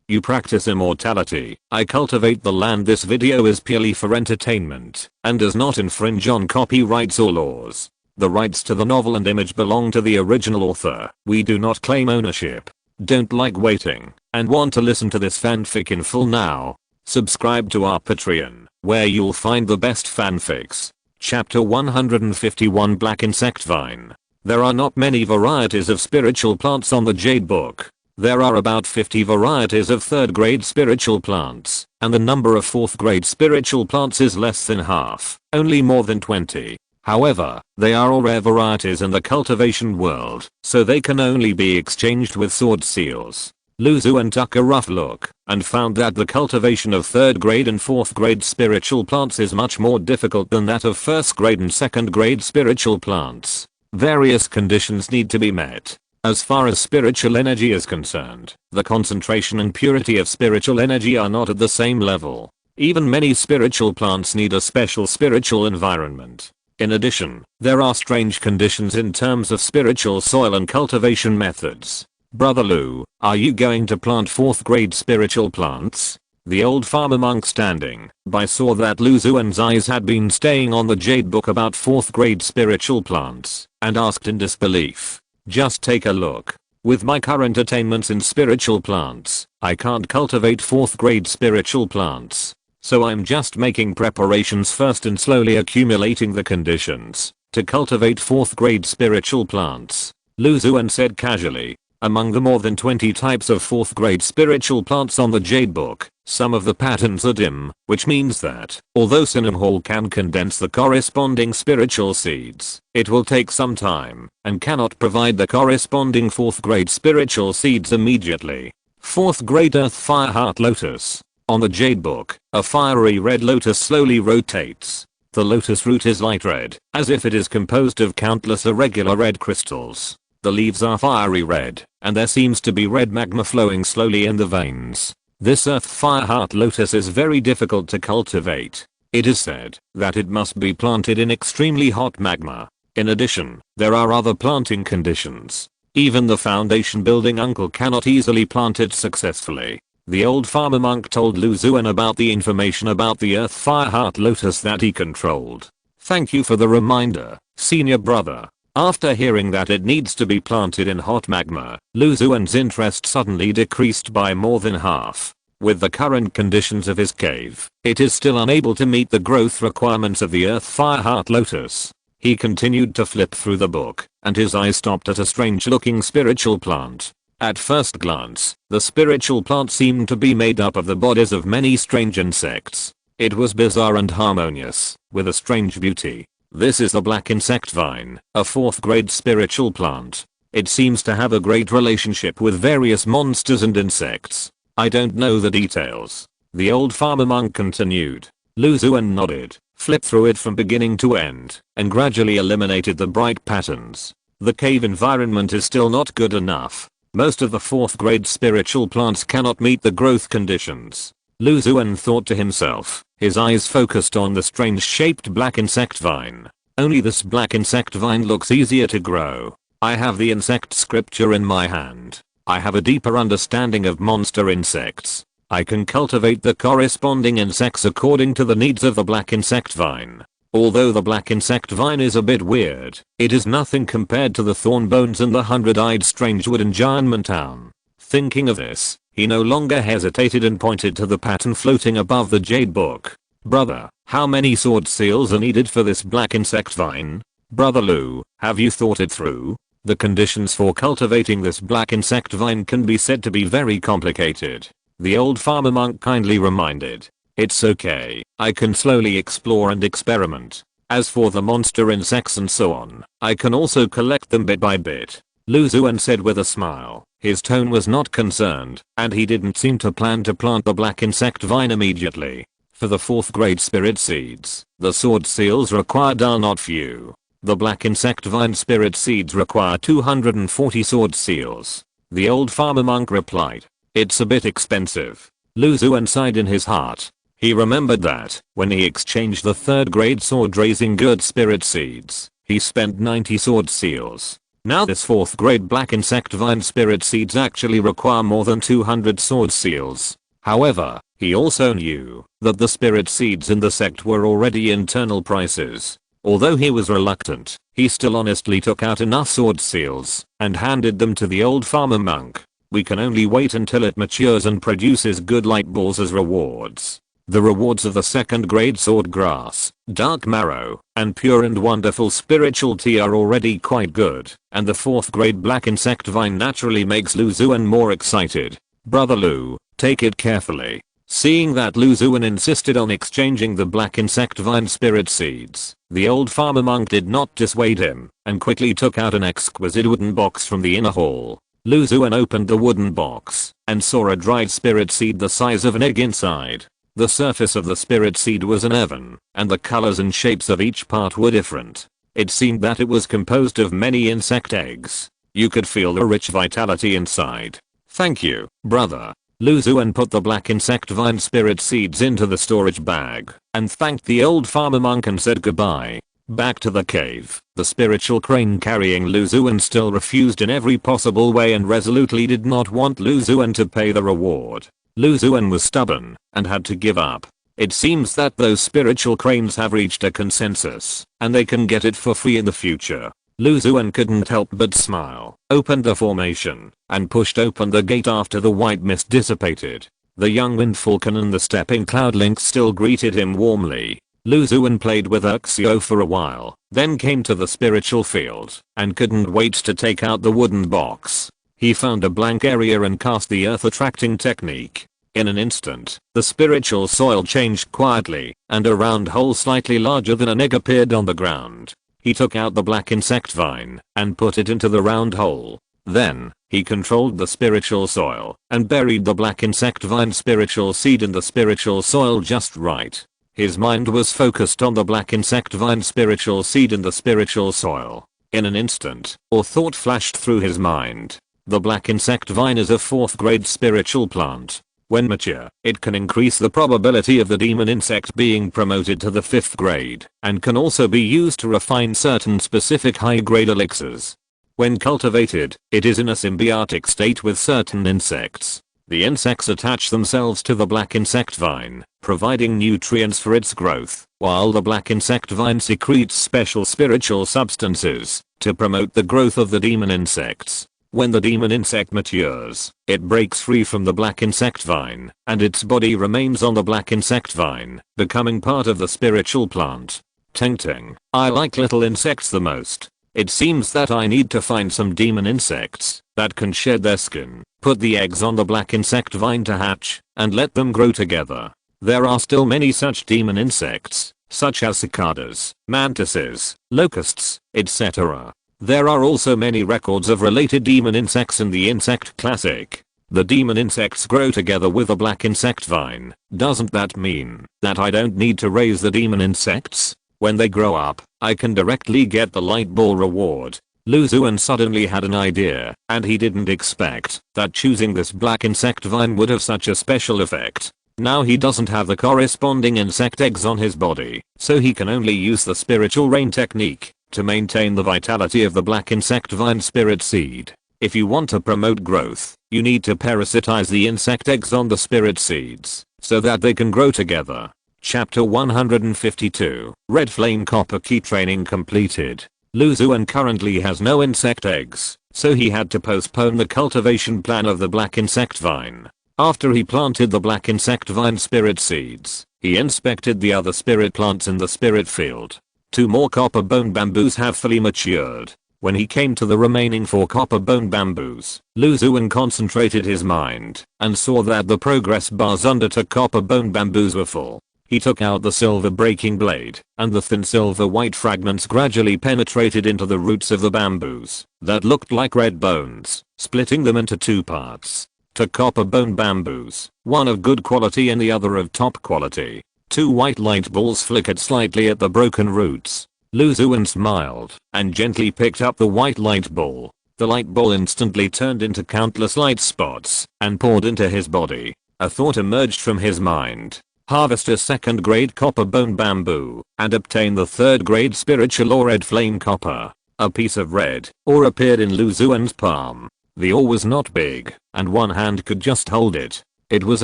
You practice immortality. I cultivate the land. This video is purely for entertainment and does not infringe on copyrights or laws. The rights to the novel and image belong to the original author. We do not claim ownership. Don't like waiting and want to listen to this fanfic in full now? Subscribe to our Patreon, where you'll find the best fanfics. Chapter 151 Black Insect Vine. There are not many varieties of spiritual plants on the Jade Book. There are about 50 varieties of 3rd grade spiritual plants, and the number of 4th grade spiritual plants is less than half, only more than 20. However, they are all rare varieties in the cultivation world, so they can only be exchanged with sword seals. Xuan took a rough look and found that the cultivation of 3rd grade and 4th grade spiritual plants is much more difficult than that of 1st grade and 2nd grade spiritual plants. Various conditions need to be met. As far as spiritual energy is concerned, the concentration and purity of spiritual energy are not at the same level. Even many spiritual plants need a special spiritual environment. In addition, there are strange conditions in terms of spiritual soil and cultivation methods. Brother Lu, are you going to plant 4th grade spiritual plants? The old farmer monk standing by saw that Xuan's eyes had been staying on the Jade Book about 4th grade spiritual plants and asked in disbelief. Just take a look. With my current attainments in spiritual plants, I can't cultivate 4th grade spiritual plants. So I'm just making preparations first and slowly accumulating the conditions to cultivate 4th grade spiritual plants. Xuan said casually. Among the more than 20 types of 4th grade spiritual plants on the Jade Book, some of the patterns are dim, which means that, although Hall can condense the corresponding spiritual seeds, it will take some time, and cannot provide the corresponding 4th grade spiritual seeds immediately. 4th grade Earth Fire Heart Lotus. On the Jade Book, a fiery red lotus slowly rotates. The lotus root is light red, as if it is composed of countless irregular red crystals. The leaves are fiery red, and there seems to be red magma flowing slowly in the veins. This Earth Fire Heart Lotus is very difficult to cultivate. It is said that it must be planted in extremely hot magma. In addition, there are other planting conditions. Even the foundation building uncle cannot easily plant it successfully. The old farmer monk told Xuan about the information about the Earth Fire Heart Lotus that he controlled. Thank you for the reminder, senior brother. After hearing that it needs to be planted in hot magma, Xuan's interest suddenly decreased by more than half. With the current conditions of his cave, it is still unable to meet the growth requirements of the Earth Fire Heart Lotus. He continued to flip through the book, and his eyes stopped at a strange looking spiritual plant. At first glance, the spiritual plant seemed to be made up of the bodies of many strange insects. It was bizarre and harmonious, with a strange beauty. This is the Black Insect Vine, a 4th grade spiritual plant. It seems to have a great relationship with various monsters and insects. I don't know the details. The old farmer monk continued. Xuan nodded, flipped through it from beginning to end, and gradually eliminated the bright patterns. The cave environment is still not good enough. Most of the 4th grade spiritual plants cannot meet the growth conditions. Xuan thought to himself, his eyes focused on the strange shaped black insect vine. Only this black insect vine looks easier to grow. I have the insect scripture in my hand. I have a deeper understanding of monster insects. I can cultivate the corresponding insects according to the needs of the black insect vine. Although the black insect vine is a bit weird, it is nothing compared to the thorn bones and the 100-eyed strange wooden giant town. Thinking of this, he no longer hesitated and pointed to the pattern floating above the Jade Book. Brother, how many sword seals are needed for this black insect vine? Brother Lu, have you thought it through? The conditions for cultivating this black insect vine can be said to be very complicated. The old farmer monk kindly reminded. It's okay, I can slowly explore and experiment. As for the monster insects and so on, I can also collect them bit by bit. Xuan said with a smile. His tone was not concerned, and he didn't seem to plan to plant the black insect vine immediately. For the 4th grade spirit seeds, the sword seals required are not few. The black insect vine spirit seeds require 240 sword seals. The old farmer monk replied. It's a bit expensive. Xuan sighed in his heart. He remembered that, when he exchanged the 3rd grade sword raising good spirit seeds, he spent 90 sword seals. Now this 4th grade black insect vine spirit seeds actually require more than 200 sword seals. However, he also knew that the spirit seeds in the sect were already internal prices. Although he was reluctant, he still honestly took out enough sword seals and handed them to the old farmer monk. We can only wait until it matures and produces good light balls as rewards. The rewards of the 2nd grade sword grass, dark marrow, and pure and wonderful spiritual tea are already quite good, and the 4th grade black insect vine naturally makes Lu Xuan more excited. Brother Lu, take it carefully. Seeing that Lu Xuan insisted on exchanging the black insect vine spirit seeds, the old farmer monk did not dissuade him, and quickly took out an exquisite wooden box from the inner hall. Lu Xuan opened the wooden box, and saw a dried spirit seed the size of an egg inside. The surface of the spirit seed was uneven, and the colors and shapes of each part were different. It seemed that it was composed of many insect eggs. You could feel the rich vitality inside. Thank you, brother. Lu Xuan put the black insect vine spirit seeds into the storage bag, and thanked the old farmer monk and said goodbye. Back to the cave, the spiritual crane carrying Lu Xuan still refused in every possible way and resolutely did not want Lu Xuan to pay the reward. Lu Xuan was stubborn and had to give up. It seems that those spiritual cranes have reached a consensus, and they can get it for free in the future. Lu Xuan couldn't help but smile, opened the formation, and pushed open the gate after the white mist dissipated. The young wind falcon and the stepping cloud lynx still greeted him warmly. Lu Xuan played with Xuan for a while, then came to the spiritual field, and couldn't wait to take out the wooden box. He found a blank area and cast the earth attracting technique. In an instant, the spiritual soil changed quietly, and a round hole slightly larger than an egg appeared on the ground. He took out the black insect vine and put it into the round hole. Then, he controlled the spiritual soil and buried the black insect vine spiritual seed in the spiritual soil just right. His mind was focused on the black insect vine spiritual seed in the spiritual soil. In an instant, a thought flashed through his mind. The black insect vine is a 4th grade spiritual plant. When mature, it can increase the probability of the demon insect being promoted to the 5th grade, and can also be used to refine certain specific high-grade elixirs. When cultivated, it is in a symbiotic state with certain insects. The insects attach themselves to the black insect vine, providing nutrients for its growth, while the black insect vine secretes special spiritual substances to promote the growth of the demon insects. When the demon insect matures, it breaks free from the black insect vine, and its body remains on the black insect vine, becoming part of the spiritual plant. Tempting. I like little insects the most. It seems that I need to find some demon insects that can shed their skin, put the eggs on the black insect vine to hatch, and let them grow together. There are still many such demon insects, such as cicadas, mantises, locusts, etc. There are also many records of related demon insects in the insect classic. The demon insects grow together with the black insect vine. Doesn't that mean that I don't need to raise the demon insects? When they grow up, I can directly get the light ball reward. Lu Xuan suddenly had an idea, and he didn't expect that choosing this black insect vine would have such a special effect. Now he doesn't have the corresponding insect eggs on his body, so he can only use the spiritual rain technique to maintain the vitality of the black insect vine spirit seed. If you want to promote growth, you need to parasitize the insect eggs on the spirit seeds, so that they can grow together. Chapter 152, Red Flame Copper Key Training completed. Lu Xuan currently has no insect eggs, so he had to postpone the cultivation plan of the black insect vine. After he planted the black insect vine spirit seeds, he inspected the other spirit plants in the spirit field. 2 more copper bone bamboos have fully matured. When he came to the remaining 4 copper bone bamboos, Lu Xuan concentrated his mind and saw that the progress bars under 2 copper bone bamboos were full. He took out the silver breaking blade, and the thin silver white fragments gradually penetrated into the roots of the bamboos that looked like red bones, splitting them into 2 parts. 2 copper bone bamboos, one of good quality and the other of top quality. 2 white light balls flickered slightly at the broken roots. Lu Xuan smiled and gently picked up the white light ball. The light ball instantly turned into countless light spots and poured into his body. A thought emerged from his mind. Harvest a 2nd grade copper bone bamboo and obtain the 3rd grade spiritual or red flame copper. A piece of red ore appeared in Lu Xuan's palm. The ore was not big, and one hand could just hold it. It was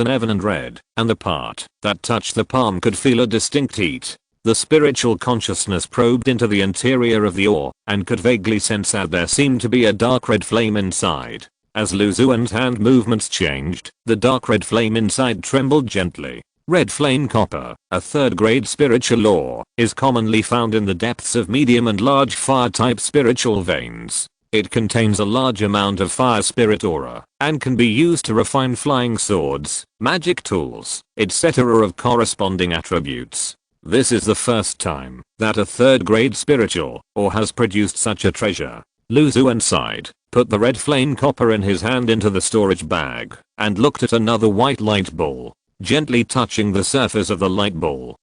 uneven and red, and the part that touched the palm could feel a distinct heat. The spiritual consciousness probed into the interior of the ore, and could vaguely sense that there seemed to be a dark red flame inside. As Lu Xuan's hand movements changed, the dark red flame inside trembled gently. Red flame copper, a third-grade spiritual ore, is commonly found in the depths of medium and large fire-type spiritual veins. It contains a large amount of fire spirit aura, and can be used to refine flying swords, magic tools, etc. of corresponding attributes. This is the first time that a third-grade spiritual ore has produced such a treasure. Lu Xuan sighed, put the red flame copper in his hand into the storage bag, and looked at another white light ball. Gently touching the surface of the light ball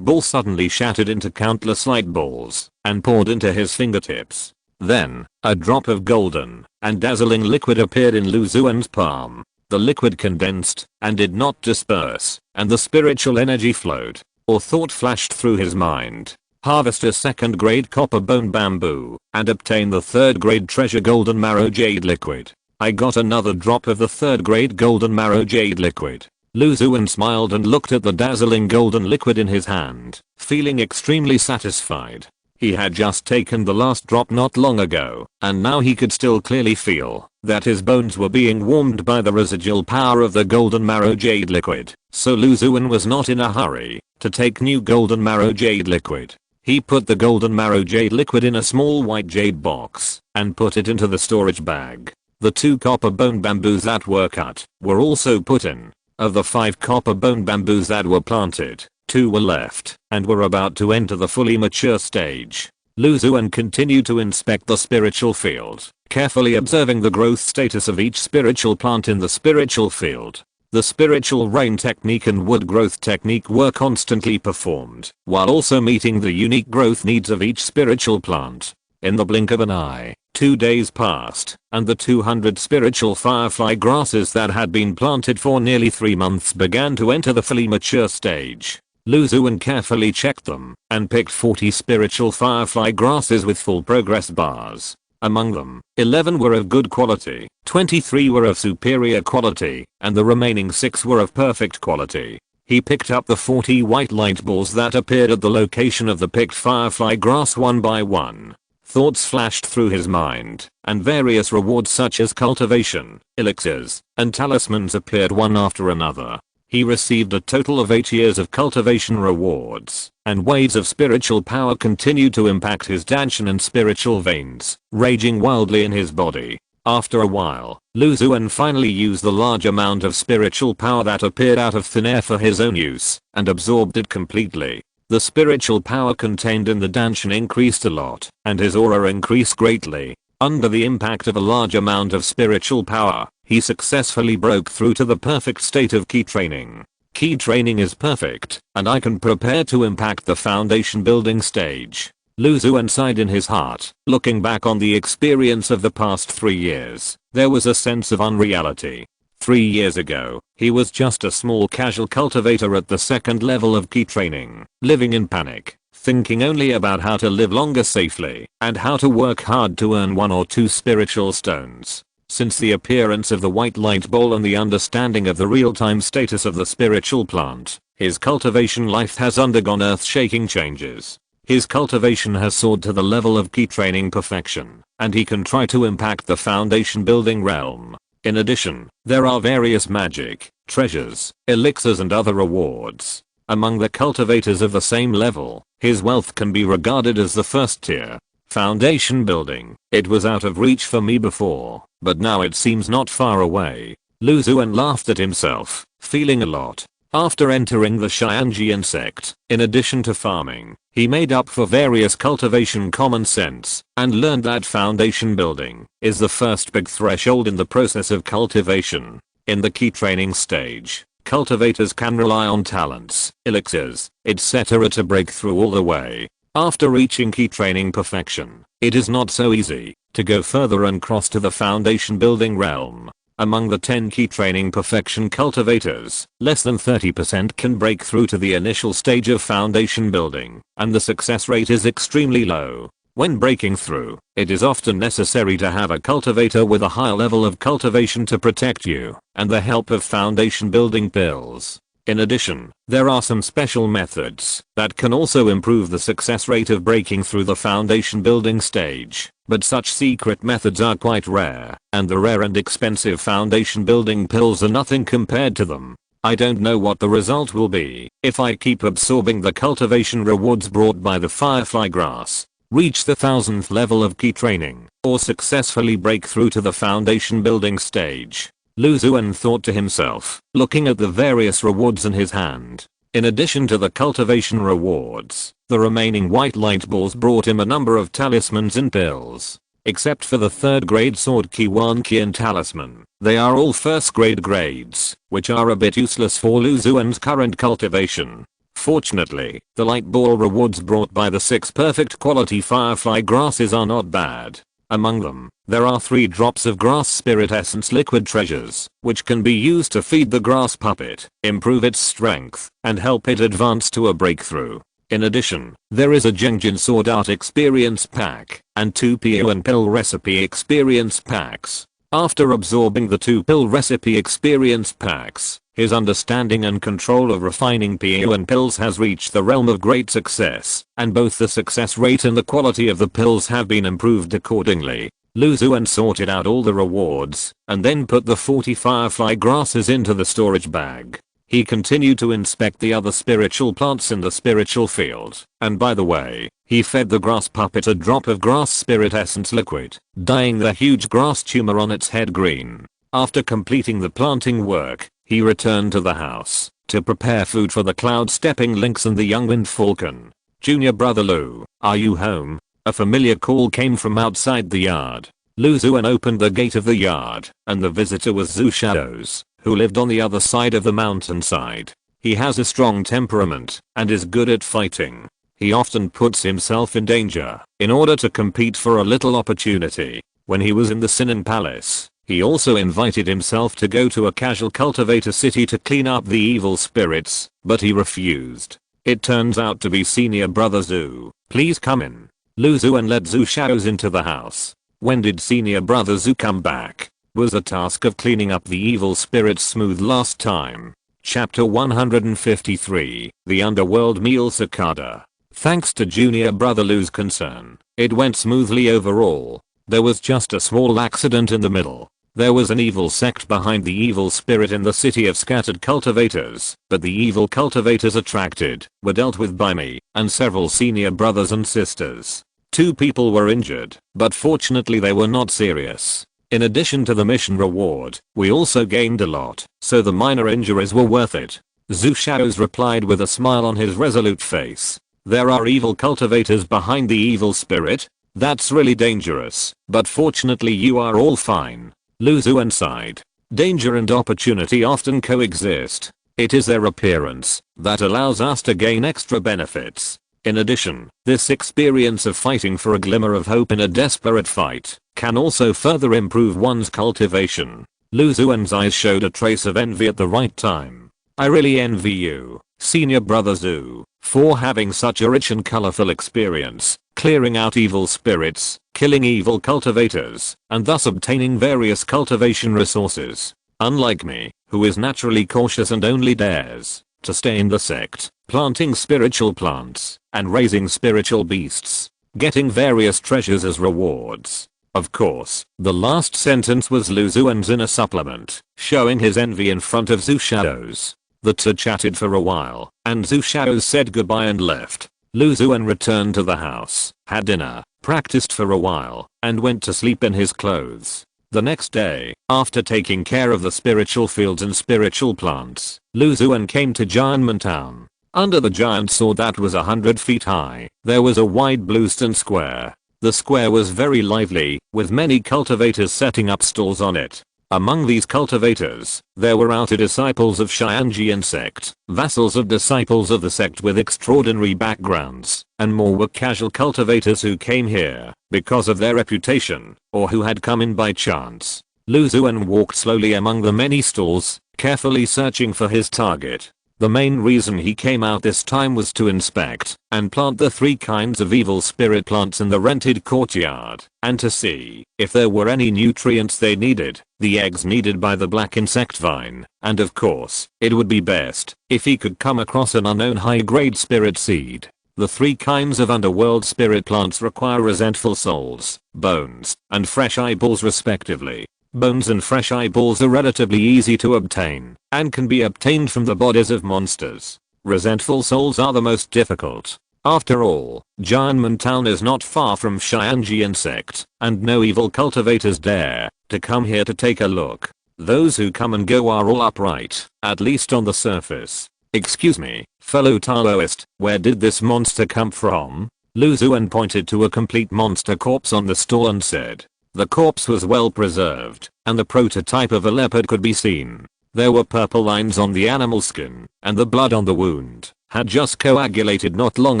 suddenly shattered into countless light balls and poured into his fingertips. Then, a drop of golden and dazzling liquid appeared in Lu Xuan's palm. The liquid condensed and did not disperse, and the spiritual energy flowed. Or thought flashed through his mind. Harvest a second-grade copper bone bamboo, and obtain the third-grade treasure golden marrow jade liquid. I got another drop of the third-grade golden marrow jade liquid. Lu Xuan smiled and looked at the dazzling golden liquid in his hand, feeling extremely satisfied. He had just taken the last drop not long ago, and now he could still clearly feel that his bones were being warmed by the residual power of the golden marrow jade liquid. So Lu Xuan was not in a hurry to take new golden marrow jade liquid. He put the golden marrow jade liquid in a small white jade box and put it into the storage bag. The 2 copper bone bamboos that were cut were also put in. Of the 5 copper bone bamboos that were planted, 2 were left and were about to enter the fully mature stage. Lu Xuan continued to inspect the spiritual field, carefully observing the growth status of each spiritual plant in the spiritual field. The spiritual rain technique and wood growth technique were constantly performed, while also meeting the unique growth needs of each spiritual plant. In the blink of an eye, 2 days passed, and the 200 spiritual firefly grasses that had been planted for nearly 3 months began to enter the fully mature stage. Lu Xuan carefully checked them, and picked 40 spiritual firefly grasses with full progress bars. Among them, 11 were of good quality, 23 were of superior quality, and the remaining 6 were of perfect quality. He picked up the 40 white light balls that appeared at the location of the picked firefly grass one by one. Thoughts flashed through his mind, and various rewards such as cultivation, elixirs, and talismans appeared one after another. He received a total of 8 years of cultivation rewards, and waves of spiritual power continued to impact his danshan and spiritual veins, raging wildly in his body. After a while, Lu Xuan finally used the large amount of spiritual power that appeared out of thin air for his own use, and absorbed it completely. The spiritual power contained in the danshan increased a lot, and his aura increased greatly. Under the impact of a large amount of spiritual power, he successfully broke through to the perfect state of key training. Key training is perfect, and I can prepare to impact the foundation building stage. Lu Xuan sighed in his heart, looking back on the experience of the past 3 years. There was a sense of unreality. 3 years ago, he was just a small casual cultivator at the 2nd level of key training, living in panic, thinking only about how to live longer safely, and how to work hard to earn 1 or 2 spiritual stones. Since the appearance of the white light ball and the understanding of the real-time status of the spiritual plant, his cultivation life has undergone earth-shaking changes. His cultivation has soared to the level of key training perfection, and he can try to impact the foundation building realm. In addition, there are various magic, treasures, elixirs and other rewards. Among the cultivators of the same level, his wealth can be regarded as the 1st tier. Foundation building. It was out of reach for me before, but now it seems not far away. Lu Xuan laughed at himself, feeling a lot. After entering the Xianjian sect, in addition to farming, he made up for various cultivation common sense, and learned that foundation building is the first big threshold in the process of cultivation. In the key training stage, cultivators can rely on talents, elixirs, etc. to break through all the way. After reaching key training perfection, it is not so easy to go further and cross to the foundation building realm. Among the 10 key training perfection cultivators, less than 30% can break through to the initial stage of foundation building, and the success rate is extremely low. When breaking through, it is often necessary to have a cultivator with a high level of cultivation to protect you, and the help of foundation building pills. In addition, there are some special methods that can also improve the success rate of breaking through the foundation building stage, but such secret methods are quite rare, and the rare and expensive foundation building pills are nothing compared to them. I don't know what the result will be if I keep absorbing the cultivation rewards brought by the firefly grass, reach the 1000th level of key training, or successfully break through to the foundation building stage. Xuan thought to himself, looking at the various rewards in his hand. In addition to the cultivation rewards, the remaining white light balls brought him a number of talismans and pills. Except for the 3rd grade sword Xuan and talisman, they are all 1st grade grades, which are a bit useless for Xuan's current cultivation. Fortunately, the light ball rewards brought by the 6 perfect quality firefly grasses are not bad. Among them, there are 3 drops of grass spirit essence liquid treasures, which can be used to feed the grass puppet, improve its strength, and help it advance to a breakthrough. In addition, there is a Genjin Sword Art Experience Pack, and 2 PO and Pill Recipe Experience Packs. After absorbing the 2 Pill Recipe Experience Packs, his understanding and control of refining PO and pills has reached the realm of great success, and both the success rate and the quality of the pills have been improved accordingly. Xuan sorted out all the rewards, and then put the 40 firefly grasses into the storage bag. He continued to inspect the other spiritual plants in the spiritual field, and by the way, he fed the grass puppet a drop of grass spirit essence liquid, dyeing the huge grass tumor on its head green. After completing the planting work, he returned to the house to prepare food for the cloud stepping lynx and the young wind falcon. Junior brother Lu, are you home? A familiar call came from outside the yard. Xuan opened the gate of the yard, and the visitor was Zhu Shadows, who lived on the other side of the mountainside. He has a strong temperament, and is good at fighting. He often puts himself in danger in order to compete for a little opportunity. When he was in the Sinan Palace, he also invited himself to go to a casual cultivator city to clean up the evil spirits, but he refused. It turns out to be senior brother Zhu. Please come in. Xuan led Zhu Shadows into the house. When did senior brother Zhu come back? Was the task of cleaning up the evil spirits smooth last time? Chapter 153, The Underworld Meal Cicada. Thanks to junior brother Lu's concern, it went smoothly overall. There was just a small accident in the middle. There was an evil sect behind the evil spirit in the city of scattered cultivators, but the evil cultivators attracted were dealt with by me and several senior brothers and sisters. 2 people were injured, but fortunately they were not serious. In addition to the mission reward, we also gained a lot, so the minor injuries were worth it. Zhu Shadows replied with a smile on his resolute face. There are evil cultivators behind the evil spirit? That's really dangerous, but fortunately you are all fine. Xuan sighed. Danger and opportunity often coexist. It is their appearance that allows us to gain extra benefits. In addition, this experience of fighting for a glimmer of hope in a desperate fight can also further improve one's cultivation. Xuan's eyes showed a trace of envy at the right time. I really envy you, senior brother Zhu, for having such a rich and colorful experience, clearing out evil spirits, killing evil cultivators, and thus obtaining various cultivation resources. Unlike me, who is naturally cautious and only dares to stay in the sect, planting spiritual plants, and raising spiritual beasts, getting various treasures as rewards. Of course, the last sentence was Xuan's inner supplement, showing his envy in front of Zhu Shadows. The two chatted for a while, and Zhu Shadows said goodbye and left. Xuan returned to the house, had dinner, practiced for a while, and went to sleep in his clothes. The next day, after taking care of the spiritual fields and spiritual plants, Xuan came to Giantman Town. Under the giant sword that was 100 feet high, there was a wide blue stone square. The square was very lively, with many cultivators setting up stalls on it. Among these cultivators, there were outer disciples of Xianjian sect, vassals of disciples of the sect with extraordinary backgrounds, and more were casual cultivators who came here because of their reputation, or who had come in by chance. Xuan walked slowly among the many stalls, carefully searching for his target. The main reason he came out this time was to inspect and plant the 3 kinds of evil spirit plants in the rented courtyard, and to see if there were any nutrients they needed, the eggs needed by the black insect vine, and of course, it would be best if he could come across an unknown high-grade spirit seed. The 3 kinds of underworld spirit plants require resentful souls, bones, and fresh eyeballs respectively. Bones and fresh eyeballs are relatively easy to obtain, and can be obtained from the bodies of monsters. Resentful souls are the most difficult. After all, Jianmen Town is not far from Xianji insect, and no evil cultivators dare to come here to take a look. Those who come and go are all upright, at least on the surface. Excuse me, fellow Taoist, where did this monster come from? Lu Xuan pointed to a complete monster corpse on the stall and said. The corpse was well preserved, and the prototype of a leopard could be seen. There were purple lines on the animal skin, and the blood on the wound had just coagulated not long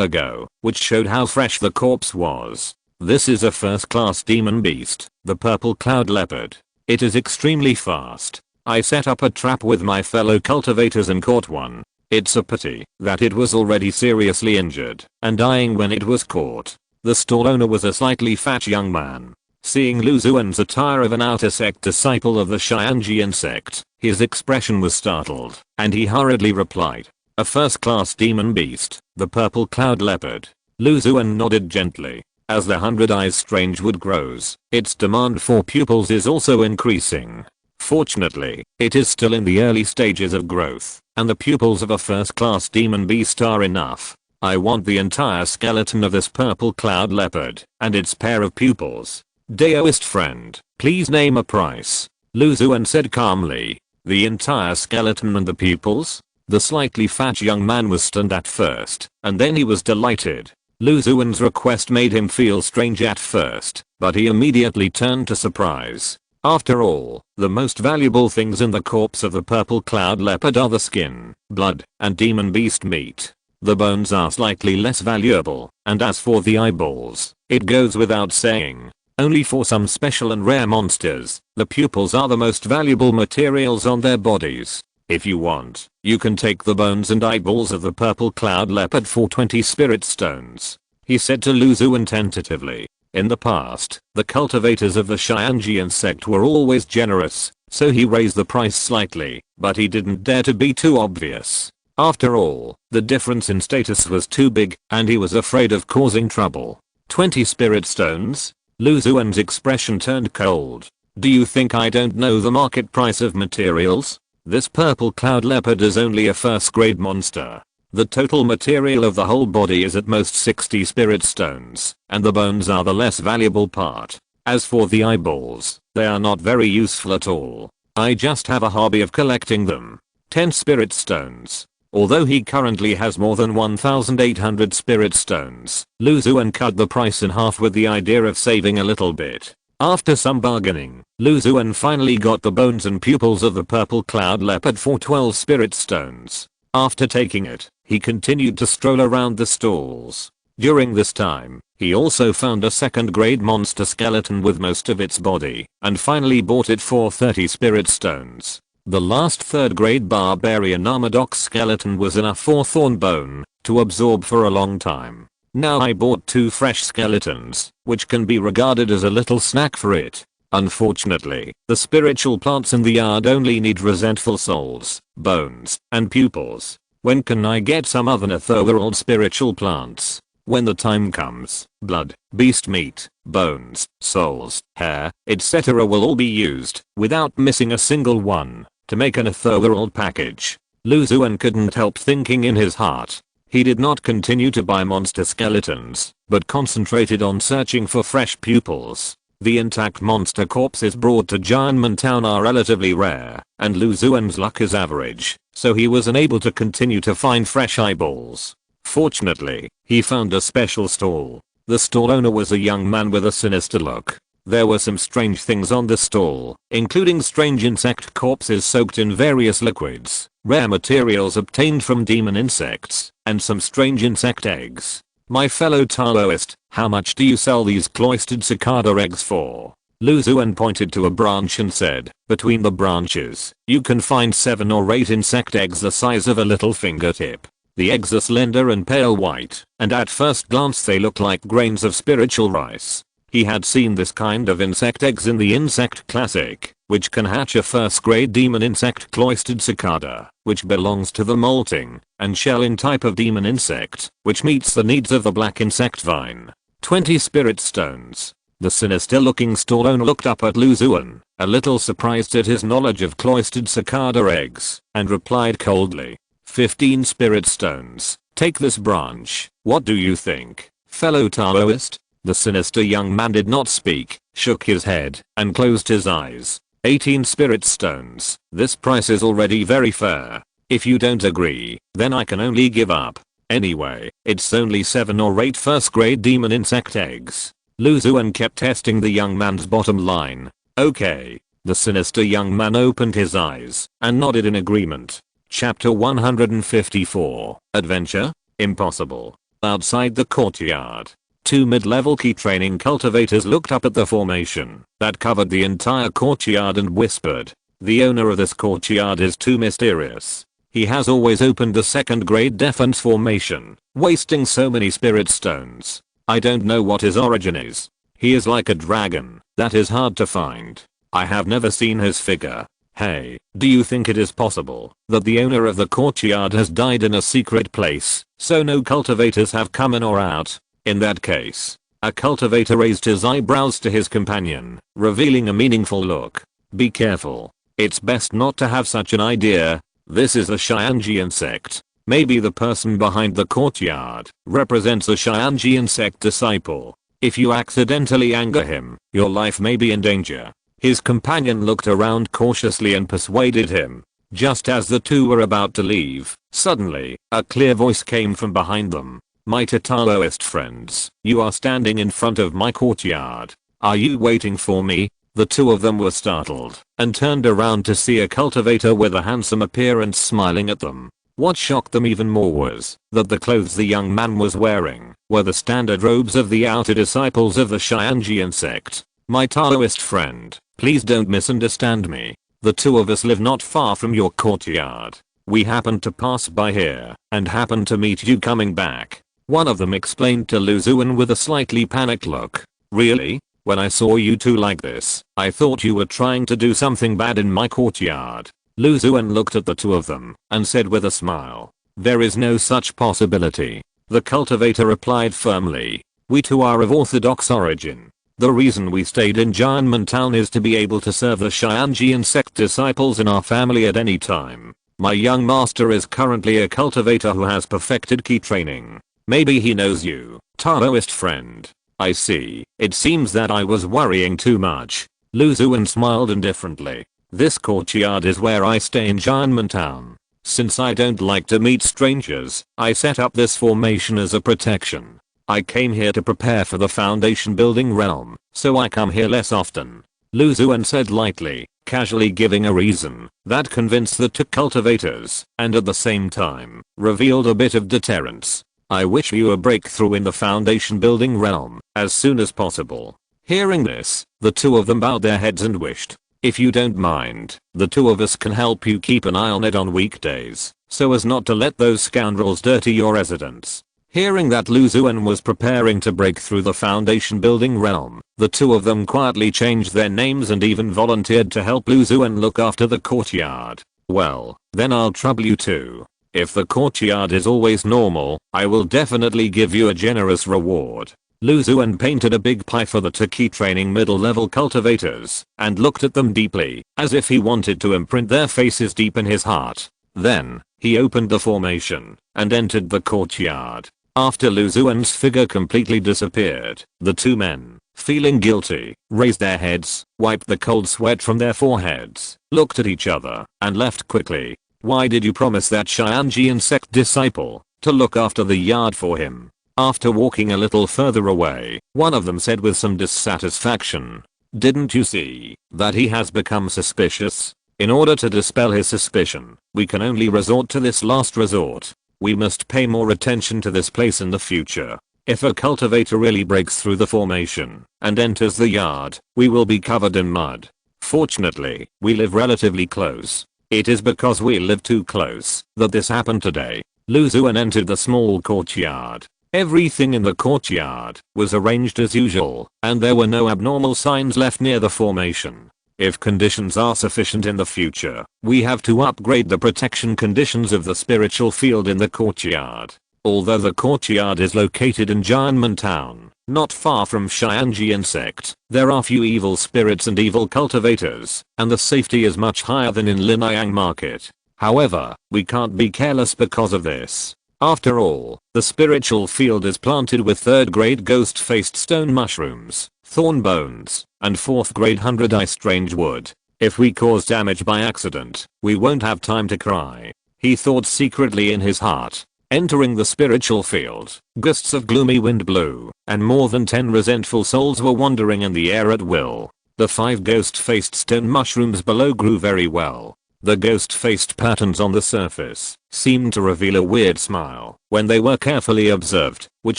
ago, which showed how fresh the corpse was. This is a first-class demon beast, the purple cloud leopard. It is extremely fast. I set up a trap with my fellow cultivators and caught one. It's a pity that it was already seriously injured and dying when it was caught. The stall owner was a slightly fat young man. Seeing Lu Xuan's attire of an outer sect disciple of the Xianji insect, his expression was startled, and he hurriedly replied, "A first-class demon beast, the purple cloud leopard." Lu Xuan nodded gently. As the 100 Eyes strange wood grows, its demand for pupils is also increasing. Fortunately, it is still in the early stages of growth, and the pupils of a first-class demon beast are enough. I want the entire skeleton of this purple cloud leopard, and its pair of pupils. Daoist friend, please name a price. Lu Xuan said calmly. The entire skeleton and the pupils? The slightly fat young man was stunned at first, and then he was delighted. Lu Xuan's request made him feel strange at first, but he immediately turned to surprise. After all, the most valuable things in the corpse of the purple cloud leopard are the skin, blood, and demon beast meat. The bones are slightly less valuable, and as for the eyeballs, it goes without saying. Only for some special and rare monsters, the pupils are the most valuable materials on their bodies. If you want, you can take the bones and eyeballs of the purple cloud leopard for 20 spirit stones, he said to Lu Xuan tentatively. In the past, the cultivators of the Xianji insect were always generous, so he raised the price slightly, but he didn't dare to be too obvious. After all, the difference in status was too big, and he was afraid of causing trouble. 20 spirit stones? Lu Xuan's expression turned cold. Do you think I don't know the market price of materials? This purple cloud leopard is only a first-grade monster. The total material of the whole body is at most 60 spirit stones, and the bones are the less valuable part. As for the eyeballs, they are not very useful at all. I just have a hobby of collecting them. 10 spirit stones. Although he currently has more than 1,800 spirit stones, Lu Xuan cut the price in half with the idea of saving a little bit. After some bargaining, Lu Xuan finally got the bones and pupils of the purple cloud leopard for 12 spirit stones. After taking it, he continued to stroll around the stalls. During this time, he also found a second-grade monster skeleton with most of its body, and finally bought it for 30 spirit stones. The last third-grade barbarian armadox skeleton was enough for Thornbone to absorb for a long time. Now I bought 2 fresh skeletons, which can be regarded as a little snack for it. Unfortunately, the spiritual plants in the yard only need resentful souls, bones, and pupils. When can I get some other netherworld spiritual plants? When the time comes, blood, beast meat, bones, souls, hair, etc. will all be used, without missing a single one, to make an netherworld package. Lu Xuan couldn't help thinking in his heart. He did not continue to buy monster skeletons, but concentrated on searching for fresh pupils. The intact monster corpses brought to Jianmen Town are relatively rare, and Lu Xuan's luck is average, so he was unable to continue to find fresh eyeballs. Fortunately, he found a special stall. The stall owner was a young man with a sinister look. There were some strange things on the stall, including strange insect corpses soaked in various liquids, rare materials obtained from demon insects, and some strange insect eggs. My fellow Taoist, how much do you sell these cloistered cicada eggs for? Lu Xuan pointed to a branch and said, between the branches, you can find 7 or 8 insect eggs the size of a little fingertip. The eggs are slender and pale white, and at first glance they look like grains of spiritual rice. He had seen this kind of insect eggs in the insect classic, which can hatch a first grade demon insect cloistered cicada, which belongs to the molting and shelling type of demon insect, which meets the needs of the black insect vine. 20 spirit stones. The sinister looking stall owner looked up at Lu Xuan, a little surprised at his knowledge of cloistered cicada eggs, and replied coldly, 15 spirit stones. Take this branch. What do you think, fellow Taoist? The sinister young man did not speak, shook his head, and closed his eyes. 18 spirit stones. This price is already very fair. If you don't agree, then I can only give up. Anyway, it's only 7 or 8 first grade demon insect eggs. Lu Xuan kept testing the young man's bottom line. Okay. The sinister young man opened his eyes and nodded in agreement. Chapter 154. Adventure? Impossible. Outside the courtyard, 2 mid-level key training cultivators looked up at the formation that covered the entire courtyard and whispered, the owner of this courtyard is too mysterious. He has always opened the 2nd grade defense formation, wasting so many spirit stones. I don't know what his origin is. He is like a dragon that is hard to find. I have never seen his figure. Hey, do you think it is possible that the owner of the courtyard has died in a secret place, so no cultivators have come in or out? In that case, a cultivator raised his eyebrows to his companion, revealing a meaningful look. Be careful. It's best not to have such an idea. This is a Xianji insect. Maybe the person behind the courtyard represents a Xianji insect disciple. If you accidentally anger him, your life may be in danger. His companion looked around cautiously and persuaded him. Just as the two were about to leave, suddenly, a clear voice came from behind them. My Taoist friends, you are standing in front of my courtyard. Are you waiting for me? The two of them were startled and turned around to see a cultivator with a handsome appearance smiling at them. What shocked them even more was that the clothes the young man was wearing were the standard robes of the outer disciples of the Xianji insect. My Taoist friend, please don't misunderstand me. The two of us live not far from your courtyard. We happened to pass by here and happened to meet you coming back. One of them explained to Lu Xuan with a slightly panicked look. Really? When I saw you two like this, I thought you were trying to do something bad in my courtyard. Lu Xuan looked at the two of them and said with a smile, there is no such possibility. The cultivator replied firmly, we too are of orthodox origin. The reason we stayed in Jianmen town is to be able to serve the Xianji insect disciples in our family at any time. My young master is currently a cultivator who has perfected key training. Maybe he knows you, Taoist friend. I see. It seems that I was worrying too much. Lu Xuan smiled indifferently. This courtyard is where I stay in Jianmen town. Since I don't like to meet strangers, I set up this formation as a protection. I came here to prepare for the foundation building realm, so I come here less often. Lu Xuan said lightly, casually giving a reason that convinced the two cultivators, and at the same time, revealed a bit of deterrence. I wish you a breakthrough in the foundation building realm as soon as possible. Hearing this, the two of them bowed their heads and wished. If you don't mind, the two of us can help you keep an eye on it on weekdays, so as not to let those scoundrels dirty your residence. Hearing that Lu Xuan was preparing to break through the foundation building realm, the two of them quietly changed their names and even volunteered to help Lu Xuan look after the courtyard. Well, then I'll trouble you too. If the courtyard is always normal, I will definitely give you a generous reward. Lu Xuan painted a big pie for the key training middle level cultivators and looked at them deeply, as if he wanted to imprint their faces deep in his heart. Then, he opened the formation and entered the courtyard. After Lu Xuan's figure completely disappeared, the two men, feeling guilty, raised their heads, wiped the cold sweat from their foreheads, looked at each other, and left quickly. Why did you promise that Xianji insect disciple to look after the yard for him? After walking a little further away, one of them said with some dissatisfaction, didn't you see that he has become suspicious? In order to dispel his suspicion, we can only resort to this last resort. We must pay more attention to this place in the future. If a cultivator really breaks through the formation and enters the yard, we will be covered in mud. Fortunately, we live relatively close. It is because we live too close that this happened today. Xuan entered the small courtyard. Everything in the courtyard was arranged as usual, and there were no abnormal signs left near the formation. If conditions are sufficient in the future, we have to upgrade the protection conditions of the spiritual field in the courtyard. Although the courtyard is located in Jianmen Town, not far from Xianji Insect, there are few evil spirits and evil cultivators, and the safety is much higher than in Linyang Market. However, we can't be careless because of this. After all, the spiritual field is planted with 3rd grade ghost-faced stone mushrooms, thorn bones, and 4th grade 100-eye strange wood. If we cause damage by accident, we won't have time to cry. He thought secretly in his heart. Entering the spiritual field, gusts of gloomy wind blew, and more than 10 resentful souls were wandering in the air at will. The 5 ghost-faced stone mushrooms below grew very well. The ghost-faced patterns on the surface seemed to reveal a weird smile when they were carefully observed, which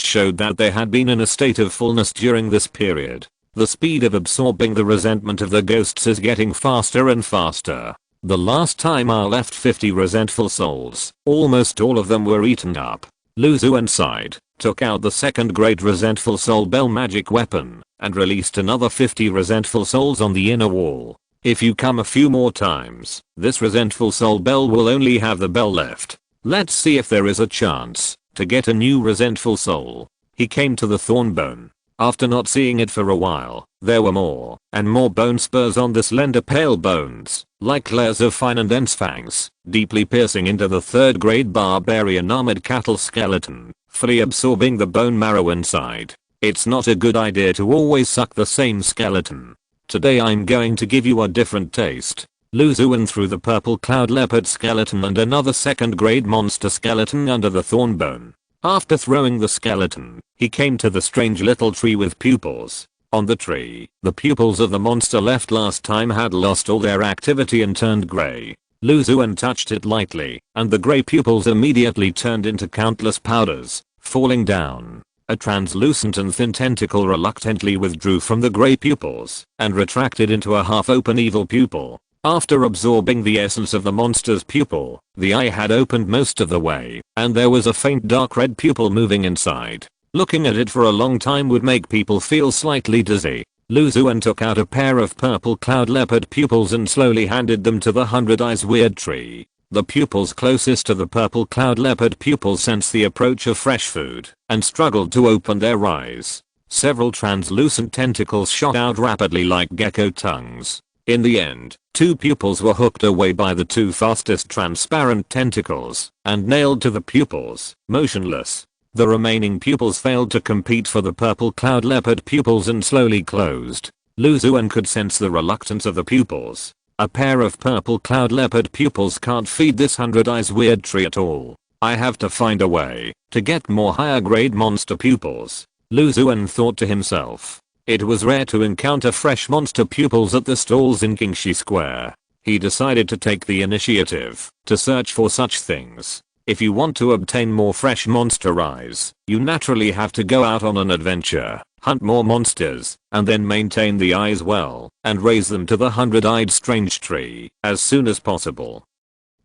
showed that they had been in a state of fullness during this period. The speed of absorbing the resentment of the ghosts is getting faster and faster. The last time I left 50 resentful souls, almost all of them were eaten up. Xuan sighed, took out the 2nd grade resentful soul bell magic weapon, and released another 50 resentful souls on the inner wall. If you come a few more times, this resentful soul bell will only have the bell left. Let's see if there is a chance to get a new resentful soul. He came to the thorn bone. After not seeing it for a while, there were more and more bone spurs on the slender pale bones, like layers of fine and dense fangs, deeply piercing into the 3rd grade barbarian armored cattle skeleton, fully absorbing the bone marrow inside. It's not a good idea to always suck the same skeleton. Today I'm going to give you a different taste. Xuan threw the purple cloud leopard skeleton and another 2nd grade monster skeleton under the thorn bone. After throwing the skeleton, he came to the strange little tree with pupils. On the tree, the pupils of the monster left last time had lost all their activity and turned grey. Xuan touched it lightly, and the grey pupils immediately turned into countless powders, falling down. A translucent and thin tentacle reluctantly withdrew from the grey pupils and retracted into a half-open evil pupil. After absorbing the essence of the monster's pupil, the eye had opened most of the way, and there was a faint dark red pupil moving inside. Looking at it for a long time would make people feel slightly dizzy. Xuan took out a pair of purple cloud leopard pupils and slowly handed them to the 100 Eyes weird tree. The pupils closest to the purple cloud leopard pupils sensed the approach of fresh food and struggled to open their eyes. Several translucent tentacles shot out rapidly like gecko tongues. In the end, 2 pupils were hooked away by the 2 fastest transparent tentacles and nailed to the pupils, motionless. The remaining pupils failed to compete for the purple cloud leopard pupils and slowly closed. Xuan could sense the reluctance of the pupils. A pair of purple cloud leopard pupils can't feed this 100 Eyes weird tree at all. I have to find a way to get more higher grade monster pupils. Xuan thought to himself. It was rare to encounter fresh monster pupils at the stalls in Qingxi Square. He decided to take the initiative to search for such things. If you want to obtain more fresh monster eyes, you naturally have to go out on an adventure, hunt more monsters, and then maintain the eyes well, and raise them to the 100-eyed strange tree as soon as possible.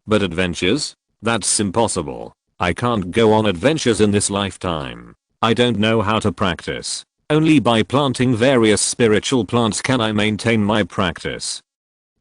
But adventures? That's impossible. I can't go on adventures in this lifetime. I don't know how to practice. Only by planting various spiritual plants can I maintain my practice.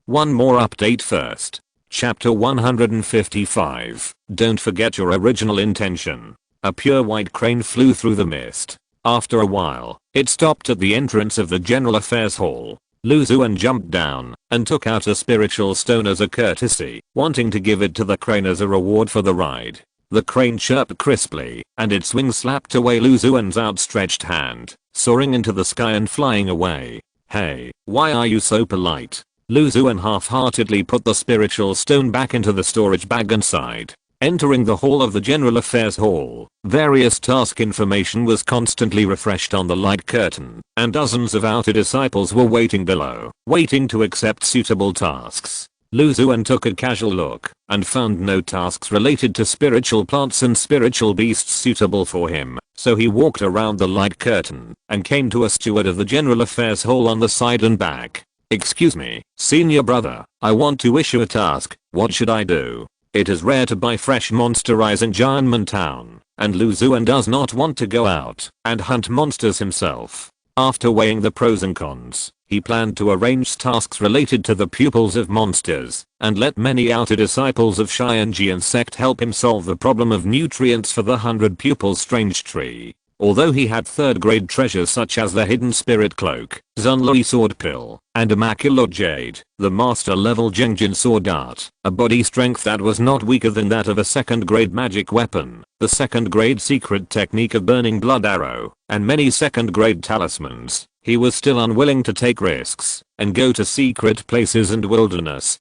One more update first. Chapter 155. Don't forget your original intention. A pure white crane flew through the mist. After a while, it stopped at the entrance of the General Affairs Hall. Xuan jumped down and took out a spiritual stone as a courtesy, wanting to give it to the crane as a reward for the ride. The crane chirped crisply, and its wings slapped away Xuan's outstretched hand, soaring into the sky and flying away. Hey, why are you so polite? Xuan half-heartedly put the spiritual stone back into the storage bag and sighed. Entering the hall of the General Affairs Hall, various task information was constantly refreshed on the light curtain, and dozens of outer disciples were waiting below, waiting to accept suitable tasks. Lu Xuan took a casual look and found no tasks related to spiritual plants and spiritual beasts suitable for him, so he walked around the light curtain and came to a steward of the general affairs hall on the side and back. "Excuse me, senior brother, I want to issue a task, what should I do? It is rare to buy fresh monster eyes in Jianmen Town, and Lu Xuan does not want to go out and hunt monsters himself." After weighing the pros and cons, he planned to arrange tasks related to the pupils of monsters, and let many outer disciples of Xianjian sect help him solve the problem of nutrients for the 100 pupils strange tree. Although he had 3rd grade treasures such as the hidden spirit cloak, Zunlui sword pill, and immaculate jade, the master level Jengjin sword art, a body strength that was not weaker than that of a 2nd grade magic weapon, the 2nd grade secret technique of burning blood arrow, and many 2nd grade talismans, he was still unwilling to take risks and go to secret places and wilderness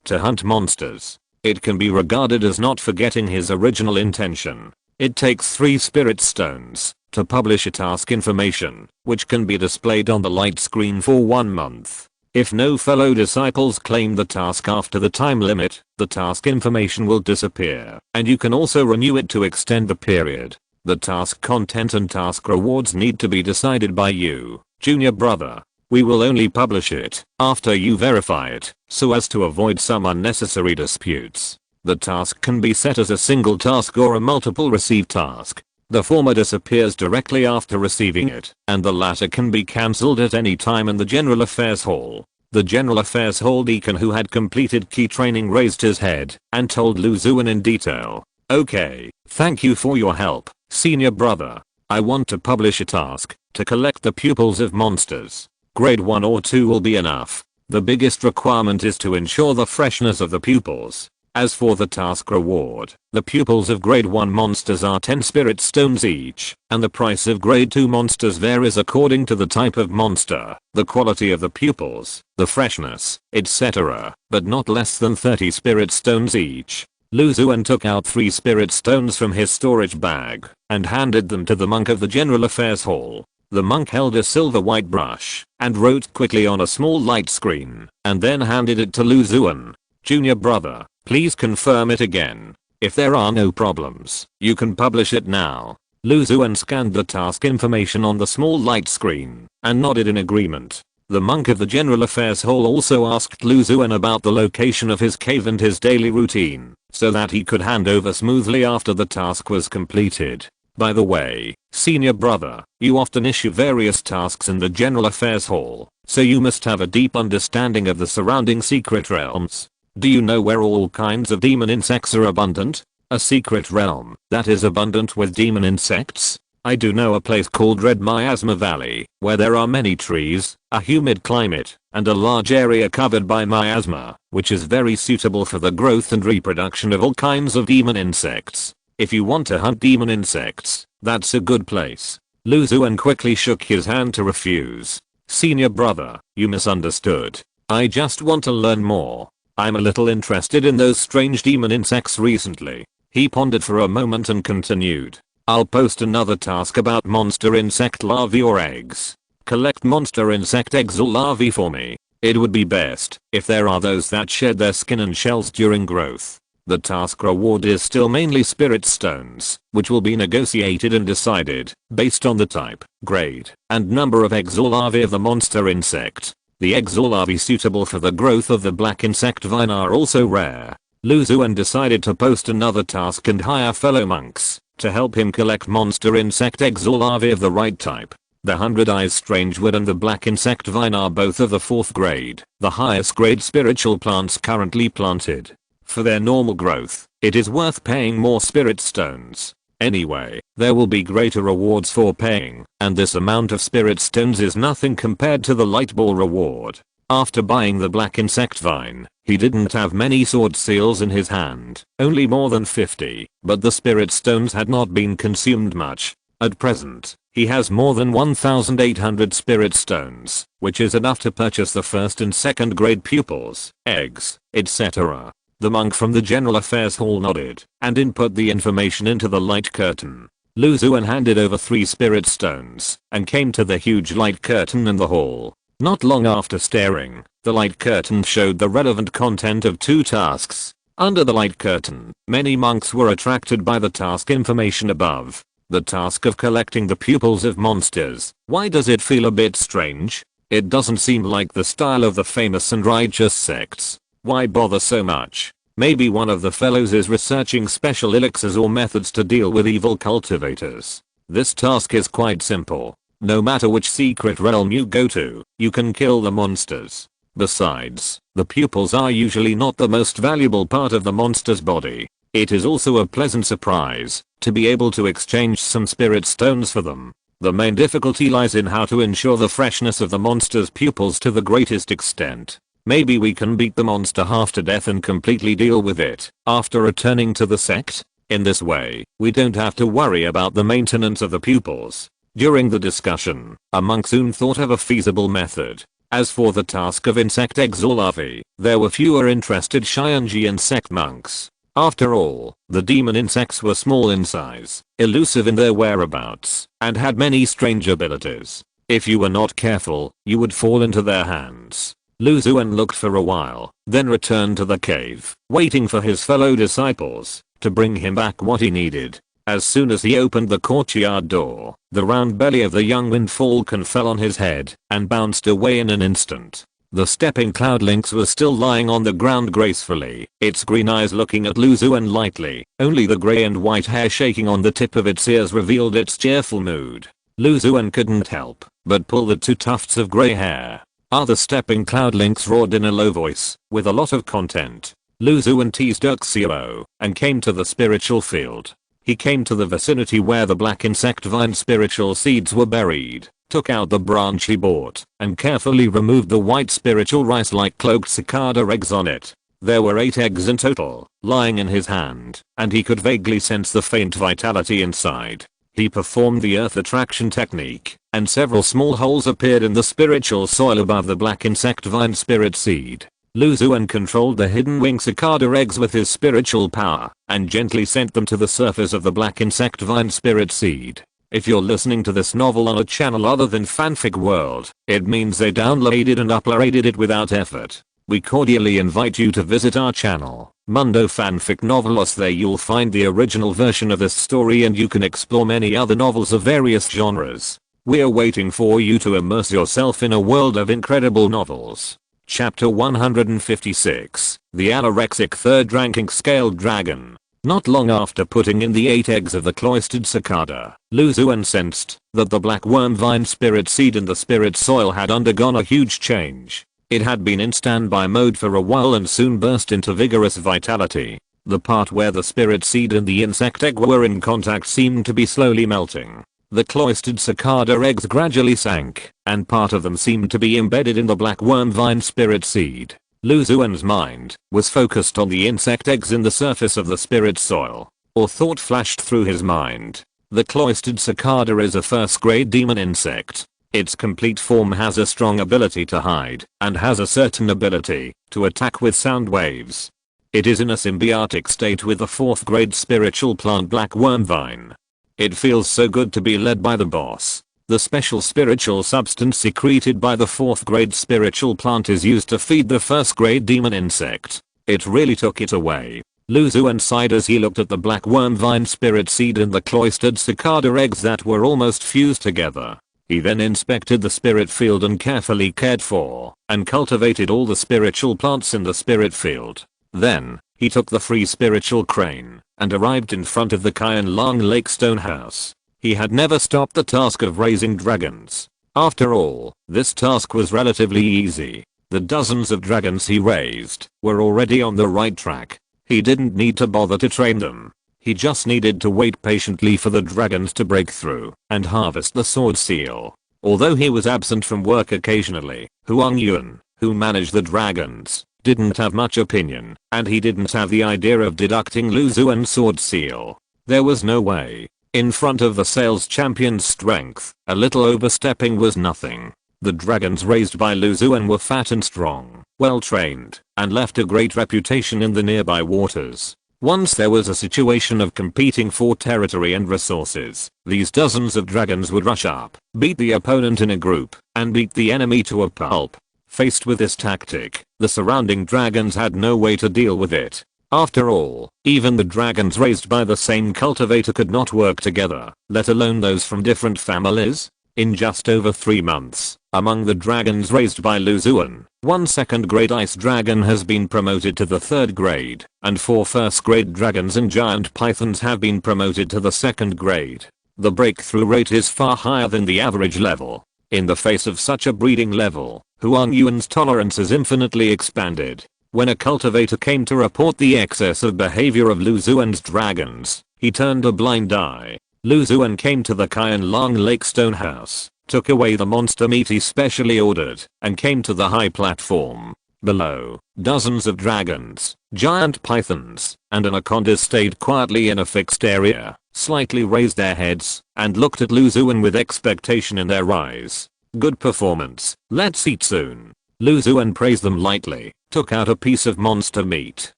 to hunt monsters. It can be regarded as not forgetting his original intention. It takes 3 spirit stones to publish a task information, which can be displayed on the light screen for 1 month. If no fellow disciples claim the task after the time limit, the task information will disappear, and you can also renew it to extend the period. The task content and task rewards need to be decided by you, junior brother. We will only publish it after you verify it, so as to avoid some unnecessary disputes. The task can be set as a single task or a multiple received task. The former disappears directly after receiving it, and the latter can be cancelled at any time in the General Affairs Hall. The General Affairs Hall deacon who had completed key training raised his head and told Lu Xuan in detail. "Okay, thank you for your help, senior brother. I want to publish a task to collect the pupils of monsters. Grade 1 or 2 will be enough. The biggest requirement is to ensure the freshness of the pupils. As for the task reward, the pupils of grade 1 monsters are 10 spirit stones each, and the price of grade 2 monsters varies according to the type of monster, the quality of the pupils, the freshness, etc., but not less than 30 spirit stones each." Lu Xuan took out 3 spirit stones from his storage bag and handed them to the monk of the General Affairs Hall. The monk held a silver white brush and wrote quickly on a small light screen, and then handed it to Lu Xuan. "Junior brother, please confirm it again. If there are no problems, you can publish it now." Lu Xuan scanned the task information on the small light screen and nodded in agreement. The monk of the General Affairs Hall also asked Lu Xuan about the location of his cave and his daily routine, so that he could hand over smoothly after the task was completed. "By the way, senior brother, you often issue various tasks in the General Affairs Hall, so you must have a deep understanding of the surrounding secret realms. Do you know where all kinds of demon insects are abundant? A secret realm that is abundant with demon insects? I do know a place called Red Miasma Valley, where there are many trees, a humid climate, and a large area covered by miasma, which is very suitable for the growth and reproduction of all kinds of demon insects. If you want to hunt demon insects, that's a good place." Lu Xuan quickly shook his hand to refuse. "Senior brother, you misunderstood. I just want to learn more. I'm a little interested in those strange demon insects recently." He pondered for a moment and continued. "I'll post another task about monster insect larvae or eggs. Collect monster insect eggs or larvae for me. It would be best if there are those that shed their skin and shells during growth. The task reward is still mainly spirit stones, which will be negotiated and decided based on the type, grade, and number of eggs or larvae of the monster insect. The eggs or larvae suitable for the growth of the black insect vine are also rare." Lu Xuan decided to post another task and hire fellow monks to help him collect monster insect eggs or larvae of the right type. The 100 Eyes Strangewood and the black insect vine are both of the 4th grade, the highest grade spiritual plants currently planted. For their normal growth, it is worth paying more spirit stones. Anyway, there will be greater rewards for paying, and this amount of spirit stones is nothing compared to the light ball reward. After buying the black insect vine, he didn't have many sword seals in his hand, only more than 50, but the spirit stones had not been consumed much. At present, he has more than 1,800 spirit stones, which is enough to purchase the 1st and 2nd grade pupils, eggs, etc. The monk from the General Affairs Hall nodded and input the information into the light curtain. Lu Xuan handed over 3 spirit stones and came to the huge light curtain in the hall. Not long after staring, the light curtain showed the relevant content of 2 tasks. Under the light curtain, many monks were attracted by the task information above. The task of collecting the pupils of monsters. Why does it feel a bit strange? It doesn't seem like the style of the famous and righteous sects. Why bother so much? Maybe one of the fellows is researching special elixirs or methods to deal with evil cultivators. This task is quite simple. No matter which secret realm you go to, you can kill the monsters. Besides, the pupils are usually not the most valuable part of the monster's body. It is also a pleasant surprise to be able to exchange some spirit stones for them. The main difficulty lies in how to ensure the freshness of the monster's pupils to the greatest extent. Maybe we can beat the monster half to death and completely deal with it after returning to the sect. In this way, we don't have to worry about the maintenance of the pupils. During the discussion, a monk soon thought of a feasible method. As for the task of insect eggs or larvae, there were fewer interested Xianji insect monks. After all, the demon insects were small in size, elusive in their whereabouts, and had many strange abilities. If you were not careful, you would fall into their hands. Lu Xuan looked for a while, then returned to the cave, waiting for his fellow disciples to bring him back what he needed. As soon as he opened the courtyard door, the round belly of the young wind falcon fell on his head and bounced away in an instant. The stepping cloud lynx was still lying on the ground gracefully, its green eyes looking at Lu Xuan lightly. Only the grey and white hair shaking on the tip of its ears revealed its cheerful mood. Lu Xuan couldn't help but pull the 2 tufts of grey hair. The stepping cloud lynx roared in a low voice, with a lot of content. Lu Xuan teased Xuan and came to the spiritual field. He came to the vicinity where the black insect vine spiritual seeds were buried, took out the branch he bought, and carefully removed the white spiritual rice-like cloaked cicada eggs on it. There were 8 eggs in total, lying in his hand, and he could vaguely sense the faint vitality inside. He performed the earth attraction technique, and several small holes appeared in the spiritual soil above the black insect vine spirit seed. Lu Xuan controlled the hidden wing cicada eggs with his spiritual power, and gently sent them to the surface of the black insect vine spirit seed. If you're listening to this novel on a channel other than Fanfic World, it means they downloaded and uploaded it without effort. We cordially invite you to visit our channel, Mundo Fanfic Novelos. There you'll find the original version of this story and you can explore many other novels of various genres. We're waiting for you to immerse yourself in a world of incredible novels. Chapter 156, The Anorexic 3rd Ranking Scaled Dragon. Not long after putting in the 8 eggs of the cloistered cicada, Lu Xuan sensed that the black worm vine spirit seed in the spirit soil had undergone a huge change. It had been in standby mode for a while and soon burst into vigorous vitality. The part where the spirit seed and the insect egg were in contact seemed to be slowly melting. The cloistered cicada eggs gradually sank, and part of them seemed to be embedded in the black worm vine spirit seed. Lu Xuan's mind was focused on the insect eggs in the surface of the spirit soil. A thought flashed through his mind. The cloistered cicada is a 1st grade demon insect. Its complete form has a strong ability to hide, and has a certain ability to attack with sound waves. It is in a symbiotic state with the 4th grade spiritual plant black worm vine. It feels so good to be led by the boss. The special spiritual substance secreted by the 4th grade spiritual plant is used to feed the 1st grade demon insect. It really took it away. Lu Xuan sighed as he looked at the black worm vine spirit seed and the cloistered cicada eggs that were almost fused together. He then inspected the spirit field and carefully cared for and cultivated all the spiritual plants in the spirit field. Then, he took the free spiritual crane and arrived in front of the Qian Long Lake stone house. He had never stopped the task of raising dragons. After all, this task was relatively easy. The dozens of dragons he raised were already on the right track. He didn't need to bother to train them. He just needed to wait patiently for the dragons to break through and harvest the sword seal. Although he was absent from work occasionally, Huang Yuan, who managed the dragons, didn't have much opinion, and he didn't have the idea of deducting Lu Xuan's sword seal. There was no way. In front of the sales champion's strength, a little overstepping was nothing. The dragons raised by Lu Xuan were fat and strong, well trained, and left a great reputation in the nearby waters. Once there was a situation of competing for territory and resources. These dozens of dragons would rush up, beat the opponent in a group, and beat the enemy to a pulp. Faced with this tactic, the surrounding dragons had no way to deal with it. After all, even the dragons raised by the same cultivator could not work together, let alone those from different families. In just over 3 months, among the dragons raised by Xuan, 1 second grade ice dragon has been promoted to the 3rd grade, and 4 first grade dragons and giant pythons have been promoted to the 2nd grade. The breakthrough rate is far higher than the average level. In the face of such a breeding level, Xuan Yuan's tolerance has infinitely expanded. When a cultivator came to report the excess of behavior of Xuan's dragons, he turned a blind eye. Xuan came to the Qianlong Lake Stone House, took away the monster meat he specially ordered, and came to the high platform. Below, dozens of dragons, giant pythons, and anacondas stayed quietly in a fixed area, slightly raised their heads, and looked at Xuan with expectation in their eyes. Good performance, let's eat soon. Xuan praised them lightly, took out a piece of monster meat,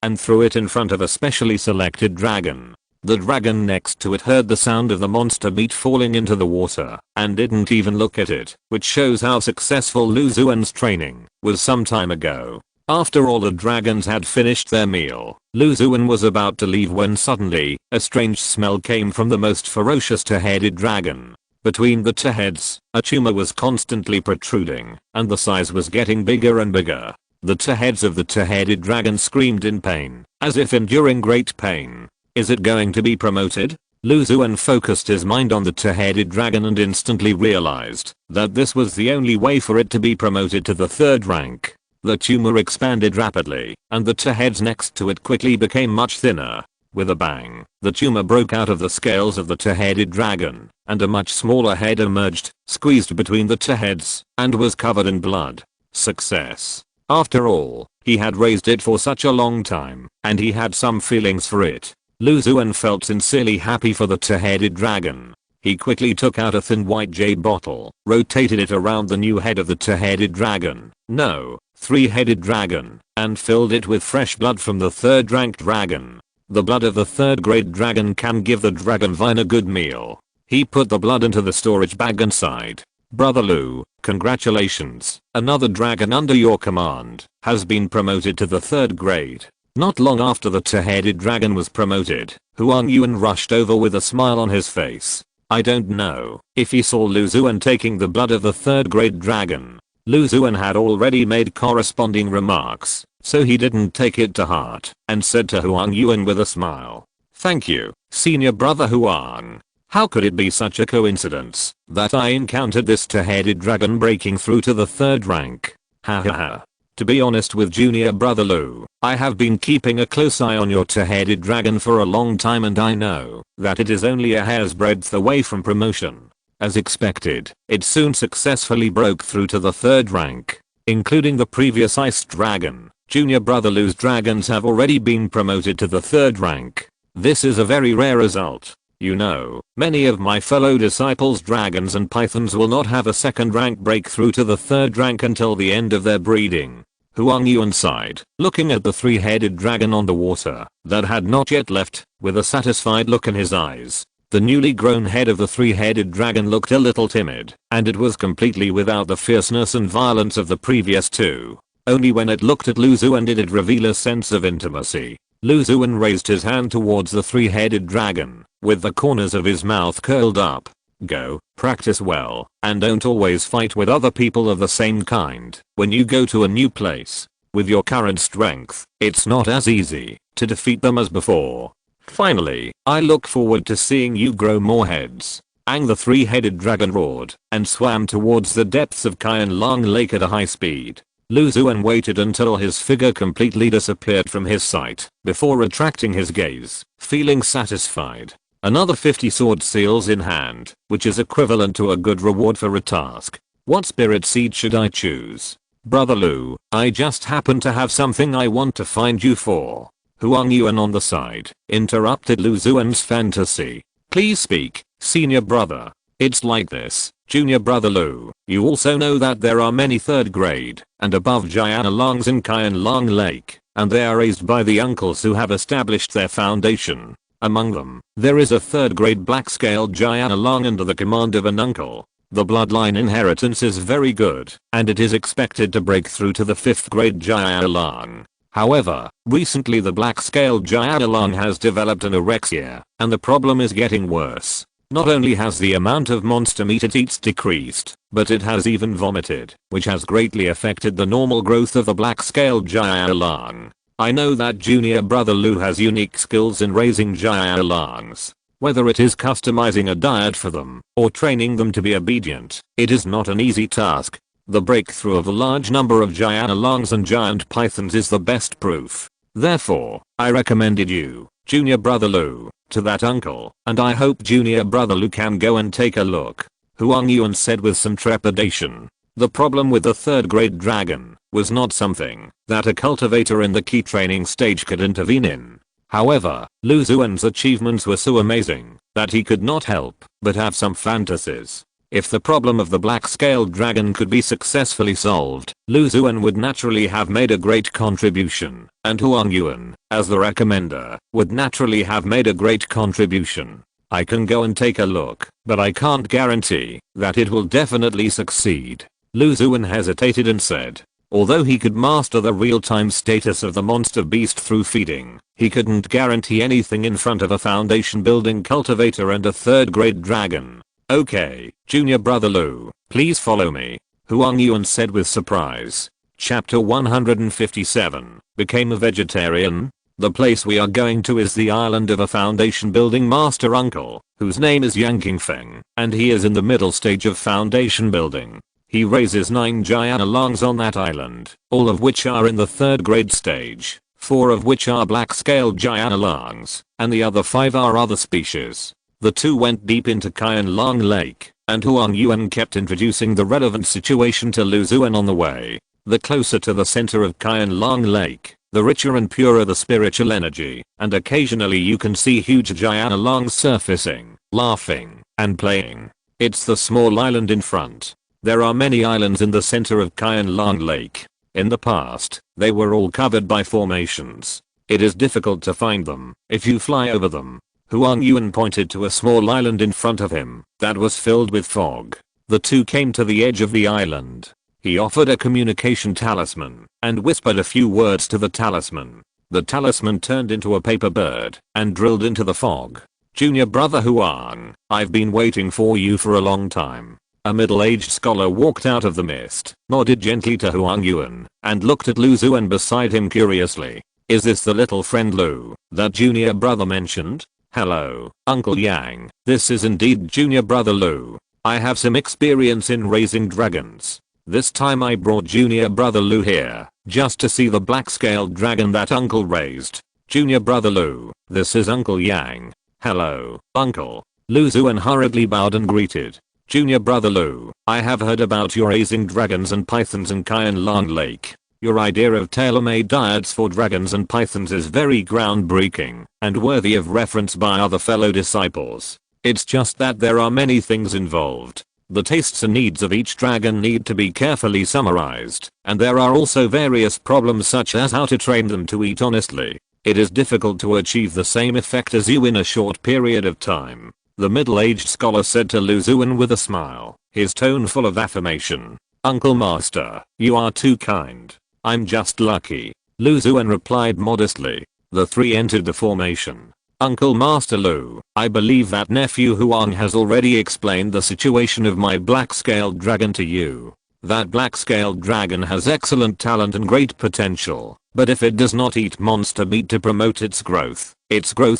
and threw it in front of a specially selected dragon. The dragon next to it heard the sound of the monster meat falling into the water, and didn't even look at it, which shows how successful Xuan's training was some time ago. After all the dragons had finished their meal, Xuan was about to leave when suddenly, a strange smell came from the most ferocious two-headed dragon. Between the two heads, a tumor was constantly protruding, and the size was getting bigger and bigger. The two heads of the two-headed dragon screamed in pain, as if enduring great pain. Is it going to be promoted? Xuan focused his mind on the two-headed dragon and instantly realized that this was the only way for it to be promoted to the 3rd rank. The tumor expanded rapidly, and the two heads next to it quickly became much thinner. With a bang, the tumor broke out of the scales of the two-headed dragon, and a much smaller head emerged, squeezed between the two heads, and was covered in blood. Success. After all, he had raised it for such a long time, and he had some feelings for it. Xuan felt sincerely happy for the two-headed dragon. He quickly took out a thin white jade bottle, rotated it around the new head of the two-headed dragon, no, 3-headed dragon, and filled it with fresh blood from the 3rd ranked dragon. The blood of the 3rd grade dragon can give the dragonvine a good meal. He put the blood into the storage bag and sighed. Brother Lu, congratulations, another dragon under your command has been promoted to the 3rd grade. Not long after the two-headed dragon was promoted, Xuan Yuan rushed over with a smile on his face. I don't know if he saw Xuan taking the blood of the 3rd grade dragon. Xuan had already made corresponding remarks, so he didn't take it to heart, and said to Xuan Yuan with a smile. Thank you, senior brother Xuan. How could it be such a coincidence that I encountered this two-headed dragon breaking through to the 3rd rank? Ha ha ha. To be honest with junior brother Lu, I have been keeping a close eye on your two-headed dragon for a long time and I know that it is only a hair's breadth away from promotion. As expected, it soon successfully broke through to the 3rd rank. Including the previous ice dragon, junior brother Lu's dragons have already been promoted to the 3rd rank. This is a very rare result. You know, many of my fellow disciples dragons and pythons will not have a 2nd rank breakthrough to the 3rd rank until the end of their breeding. Xuan Yuan sighed, looking at the 3-headed dragon on the water that had not yet left, with a satisfied look in his eyes. The newly grown head of the 3-headed dragon looked a little timid, and it was completely without the fierceness and violence of the previous two. Only when it looked at Xuan did it reveal a sense of intimacy. Xuan raised his hand towards the 3-headed dragon, with the corners of his mouth curled up. Go, practice well, and don't always fight with other people of the same kind when you go to a new place. With your current strength, it's not as easy to defeat them as before. Finally, I look forward to seeing you grow more heads. The 3-headed dragon roared and swam towards the depths of Qianlong Lake at a high speed. Xuan waited until his figure completely disappeared from his sight before retracting his gaze, feeling satisfied. Another 50 sword seals in hand, which is equivalent to a good reward for a task. What spirit seed should I choose? Brother Lu, I just happen to have something I want to find you for. Xuan Yuan on the side interrupted Xuan's fantasy. Please speak, senior brother. It's like this, junior brother Lu, you also know that there are many 3rd grade and above Qianlongs in Qianlong Lake, and they are raised by the uncles who have established their foundation. Among them, there is a 3rd grade black scale giant along under the command of an uncle. The bloodline inheritance is very good, and it is expected to break through to the 5th grade giant along. However, recently the black scale giant along has developed anorexia, and the problem is getting worse. Not only has the amount of monster meat it eats decreased, but it has even vomited, which has greatly affected the normal growth of the black scale giant along. I know that junior brother Lou has unique skills in raising giant alongs. Whether it is customizing a diet for them, or training them to be obedient, it is not an easy task. The breakthrough of a large number of giant alongs and giant pythons is the best proof. Therefore, I recommended you, junior brother Lou, to that uncle, and I hope junior brother Lou can go and take a look. Huang Yuan said with some trepidation. The problem with the 3rd grade dragon was not something that a cultivator in the key training stage could intervene in. However, Lu Xuan's achievements were so amazing that he could not help but have some fantasies. If the problem of the black scaled dragon could be successfully solved, Lu Xuan would naturally have made a great contribution, and Huang Yuan, as the recommender, would naturally have made a great contribution. I can go and take a look, but I can't guarantee that it will definitely succeed. Lu Xuan hesitated and said, although he could master the real-time status of the monster beast through feeding, he couldn't guarantee anything in front of a foundation building cultivator and a 3rd grade dragon. Okay, junior brother Lou, please follow me, Huang Yuan said with surprise. Chapter 157, Became a Vegetarian? The place we are going to is the island of a foundation building master uncle, whose name is Yang Qingfeng, and he is in the middle stage of foundation building. He raises 9 giant alongs on that island, all of which are in the 3rd grade stage, 4 of which are black scaled giant alongs, and the other 5 are other species. The 2 went deep into Qianlong Lake, and Huang Yuan kept introducing the relevant situation to Lu Xuan on the way. The closer to the center of Qianlong Lake, the richer and purer the spiritual energy, and occasionally you can see huge giant alongs surfacing, laughing, and playing. It's the small island in front. There are many islands in the center of Qianlong Lake. In the past, they were all covered by formations. It is difficult to find them if you fly over them. Huang Yuan pointed to a small island in front of him that was filled with fog. The 2 came to the edge of the island. He offered a communication talisman and whispered a few words to the talisman. The talisman turned into a paper bird and drilled into the fog. Junior brother Huang, I've been waiting for you for a long time. A middle-aged scholar walked out of the mist, nodded gently to Huang Yuan, and looked at Lu Xuan beside him curiously. Is this the little friend Lu that junior brother mentioned? Hello, Uncle Yang, this is indeed junior brother Lu. I have some experience in raising dragons. This time I brought junior brother Lu here, just to see the black-scaled dragon that uncle raised. Junior brother Lu, this is Uncle Yang. Hello, uncle. Lu Xuan hurriedly bowed and greeted. Junior brother Lu, I have heard about your raising dragons and pythons in Qianlong Lake. Your idea of tailor-made diets for dragons and pythons is very groundbreaking and worthy of reference by other fellow disciples. It's just that there are many things involved. The tastes and needs of each dragon need to be carefully summarized, and there are also various problems such as how to train them to eat honestly. It is difficult to achieve the same effect as you in a short period of time. The middle-aged scholar said to Lu Xuan with a smile, his tone full of affirmation. Uncle Master, you are too kind. I'm just lucky. Lu Xuan replied modestly. The 3 entered the formation. Uncle Master Lu, I believe that nephew Huang has already explained the situation of my black-scaled dragon to you. That black-scaled dragon has excellent talent and great potential, but if it does not eat monster meat to promote its growth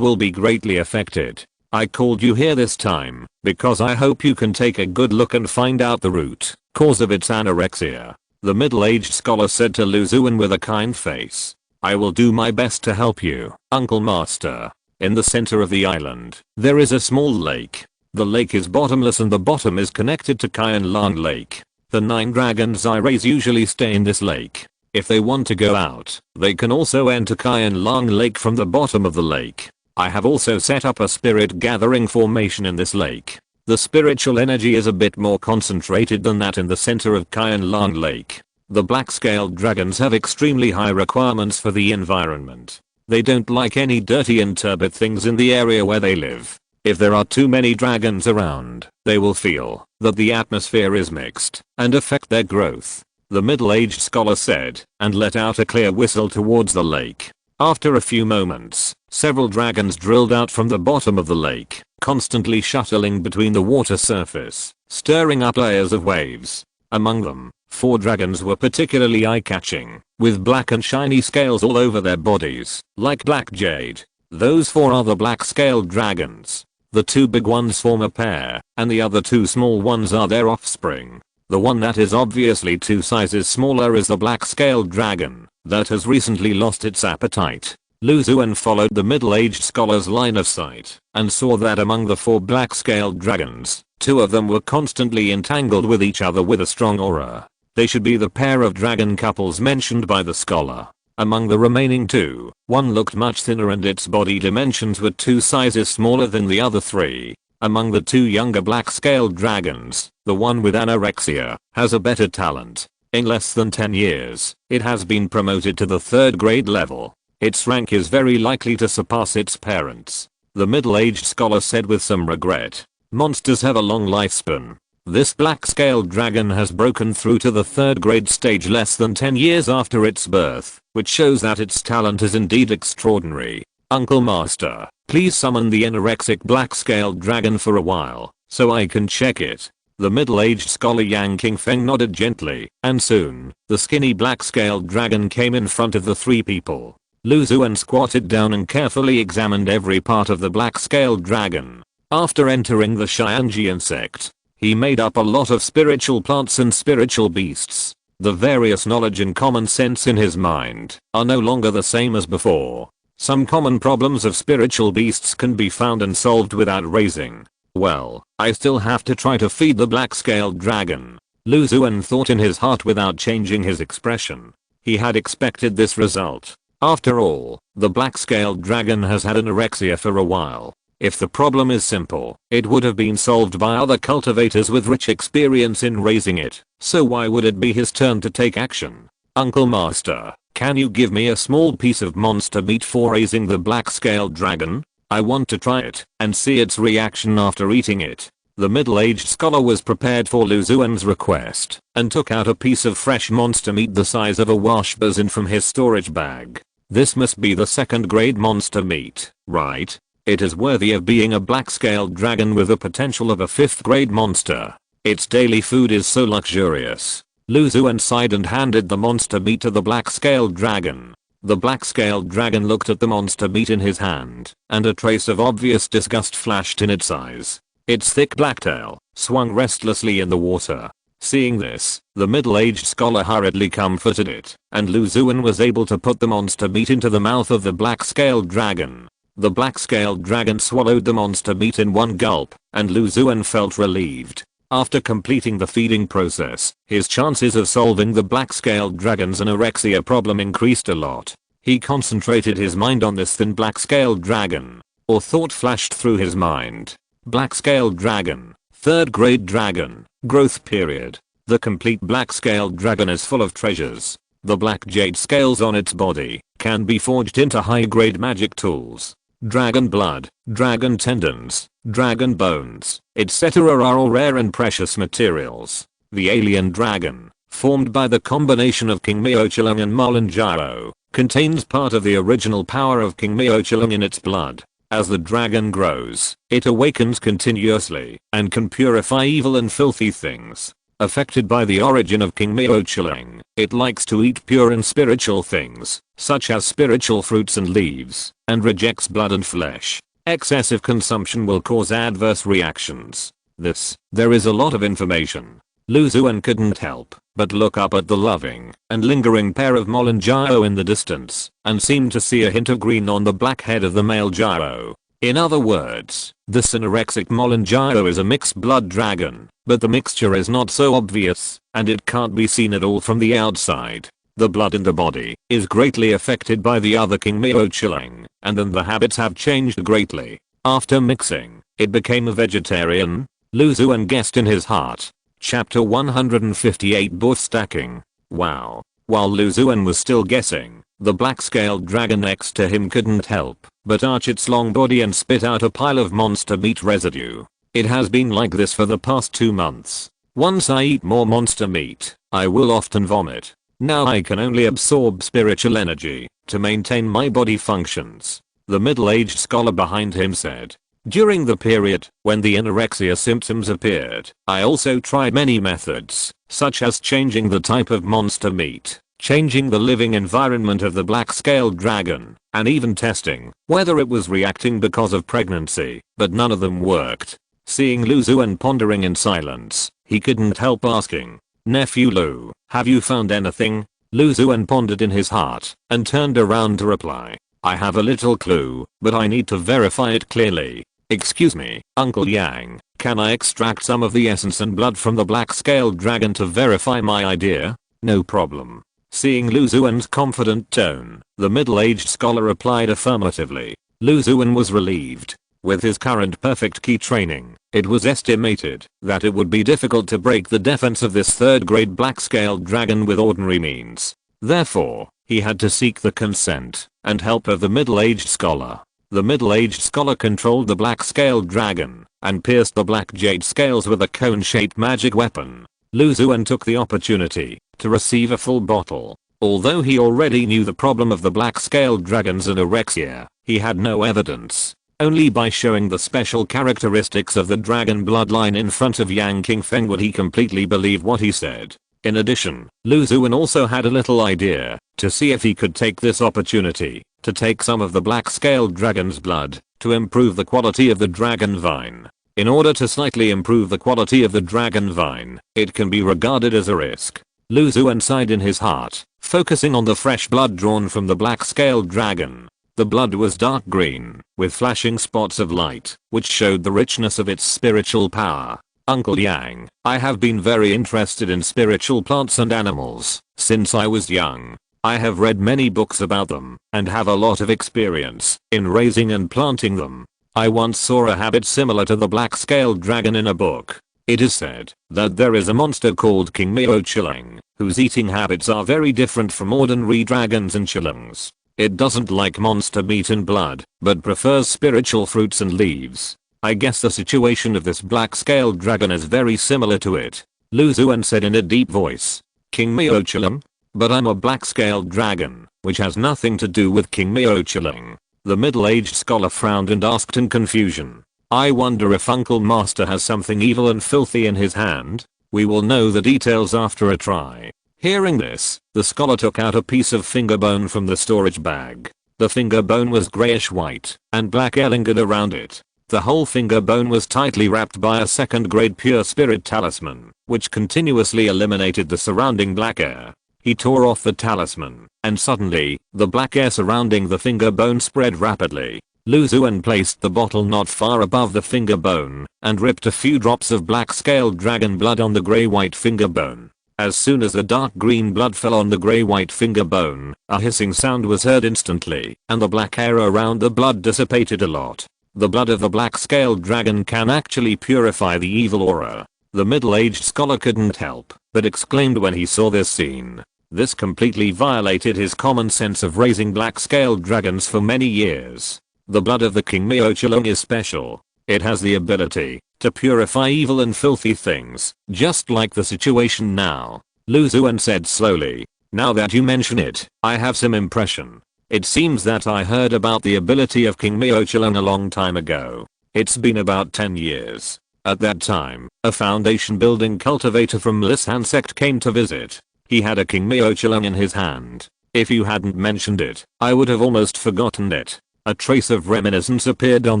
will be greatly affected. I called you here this time because I hope you can take a good look and find out the root cause of its anorexia. The middle-aged scholar said to Lu Xuan with a kind face. I will do my best to help you, Uncle Master. In the center of the island, there is a small lake. The lake is bottomless and the bottom is connected to Qianlong Lake. The 9 dragons I raise usually stay in this lake. If they want to go out, they can also enter Qianlong Lake from the bottom of the lake. I have also set up a spirit gathering formation in this lake. The spiritual energy is a bit more concentrated than that in the center of Qianlong Lake. The black-scaled dragons have extremely high requirements for the environment. They don't like any dirty and turbid things in the area where they live. If there are too many dragons around, they will feel that the atmosphere is mixed and affect their growth, the middle-aged scholar said, and let out a clear whistle towards the lake. After a few moments, several dragons drilled out from the bottom of the lake, constantly shuttling between the water surface, stirring up layers of waves. Among them, 4 dragons were particularly eye-catching, with black and shiny scales all over their bodies, like black jade. Those 4 are the black-scaled dragons. The 2 big ones form a pair, and the other 2 small ones are their offspring. The one that is obviously 2 sizes smaller is the black-scaled dragon that has recently lost its appetite. Xuan followed the middle-aged scholar's line of sight and saw that among the 4 black-scaled dragons, 2 of them were constantly entangled with each other with a strong aura. They should be the pair of dragon couples mentioned by the scholar. Among the remaining 2, one looked much thinner and its body dimensions were 2 sizes smaller than the other 3. Among the 2 younger black-scaled dragons, the one with anorexia has a better talent. In less than 10 years, it has been promoted to the 3rd grade level. Its rank is very likely to surpass its parents, the middle-aged scholar said with some regret. Monsters have a long lifespan. This black-scaled dragon has broken through to the 3rd grade stage less than 10 years after its birth, which shows that its talent is indeed extraordinary. Uncle Master, please summon the anorexic black-scaled dragon for a while, so I can check it. The middle-aged scholar Yang Qingfeng nodded gently, and soon, the skinny black-scaled dragon came in front of the 3 people. Xuan squatted down and carefully examined every part of the black-scaled dragon. After entering the Xianjian sect, he made up a lot of spiritual plants and spiritual beasts. The various knowledge and common sense in his mind are no longer the same as before. Some common problems of spiritual beasts can be found and solved without raising. Well, I still have to try to feed the black-scaled dragon. Xuan thought in his heart without changing his expression. He had expected this result. After all, the black-scaled dragon has had anorexia for a while. If the problem is simple, it would have been solved by other cultivators with rich experience in raising it, so why would it be his turn to take action? Uncle Master, can you give me a small piece of monster meat for raising the black-scaled dragon? I want to try it and see its reaction after eating it. The middle-aged scholar was prepared for Xuan's request and took out a piece of fresh monster meat the size of a wash basin from his storage bag. This must be the 2nd grade monster meat, right? It is worthy of being a black-scaled dragon with the potential of a 5th grade monster. Its daily food is so luxurious. Xuan sighed and handed the monster meat to the black-scaled dragon. The black-scaled dragon looked at the monster meat in his hand, and a trace of obvious disgust flashed in its eyes. Its thick black tail swung restlessly in the water. Seeing this, the middle-aged scholar hurriedly comforted it, and Xuan was able to put the monster meat into the mouth of the black-scaled dragon. The black-scaled dragon swallowed the monster meat in one gulp, and Xuan felt relieved. After completing the feeding process, his chances of solving the black-scaled dragon's anorexia problem increased a lot. He concentrated his mind on this thin black-scaled dragon. Or thought flashed through his mind. Black-scaled dragon, 3rd grade dragon, growth period. The complete black-scaled dragon is full of treasures. The black jade scales on its body can be forged into high-grade magic tools. Dragon blood, dragon tendons, dragon bones, etc. are all rare and precious materials. The alien dragon, formed by the combination of King Miaochilong and Molinjaro, contains part of the original power of King Miaochilong in its blood. As the dragon grows, it awakens continuously and can purify evil and filthy things. Affected by the origin of King Miaochilong, it likes to eat pure and spiritual things, such as spiritual fruits and leaves, and rejects blood and flesh. Excessive consumption will cause adverse reactions. There is a lot of information. Xuan couldn't help but look up at the loving and lingering pair of Molinjaro in the distance, and seemed to see a hint of green on the black head of the male gyro. In other words, this anorexic Molinjaro is a mixed blood dragon, but the mixture is not so obvious, and it can't be seen at all from the outside. The blood in the body is greatly affected by the other King Miaochilong, and then the habits have changed greatly. After mixing, it became a vegetarian. Xuan guessed in his heart. Chapter 158 Booth Stacking. Wow. While Lu Xuan was still guessing, the black-scaled dragon next to him couldn't help but arch its long body and spit out a pile of monster meat residue. It has been like this for the past 2 months. Once I eat more monster meat, I will often vomit. Now I can only absorb spiritual energy to maintain my body functions, the middle-aged scholar behind him said. During the period when the anorexia symptoms appeared, I also tried many methods, such as changing the type of monster meat, changing the living environment of the black-scaled dragon, and even testing whether it was reacting because of pregnancy, but none of them worked. Seeing Lu Xuan pondering in silence, he couldn't help asking, "Nephew Lu, have you found anything?" Lu Xuan pondered in his heart and turned around to reply, "I have a little clue, but I need to verify it clearly. Excuse me, Uncle Yang, can I extract some of the essence and blood from the black-scaled dragon to verify my idea?" "No problem." Seeing Lu Xuan's confident tone, the middle-aged scholar replied affirmatively. Lu Xuan was relieved. With his current perfect ki training, it was estimated that it would be difficult to break the defense of this third-grade black-scaled dragon with ordinary means. Therefore, he had to seek the consent and help of the middle-aged scholar. The middle-aged scholar controlled the black-scaled dragon and pierced the black jade scales with a cone-shaped magic weapon. Lu Xuan took the opportunity to receive a full bottle. Although he already knew the problem of the black-scaled dragon's anorexia, he had no evidence. Only by showing the special characteristics of the dragon bloodline in front of Yang Qingfeng would he completely believe what he said. In addition, Lu Xuan also had a little idea to see if he could take this opportunity to take some of the black-scaled dragon's blood to improve the quality of the dragon vine. In order to slightly improve the quality of the dragon vine, it can be regarded as a risk. Lu Xuan sighed in his heart, focusing on the fresh blood drawn from the black-scaled dragon. The blood was dark green, with flashing spots of light, which showed the richness of its spiritual power. "Uncle Yang, I have been very interested in spiritual plants and animals since I was young. I have read many books about them and have a lot of experience in raising and planting them. I once saw a habit similar to the black-scaled dragon in a book. It is said that there is a monster called King Miao Chilang, whose eating habits are very different from ordinary dragons and chilungs. It doesn't like monster meat and blood, but prefers spiritual fruits and leaves. I guess the situation of this black-scaled dragon is very similar to it," Lu Xuan said in a deep voice. "King Miao Chilang? But I'm a black-scaled dragon, which has nothing to do with King Miao Chilang." The middle-aged scholar frowned and asked in confusion, "I wonder if Uncle Master has something evil and filthy in his hand? We will know the details after a try." Hearing this, the scholar took out a piece of finger bone from the storage bag. The finger bone was grayish white, and black air lingered around it. The whole finger bone was tightly wrapped by a second-grade pure spirit talisman, which continuously eliminated the surrounding black air. He tore off the talisman, and suddenly, the black air surrounding the finger bone spread rapidly. Lu Xuan placed the bottle not far above the finger bone, and ripped a few drops of black-scaled dragon blood on the gray-white finger bone. As soon as the dark green blood fell on the gray-white finger bone, a hissing sound was heard instantly, and the black air around the blood dissipated a lot. The blood of the black-scaled dragon can actually purify the evil aura. The middle-aged scholar couldn't help but exclaimed when he saw this scene. This completely violated his common sense of raising black-scaled dragons for many years. The blood of the King Miao Chilang is special. It has the ability to purify evil and filthy things, just like the situation now. Lu Xuan said slowly, "Now that you mention it, I have some impression. It seems that I heard about the ability of King Miao Chilang a long time ago. It's been about 10 years. At that time, a foundation building cultivator from Lisan sect came to visit. He had a King Miao Chilang in his hand. If you hadn't mentioned it, I would have almost forgotten it." A trace of reminiscence appeared on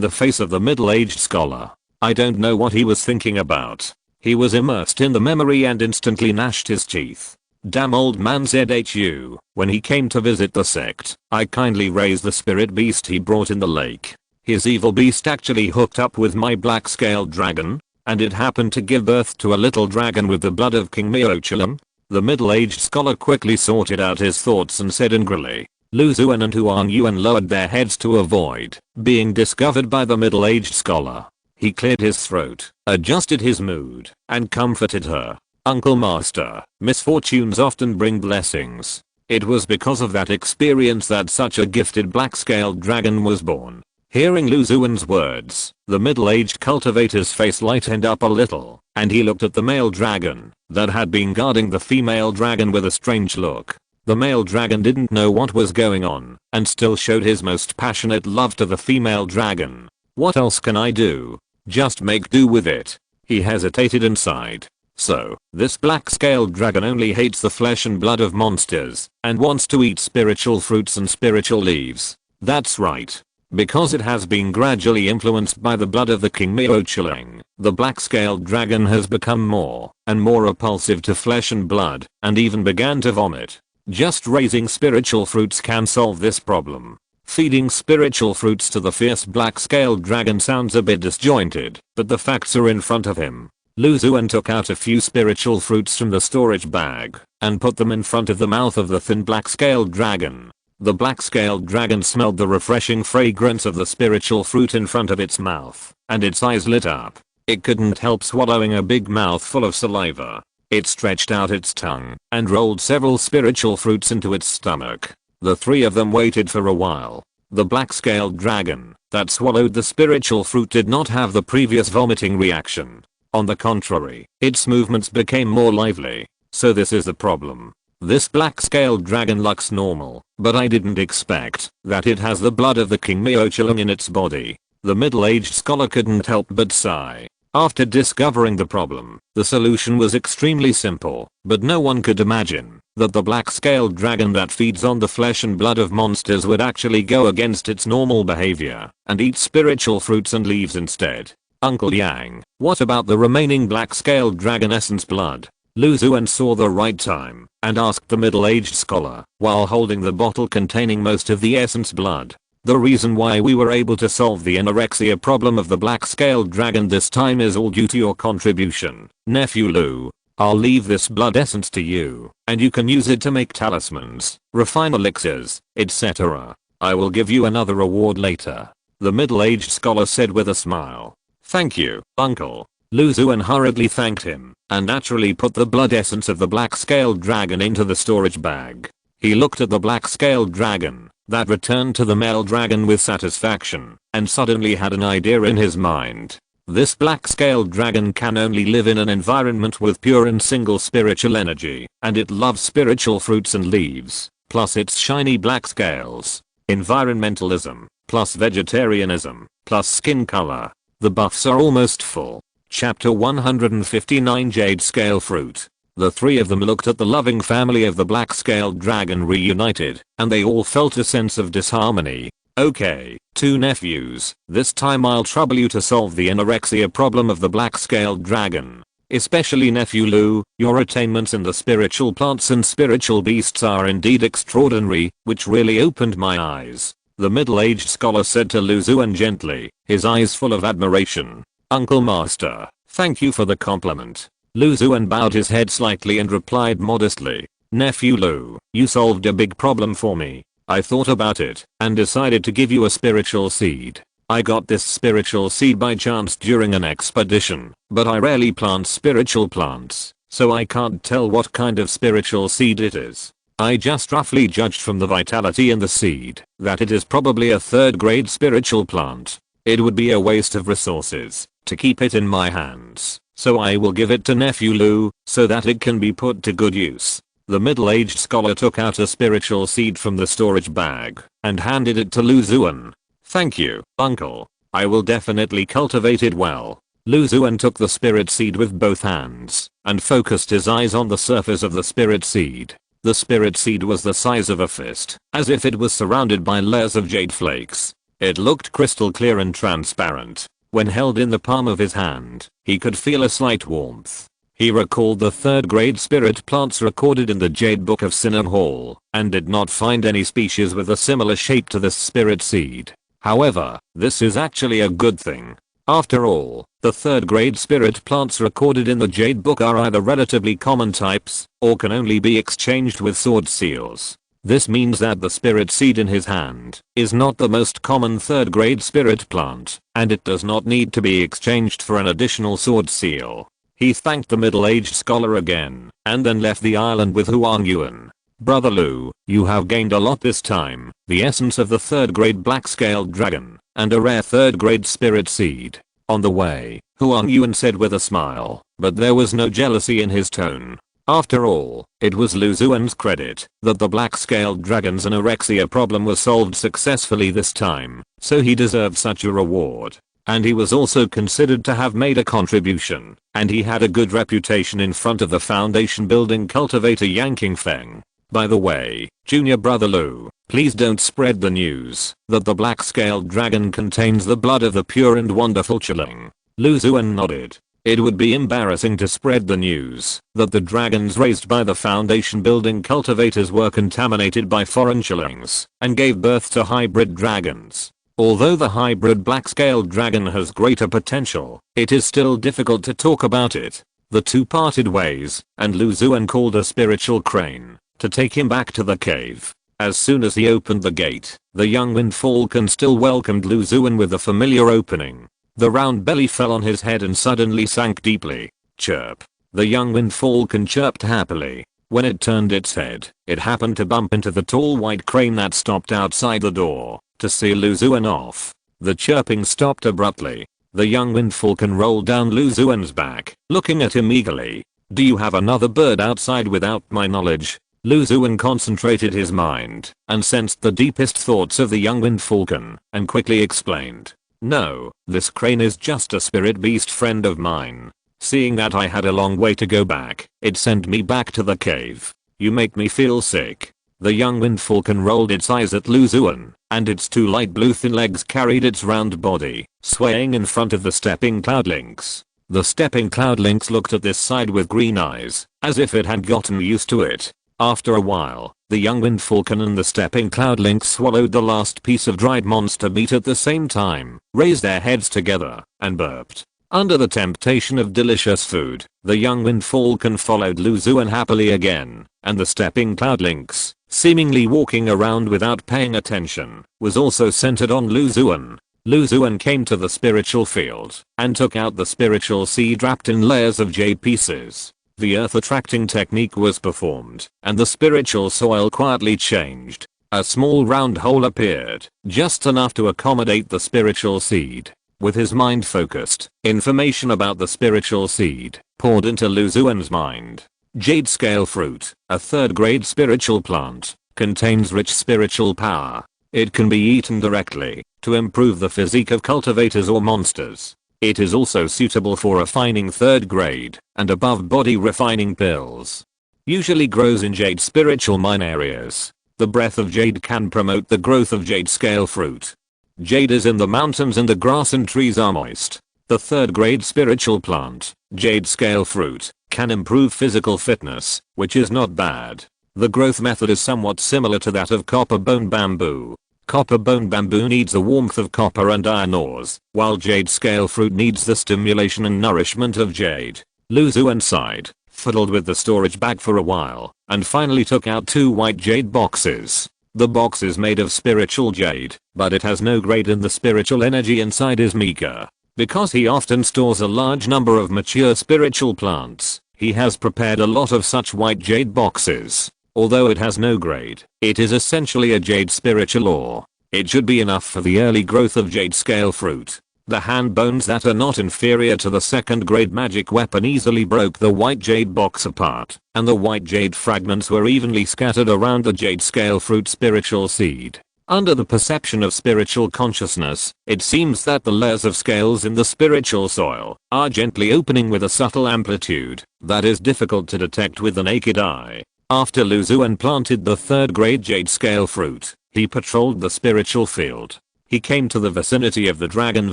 the face of the middle-aged scholar. I don't know what he was thinking about. He was immersed in the memory and instantly gnashed his teeth. "Damn old man ZHU, when he came to visit the sect, I kindly raised the spirit beast he brought in the lake. His evil beast actually hooked up with my black-scaled dragon, and it happened to give birth to a little dragon with the blood of King Miao Chilang." The middle-aged scholar quickly sorted out his thoughts and said angrily. Lu Xuan and Huan Yuan lowered their heads to avoid being discovered by the middle-aged scholar. He cleared his throat, adjusted his mood, and comforted her. Uncle Master, misfortunes often bring blessings. It was because of that experience that such a gifted black-scaled dragon was born. Hearing Lu Xuan's words, the middle-aged cultivator's face lightened up a little, and he looked at the male dragon that had been guarding the female dragon with a strange look. The male dragon didn't know what was going on and still showed his most passionate love to the female dragon. What else can I do? Just make do with it. He hesitated and sighed. So, this black-scaled dragon only hates the flesh and blood of monsters and wants to eat spiritual fruits and spiritual leaves. That's right. Because it has been gradually influenced by the blood of the King Miaoqiang, the black-scaled dragon has become more and more repulsive to flesh and blood and even began to vomit. Just raising spiritual fruits can solve this problem. Feeding spiritual fruits to the fierce black-scaled dragon sounds a bit disjointed, but the facts are in front of him. Lu Xuan took out a few spiritual fruits from the storage bag and put them in front of the mouth of the thin black-scaled dragon. The black-scaled dragon smelled the refreshing fragrance of the spiritual fruit in front of its mouth, and its eyes lit up. It couldn't help swallowing a big mouthful of saliva. It stretched out its tongue and rolled several spiritual fruits into its stomach. The three of them waited for a while. The black-scaled dragon that swallowed the spiritual fruit did not have the previous vomiting reaction. On the contrary, its movements became more lively. So this is the problem. This black-scaled dragon looks normal, but I didn't expect that it has the blood of the King Miaoqiang in its body. The middle-aged scholar couldn't help but sigh. After discovering the problem, the solution was extremely simple, but no one could imagine that the black-scaled dragon that feeds on the flesh and blood of monsters would actually go against its normal behavior and eat spiritual fruits and leaves instead. Uncle Yang, what about the remaining black-scaled dragon essence blood? Lu Xuan saw the right time and asked the middle-aged scholar while holding the bottle containing most of the essence blood. The reason why we were able to solve the anorexia problem of the black-scaled dragon this time is all due to your contribution, Nephew Lu. I'll leave this blood essence to you, and you can use it to make talismans, refine elixirs, etc. I will give you another reward later. The middle-aged scholar said with a smile. Thank you, Uncle. Lu Xuan hurriedly thanked him and naturally put the blood essence of the black-scaled dragon into the storage bag. He looked at the black-scaled dragon that returned to the male dragon with satisfaction and suddenly had an idea in his mind. This black-scaled dragon can only live in an environment with pure and single spiritual energy, and it loves spiritual fruits and leaves, plus its shiny black scales. Environmentalism, plus vegetarianism, plus skin color. The buffs are almost full. Chapter 159 Jade Scale Fruit. The three of them looked at the loving family of the black-scaled dragon reunited, and they all felt a sense of disharmony. Okay, two nephews, this time I'll trouble you to solve the anorexia problem of the black-scaled dragon. Especially Nephew Lu, your attainments in the spiritual plants and spiritual beasts are indeed extraordinary, which really opened my eyes. The middle-aged scholar said to Lu Xuan gently, his eyes full of admiration. Uncle Master, thank you for the compliment. Lu Xuan bowed his head slightly and replied modestly. Nephew Lu, you solved a big problem for me. I thought about it and decided to give you a spiritual seed. I got this spiritual seed by chance during an expedition, but I rarely plant spiritual plants, so I can't tell what kind of spiritual seed it is. I just roughly judged from the vitality in the seed that it is probably a third-grade spiritual plant. It would be a waste of resources to keep it in my hands, so I will give it to Nephew Lu so that it can be put to good use. The middle-aged scholar took out a spiritual seed from the storage bag and handed it to Lu Xuan. Thank you, Uncle. I will definitely cultivate it well. Lu Xuan took the spirit seed with both hands and focused his eyes on the surface of the spirit seed. The spirit seed was the size of a fist, as if it was surrounded by layers of jade flakes. It looked crystal clear and transparent. When held in the palm of his hand, he could feel a slight warmth. He recalled the third-grade spirit plants recorded in the Jade Book of Sinner Hall, and did not find any species with a similar shape to this spirit seed. However, this is actually a good thing. After all, the third-grade spirit plants recorded in the Jade Book are either relatively common types, or can only be exchanged with sword seals. This means that the spirit seed in his hand is not the most common third-grade spirit plant, and it does not need to be exchanged for an additional sword seal. He thanked the middle-aged scholar again, and then left the island with Huang Yuan. Brother Lu, you have gained a lot this time, the essence of the 3rd grade black-scaled dragon, and a rare 3rd grade spirit seed. On the way, Huang Yuan said with a smile, but there was no jealousy in his tone. After all, it was Lu Xuan's credit that the black-scaled dragon's anorexia problem was solved successfully this time, so he deserved such a reward. And he was also considered to have made a contribution, and he had a good reputation in front of the foundation building cultivator Yanking Feng. By the way, junior brother Lu, please don't spread the news that the black-scaled dragon contains the blood of the pure and wonderful Chiling. Lu Xuan nodded. It would be embarrassing to spread the news that the dragons raised by the foundation building cultivators were contaminated by foreign Chilings and gave birth to hybrid dragons. Although the hybrid black-scaled dragon has greater potential, it is still difficult to talk about it. The two parted ways, and Lu Xuan called a spiritual crane to take him back to the cave. As soon as he opened the gate, the young wind falcon still welcomed Lu Xuan with a familiar opening. The round belly fell on his head and suddenly sank deeply. Chirp. The young wind falcon chirped happily. When it turned its head, it happened to bump into the tall white crane that stopped outside the door to see Lu Xuan off. The chirping stopped abruptly. The young wind falcon rolled down Lu Xuan's back, looking at him eagerly. Do you have another bird outside without my knowledge? Lu Xuan concentrated his mind and sensed the deepest thoughts of the young wind falcon and quickly explained. No, this crane is just a spirit beast friend of mine. Seeing that I had a long way to go back, it sent me back to the cave. You make me feel sick. The young wind falcon rolled its eyes at Lu Xuan, and its two light blue thin legs carried its round body, swaying in front of the stepping cloudlings. The stepping cloudlings looked at this side with green eyes, as if it had gotten used to it. After a while, the young wind falcon and the stepping cloudlings swallowed the last piece of dried monster meat at the same time, raised their heads together, and burped. Under the temptation of delicious food, the young wind falcon followed Lu Xuan happily again, and the stepping cloudlings, seemingly walking around without paying attention, was also centered on Lu Xuan. Lu Xuan came to the spiritual field, and took out the spiritual seed wrapped in layers of jade pieces. The earth attracting technique was performed, and the spiritual soil quietly changed. A small round hole appeared, just enough to accommodate the spiritual seed. With his mind focused, information about the spiritual seed poured into Lu Xuan's mind. Jade scale fruit, a 3rd grade spiritual plant, contains rich spiritual power. It can be eaten directly to improve the physique of cultivators or monsters. It is also suitable for refining 3rd grade and above body refining pills. Usually grows in jade spiritual mine areas. The breath of jade can promote the growth of jade scale fruit. Jade is in the mountains and the grass and trees are moist. The 3rd grade spiritual plant, jade scale fruit, can improve physical fitness, which is not bad. The growth method is somewhat similar to that of copper bone bamboo. Copper bone bamboo needs the warmth of copper and iron ores, while jade scale fruit needs the stimulation and nourishment of jade. Lu Xuan sighed, fiddled with the storage bag for a while, and finally took out 2 white jade boxes. The box is made of spiritual jade, but it has no grade and the spiritual energy inside is meager. Because he often stores a large number of mature spiritual plants, he has prepared a lot of such white jade boxes. Although it has no grade, it is essentially a jade spiritual ore. It should be enough for the early growth of jade scale fruit. The hand bones that are not inferior to the 2nd grade magic weapon easily broke the white jade box apart, and the white jade fragments were evenly scattered around the jade scale fruit spiritual seed. Under the perception of spiritual consciousness, it seems that the layers of scales in the spiritual soil are gently opening with a subtle amplitude that is difficult to detect with the naked eye. After Lu Xuan planted the 3rd grade jade scale fruit, he patrolled the spiritual field. He came to the vicinity of the dragon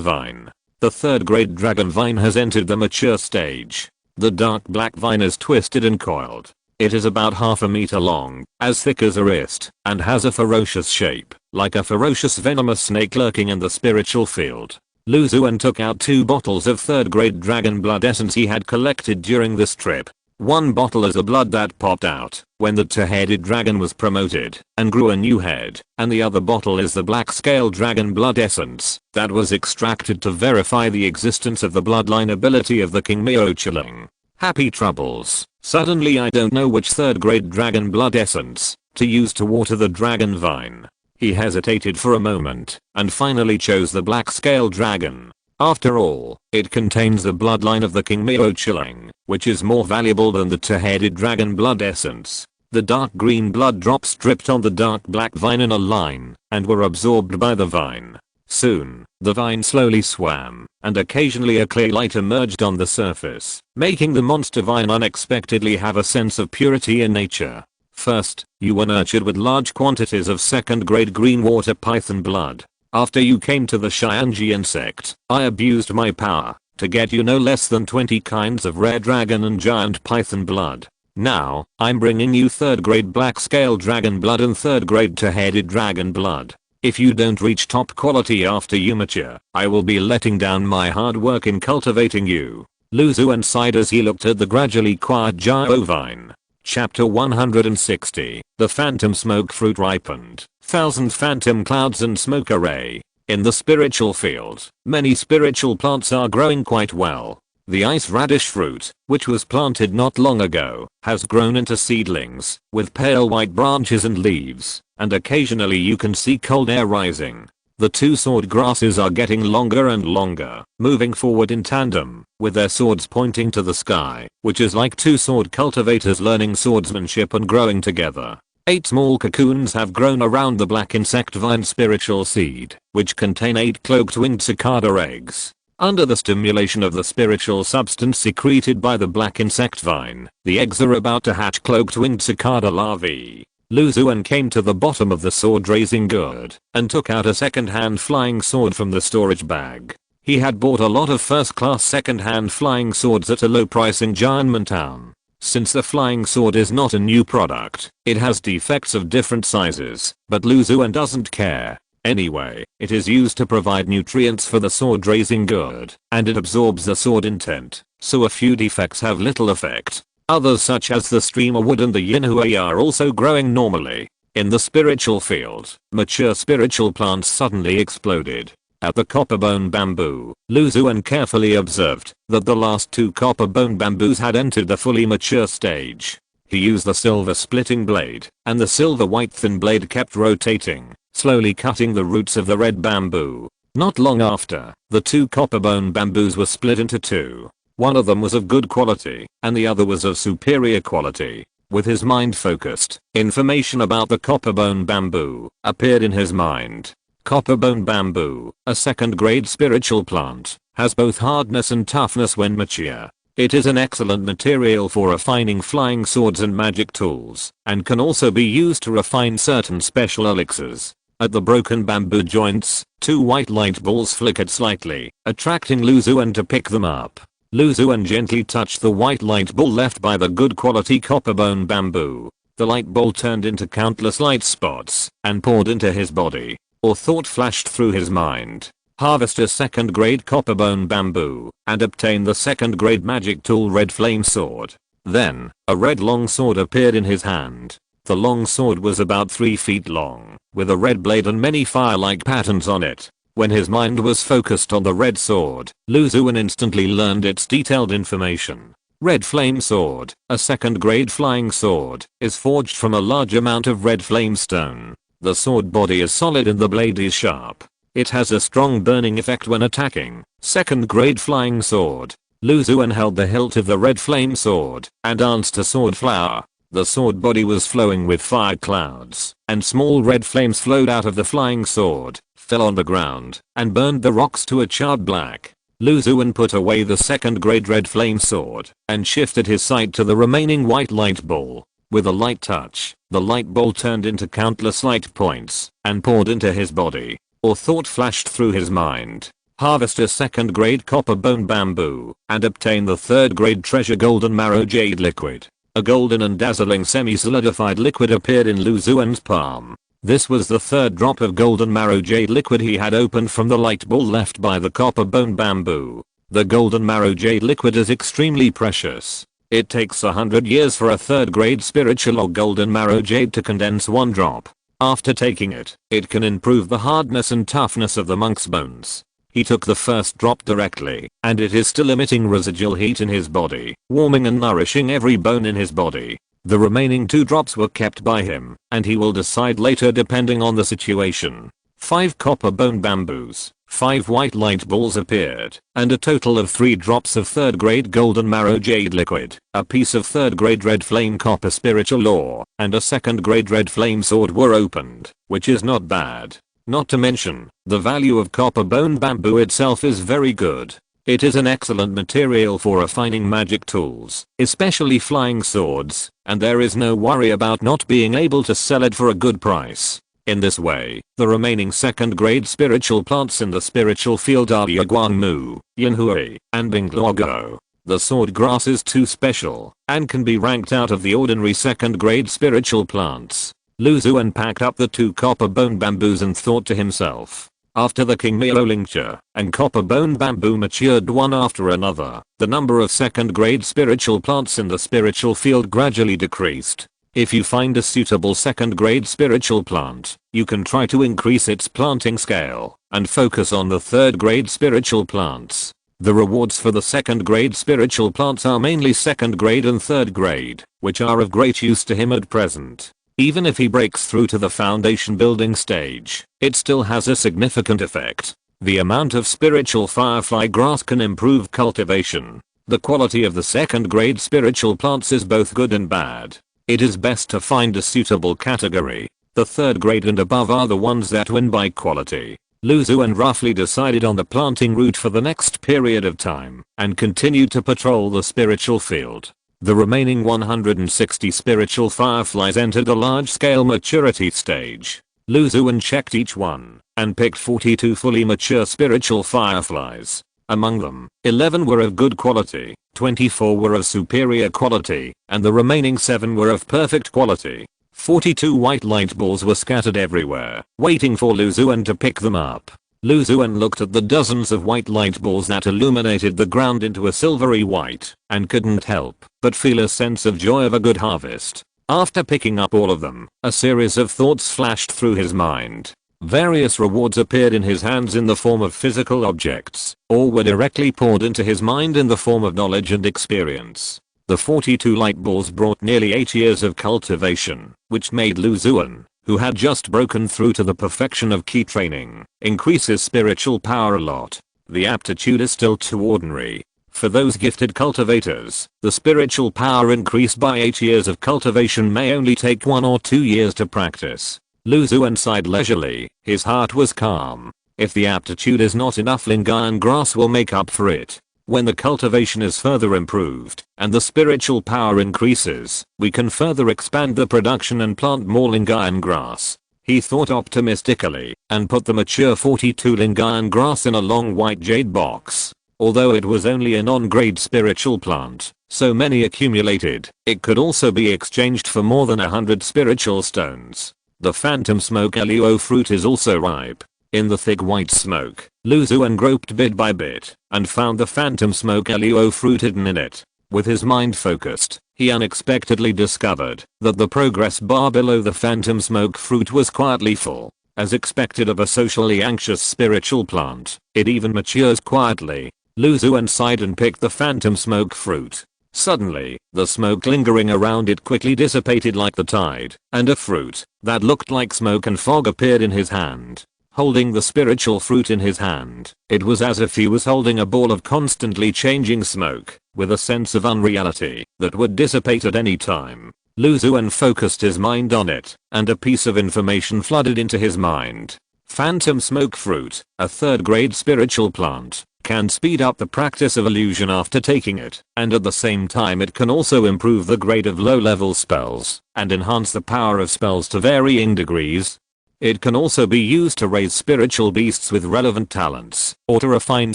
vine. The 3rd grade dragon vine has entered the mature stage. The dark black vine is twisted and coiled. It is about half a meter long, as thick as a wrist, and has a ferocious shape, like a ferocious venomous snake lurking in the spiritual field. Lu Xuan took out 2 bottles of 3rd grade dragon blood essence he had collected during this trip. One bottle is a blood that popped out when the 2-headed dragon was promoted and grew a new head, and the other bottle is the black scale dragon blood essence that was extracted to verify the existence of the bloodline ability of the King Miao Chiling. Happy troubles. Suddenly I don't know which 3rd grade dragon blood essence to use to water the dragon vine. He hesitated for a moment and finally chose the black scale dragon. After all, it contains the bloodline of the King Mio Chilang, which is more valuable than the 2-headed dragon blood essence. The dark green blood drops dripped on the dark black vine in a line and were absorbed by the vine. Soon, the vine slowly swam, and occasionally a clear light emerged on the surface, making the monster vine unexpectedly have a sense of purity in nature. First, you were nurtured with large quantities of 2nd grade green water python blood. After you came to the Xianji insect, I abused my power to get you no less than 20 kinds of rare dragon and giant python blood. Now, I'm bringing you 3rd grade black scale dragon blood and 3rd grade 2-headed dragon blood. If you don't reach top quality after you mature, I will be letting down my hard work in cultivating you. Lu Xuan sighed as he looked at the gradually quiet Jiao vine. Chapter 160. The phantom smoke fruit ripened. 1,000 phantom clouds and smoke array. In the spiritual field, many spiritual plants are growing quite well. The ice radish fruit, which was planted not long ago, has grown into seedlings, with pale white branches and leaves, and occasionally you can see cold air rising. The 2 sword grasses are getting longer and longer, moving forward in tandem, with their swords pointing to the sky, which is like 2 sword cultivators learning swordsmanship and growing together. 8 small cocoons have grown around the black insect vine spiritual seed, which contain 8 cloaked winged cicada eggs. Under the stimulation of the spiritual substance secreted by the black insect vine, the eggs are about to hatch cloaked winged cicada larvae. Lu Xuan came to the bottom of the sword raising gourd and took out a second-hand flying sword from the storage bag. He had bought a lot of first-class second-hand flying swords at a low price in Jianmen Town. Since the flying sword is not a new product, it has defects of different sizes, but Lu Xuan doesn't care. Anyway, it is used to provide nutrients for the sword raising gourd, and it absorbs the sword intent, so a few defects have little effect. Others such as the streamer wood and the yinhui are also growing normally. In the spiritual field, mature spiritual plants suddenly exploded. At the copperbone bamboo, Lu Xuan carefully observed that the last 2 copperbone bamboos had entered the fully mature stage. He used the silver splitting blade, and the silver white thin blade kept rotating, slowly cutting the roots of the red bamboo. Not long after, the 2 copperbone bamboos were split into 2. One of them was of good quality, and the other was of superior quality. With his mind focused, information about the copperbone bamboo appeared in his mind. Copperbone bamboo, a 2nd grade spiritual plant, has both hardness and toughness when mature. It is an excellent material for refining flying swords and magic tools, and can also be used to refine certain special elixirs. At the broken bamboo joints, 2 white light balls flickered slightly, attracting Lu Xuan to pick them up. Lu Xuan gently touched the white light ball left by the good quality copperbone bamboo. The light ball turned into countless light spots and poured into his body. Or thought flashed through his mind. Harvest a 2nd grade copperbone bamboo and obtain the 2nd grade magic tool red flame sword. Then, a red long sword appeared in his hand. The long sword was about 3 feet long, with a red blade and many fire-like patterns on it. When his mind was focused on the red sword, Lu Xuan instantly learned its detailed information. Red flame sword, a 2nd grade flying sword, is forged from a large amount of red flame stone. The sword body is solid and the blade is sharp. It has a strong burning effect when attacking. 2nd grade flying sword. Lu Xuan held the hilt of the red flame sword and danced a sword flower. The sword body was flowing with fire clouds, and small red flames flowed out of the flying sword, fell on the ground, and burned the rocks to a charred black. Lu Xuan put away the 2nd grade red flame sword and shifted his sight to the remaining white light ball. With a light touch, the light ball turned into countless light points and poured into his body. Or thought flashed through his mind. Harvest a 2nd grade copperbone bamboo and obtain the 3rd grade treasure golden marrow jade liquid. A golden and dazzling semi-solidified liquid appeared in Lu Xuan's palm. This was the 3rd drop of golden marrow jade liquid he had opened from the light ball left by the copperbone bamboo. The golden marrow jade liquid is extremely precious. It takes 100 years for a 3rd grade spiritual or golden marrow jade to condense 1 drop. After taking it, it can improve the hardness and toughness of the monk's bones. He took the first drop directly, and it is still emitting residual heat in his body, warming and nourishing every bone in his body. The remaining 2 drops were kept by him, and he will decide later depending on the situation. 5 copper bone bamboos, 5 white light balls appeared, and a total of 3 drops of 3rd grade golden marrow jade liquid, a piece of 3rd grade red flame copper spiritual ore, and a 2nd grade red flame sword were opened, which is not bad. Not to mention, the value of copper bone bamboo itself is very good. It is an excellent material for refining magic tools, especially flying swords, and there is no worry about not being able to sell it for a good price. In this way, the remaining 2nd grade spiritual plants in the spiritual field are Yaguangmu, Yanhui, and Bingluogo. The sword grass is too special, and can be ranked out of the ordinary 2nd grade spiritual plants. Lu Xuan packed up the 2 copper bone bamboos and thought to himself. After the King Miolingcha and copper bone bamboo matured one after another, the number of 2nd grade spiritual plants in the spiritual field gradually decreased. If you find a suitable 2nd grade spiritual plant, you can try to increase its planting scale and focus on the 3rd grade spiritual plants. The rewards for the 2nd grade spiritual plants are mainly 2nd grade and 3rd grade, which are of great use to him at present. Even if he breaks through to the foundation building stage, it still has a significant effect. The amount of spiritual firefly grass can improve cultivation. The quality of the 2nd grade spiritual plants is both good and bad. It is best to find a suitable category. The 3rd grade and above are the ones that win by quality. Lu Xuan roughly decided on the planting route for the next period of time and continued to patrol the spiritual field. The remaining 160 spiritual fireflies entered the large-scale maturity stage. Lu Xuan checked each one and picked 42 fully mature spiritual fireflies. Among them, 11 were of good quality, 24 were of superior quality, and the remaining 7 were of perfect quality. 42 white light balls were scattered everywhere, waiting for Lu Xuan to pick them up. Lu Xuan looked at the dozens of white light balls that illuminated the ground into a silvery white, and couldn't help but feel a sense of joy of a good harvest. After picking up all of them, a series of thoughts flashed through his mind. Various rewards appeared in his hands in the form of physical objects, or were directly poured into his mind in the form of knowledge and experience. The 42 light balls brought nearly 8 years of cultivation, which made Lu Xuan, who had just broken through to the perfection of key training, increase his spiritual power a lot. The aptitude is still too ordinary. For those gifted cultivators, the spiritual power increased by 8 years of cultivation may only take 1 or 2 years to practice. Lu Xuan sighed leisurely, his heart was calm. If the aptitude is not enough, Lingayan grass will make up for it. When the cultivation is further improved, and the spiritual power increases, we can further expand the production and plant more Lingayan grass. He thought optimistically, and put the mature 42 Lingayan grass in a long white jade box. Although it was only a non-grade spiritual plant, so many accumulated, it could also be exchanged for more than 100 spiritual stones. The phantom smoke luo fruit is also ripe. In the thick white smoke, Lu Xuan groped bit by bit, and found the phantom smoke luo fruit hidden in it. With his mind focused, he unexpectedly discovered that the progress bar below the phantom smoke fruit was quietly full. As expected of a socially anxious spiritual plant, it even matures quietly. Lu Xuan sighed and picked the phantom smoke fruit. Suddenly, the smoke lingering around it quickly dissipated like the tide, and a fruit that looked like smoke and fog appeared in his hand. Holding the spiritual fruit in his hand, it was as if he was holding a ball of constantly changing smoke, with a sense of unreality that would dissipate at any time. Lu Xuan focused his mind on it, and a piece of information flooded into his mind. Phantom smoke fruit, a 3rd grade spiritual plant, can speed up the practice of illusion after taking it, and at the same time it can also improve the grade of low-level spells, and enhance the power of spells to varying degrees. It can also be used to raise spiritual beasts with relevant talents, or to refine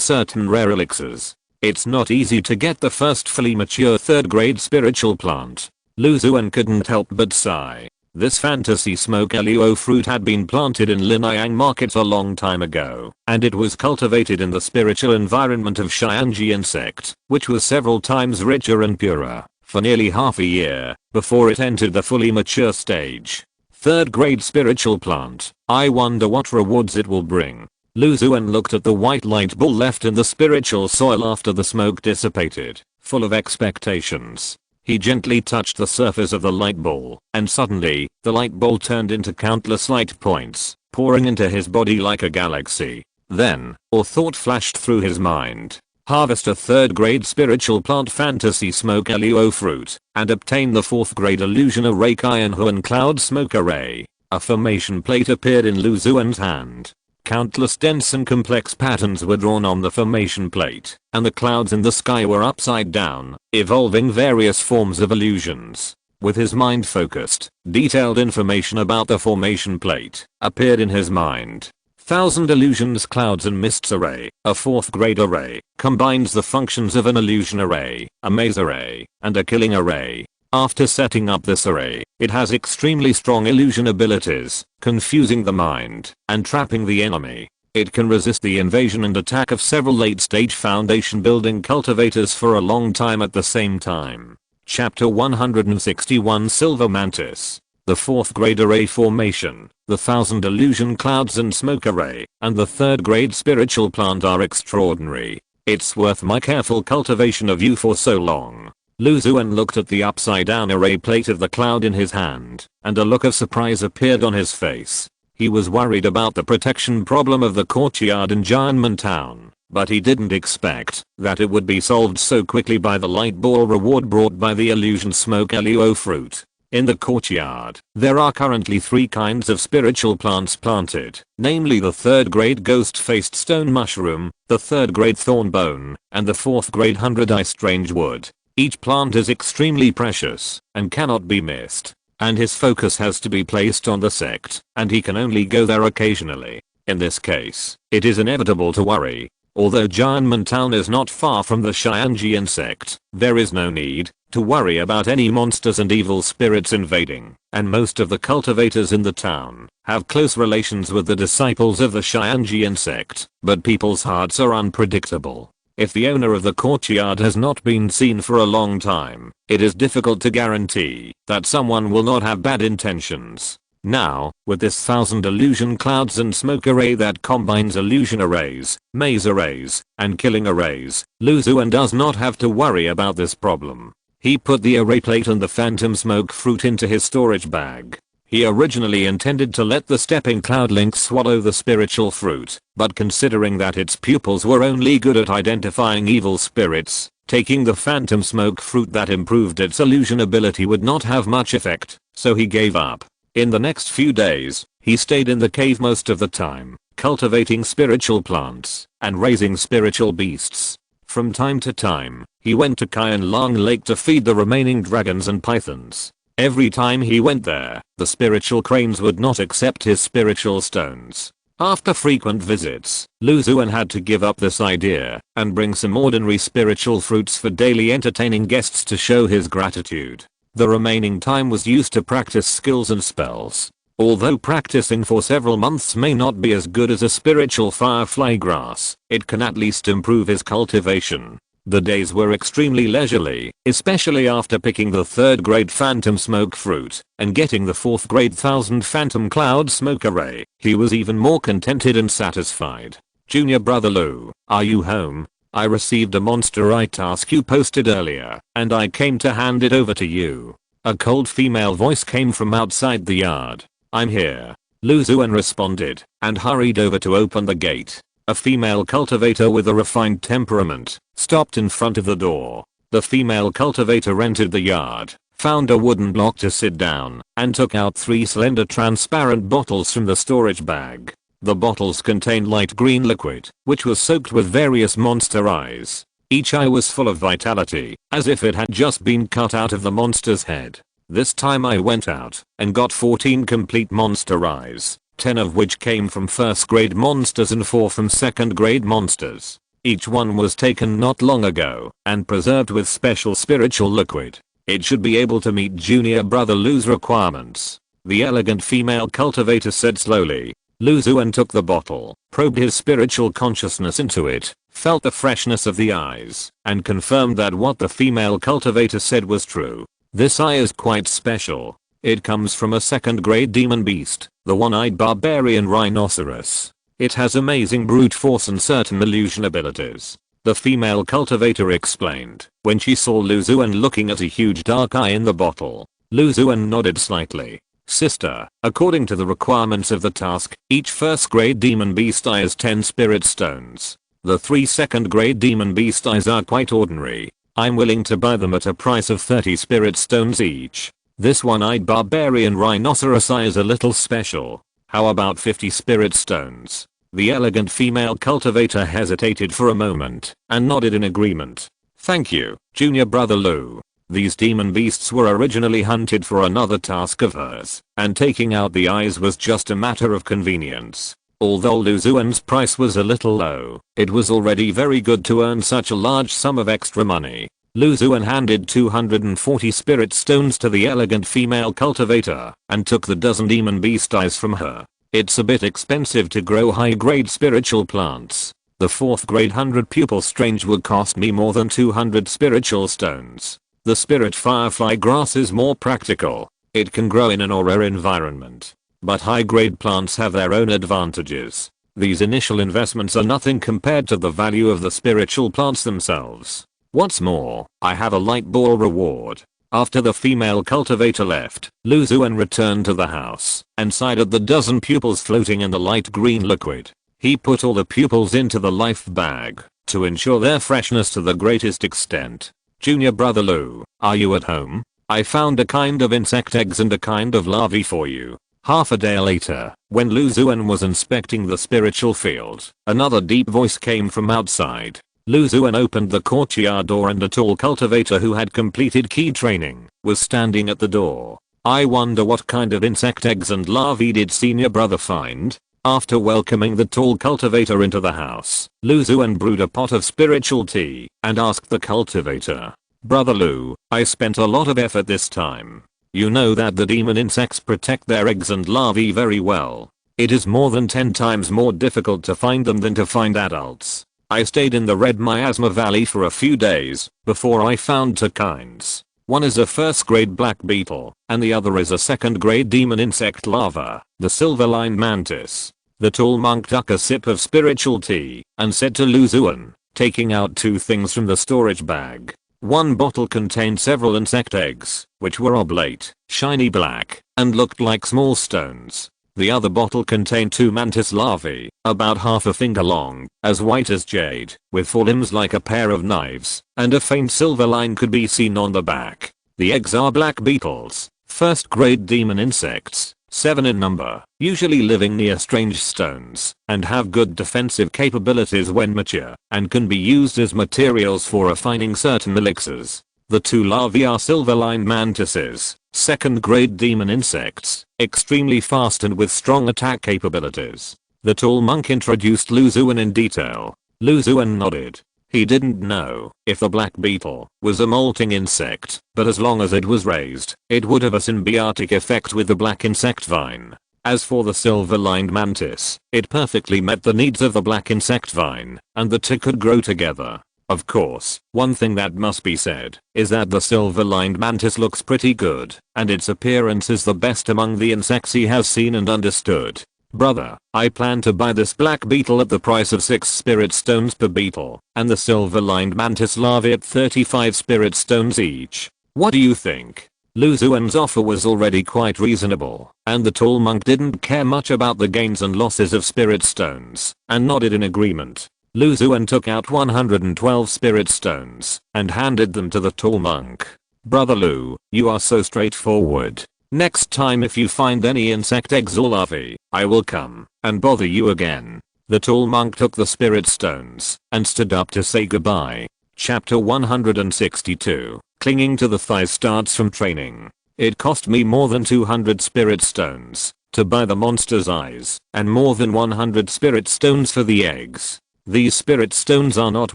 certain rare elixirs. It's not easy to get the first fully mature 3rd grade spiritual plant. Lu Xuan couldn't help but sigh. This fantasy smoke luo fruit had been planted in Linyang market a long time ago, and it was cultivated in the spiritual environment of Xianji insect, which was several times richer and purer, for nearly half a year, before it entered the fully mature stage. 3rd grade spiritual plant, I wonder what rewards it will bring. Lu Xuan looked at the white light ball left in the spiritual soil after the smoke dissipated, full of expectations. He gently touched the surface of the light ball, and suddenly, the light ball turned into countless light points, pouring into his body like a galaxy. Then, a thought flashed through his mind. Harvest a 3rd grade spiritual plant fantasy smoke luo fruit, and obtain the 4th grade illusion array Cyan Huan cloud smoke array. A formation plate appeared in Lu Xuan's hand. Countless dense and complex patterns were drawn on the formation plate, and the clouds in the sky were upside down, evolving various forms of illusions. With his mind focused, detailed information about the formation plate appeared in his mind. 1000 illusions clouds and mists array, a 4th grade array, combines the functions of an illusion array, a maze array, and a killing array. After setting up this array, it has extremely strong illusion abilities, confusing the mind, and trapping the enemy. It can resist the invasion and attack of several late-stage foundation building cultivators for a long time at the same time. Chapter 161 Silver Mantis. The 4th grade array formation, the 1000 illusion clouds and smoke array, and the 3rd grade spiritual plant are extraordinary. It's worth my careful cultivation of you for so long. Lu Xuan looked at the upside down array plate of the cloud in his hand, and a look of surprise appeared on his face. He was worried about the protection problem of the courtyard in Jianmen Town, but he didn't expect that it would be solved so quickly by the light ball reward brought by the illusion smoke luo fruit. In the courtyard, there are currently 3 kinds of spiritual plants planted, namely the 3rd grade ghost-faced stone mushroom, the 3rd grade thorn bone, and the 4th grade 100-eye strange wood. Each plant is extremely precious and cannot be missed, and his focus has to be placed on the sect, and he can only go there occasionally. In this case, it is inevitable to worry. Although Jianmen Town is not far from the Xianjian sect, there is no need to worry about any monsters and evil spirits invading, and most of the cultivators in the town have close relations with the disciples of the Xianjian sect, but people's hearts are unpredictable. If the owner of the courtyard has not been seen for a long time, it is difficult to guarantee that someone will not have bad intentions. Now, with this 1000 illusion clouds and smoke array that combines illusion arrays, maze arrays, and killing arrays, Lu Xuan does not have to worry about this problem. He put the array plate and the phantom smoke fruit into his storage bag. He originally intended to let the stepping cloud link swallow the spiritual fruit, but considering that its pupils were only good at identifying evil spirits, taking the phantom smoke fruit that improved its illusion ability would not have much effect, so he gave up. In the next few days, he stayed in the cave most of the time, cultivating spiritual plants and raising spiritual beasts. From time to time, he went to Cyan Long Lake to feed the remaining dragons and pythons. Every time he went there, the spiritual cranes would not accept his spiritual stones. After frequent visits, Lu Xuan had to give up this idea and bring some ordinary spiritual fruits for daily entertaining guests to show his gratitude. The remaining time was used to practice skills and spells. Although practicing for several months may not be as good as a spiritual firefly grass, it can at least improve his cultivation. The days were extremely leisurely, especially after picking the 3rd grade phantom smoke fruit and getting the 4th grade 1000 phantom cloud smoke array. He was even more contented and satisfied. Junior brother Lu, are you home? I received a monster eye task you posted earlier, and I came to hand it over to you. A cold female voice came from outside the yard. I'm here. Lu Xuan responded and hurried over to open the gate. A female cultivator with a refined temperament stopped in front of the door. The female cultivator entered the yard, found a wooden block to sit down, and took out 3 slender transparent bottles from the storage bag. The bottles contained light green liquid, which was soaked with various monster eyes. Each eye was full of vitality, as if it had just been cut out of the monster's head. This time I went out and got 14 complete monster eyes, 10 of which came from 1st grade monsters and 4 from 2nd grade monsters. Each one was taken not long ago and preserved with special spiritual liquid. It should be able to meet junior brother Lu's requirements. The elegant female cultivator said slowly. Lu Xuan took the bottle, probed his spiritual consciousness into it, felt the freshness of the eyes, and confirmed that what the female cultivator said was true. This eye is quite special. It comes from a 2nd grade demon beast, the one-eyed barbarian rhinoceros. It has amazing brute force and certain illusion abilities. The female cultivator explained when she saw Lu Xuan looking at a huge dark eye in the bottle. Lu Xuan nodded slightly. Sister, according to the requirements of the task, each first grade demon beast eye is 10 spirit stones. The 3 second grade demon beast eyes are quite ordinary. I'm willing to buy them at a price of 30 spirit stones each. This one-eyed barbarian rhinoceros eye is a little special. How about 50 spirit stones? The elegant female cultivator hesitated for a moment and nodded in agreement. Thank you, junior brother Lu. These demon beasts were originally hunted for another task of hers, and taking out the eyes was just a matter of convenience. Although Lu Xuan's price was a little low, it was already very good to earn such a large sum of extra money. Lu Xuan handed 240 spirit stones to the elegant female cultivator and took the dozen demon beast eyes from her. It's a bit expensive to grow high-grade spiritual plants. The 4th grade 100 pupil strange would cost me more than 200 spiritual stones. The spirit firefly grass is more practical. It can grow in an aura environment. But high-grade plants have their own advantages. These initial investments are nothing compared to the value of the spiritual plants themselves. What's more, I have a light ball reward. After the female cultivator left, Lu Xuan returned to the house and sighted the dozen pupils floating in the light green liquid. He put all the pupils into the life bag to ensure their freshness to the greatest extent. Junior brother Lu, are you at home? I found a kind of insect eggs and a kind of larvae for you. Half a day later, when Lu Xuan was inspecting the spiritual field, another deep voice came from outside. Lu Xuan opened the courtyard door and a tall cultivator who had completed key training was standing at the door. I wonder what kind of insect eggs and larvae did senior brother find? After welcoming the tall cultivator into the house, Lu Xuan brewed a pot of spiritual tea and asked the cultivator, Brother Lu, I spent a lot of effort this time. You know that the demon insects protect their eggs and larvae very well. It is more than 10 times more difficult to find them than to find adults. I stayed in the Red Miasma Valley for a few days before I found 2 kinds. One is a 1st grade black beetle, and the other is a 2nd grade demon insect larva, the silver-lined mantis. The tall monk took a sip of spiritual tea and said to Lu Xuan, taking out 2 things from the storage bag. One bottle contained several insect eggs, which were oblate, shiny black, and looked like small stones. The other bottle contained 2 mantis larvae, about half a finger long, as white as jade, with 4 limbs like a pair of knives, and a faint silver line could be seen on the back. The eggs are black beetles, 1st grade demon insects, 7 in number, usually living near strange stones, and have good defensive capabilities when mature, and can be used as materials for refining certain elixirs. The 2 larvae are silver-lined mantises, 2nd grade demon insects, extremely fast and with strong attack capabilities. The tall monk introduced Lu Xuan in detail. Lu Xuan nodded. He didn't know if the black beetle was a molting insect, but as long as it was raised, it would have a symbiotic effect with the black insect vine. As for the silver-lined mantis, it perfectly met the needs of the black insect vine, and the 2 could grow together. Of course, one thing that must be said is that the silver-lined mantis looks pretty good, and its appearance is the best among the insects he has seen and understood. Brother, I plan to buy this black beetle at the price of 6 spirit stones per beetle, and the silver-lined mantis larvae at 35 spirit stones each. What do you think? Lu Xuan's offer was already quite reasonable, and the tall monk didn't care much about the gains and losses of spirit stones, and nodded in agreement. Lu Xuan took out 112 spirit stones and handed them to the tall monk. Brother Lu, you are so straightforward. Next time if you find any insect eggs or larvae, I will come and bother you again. The tall monk took the spirit stones and stood up to say goodbye. Chapter 162. Clinging to the thighs starts from training. It cost me more than 200 spirit stones to buy the monster's eyes, and more than 100 spirit stones for the eggs. These spirit stones are not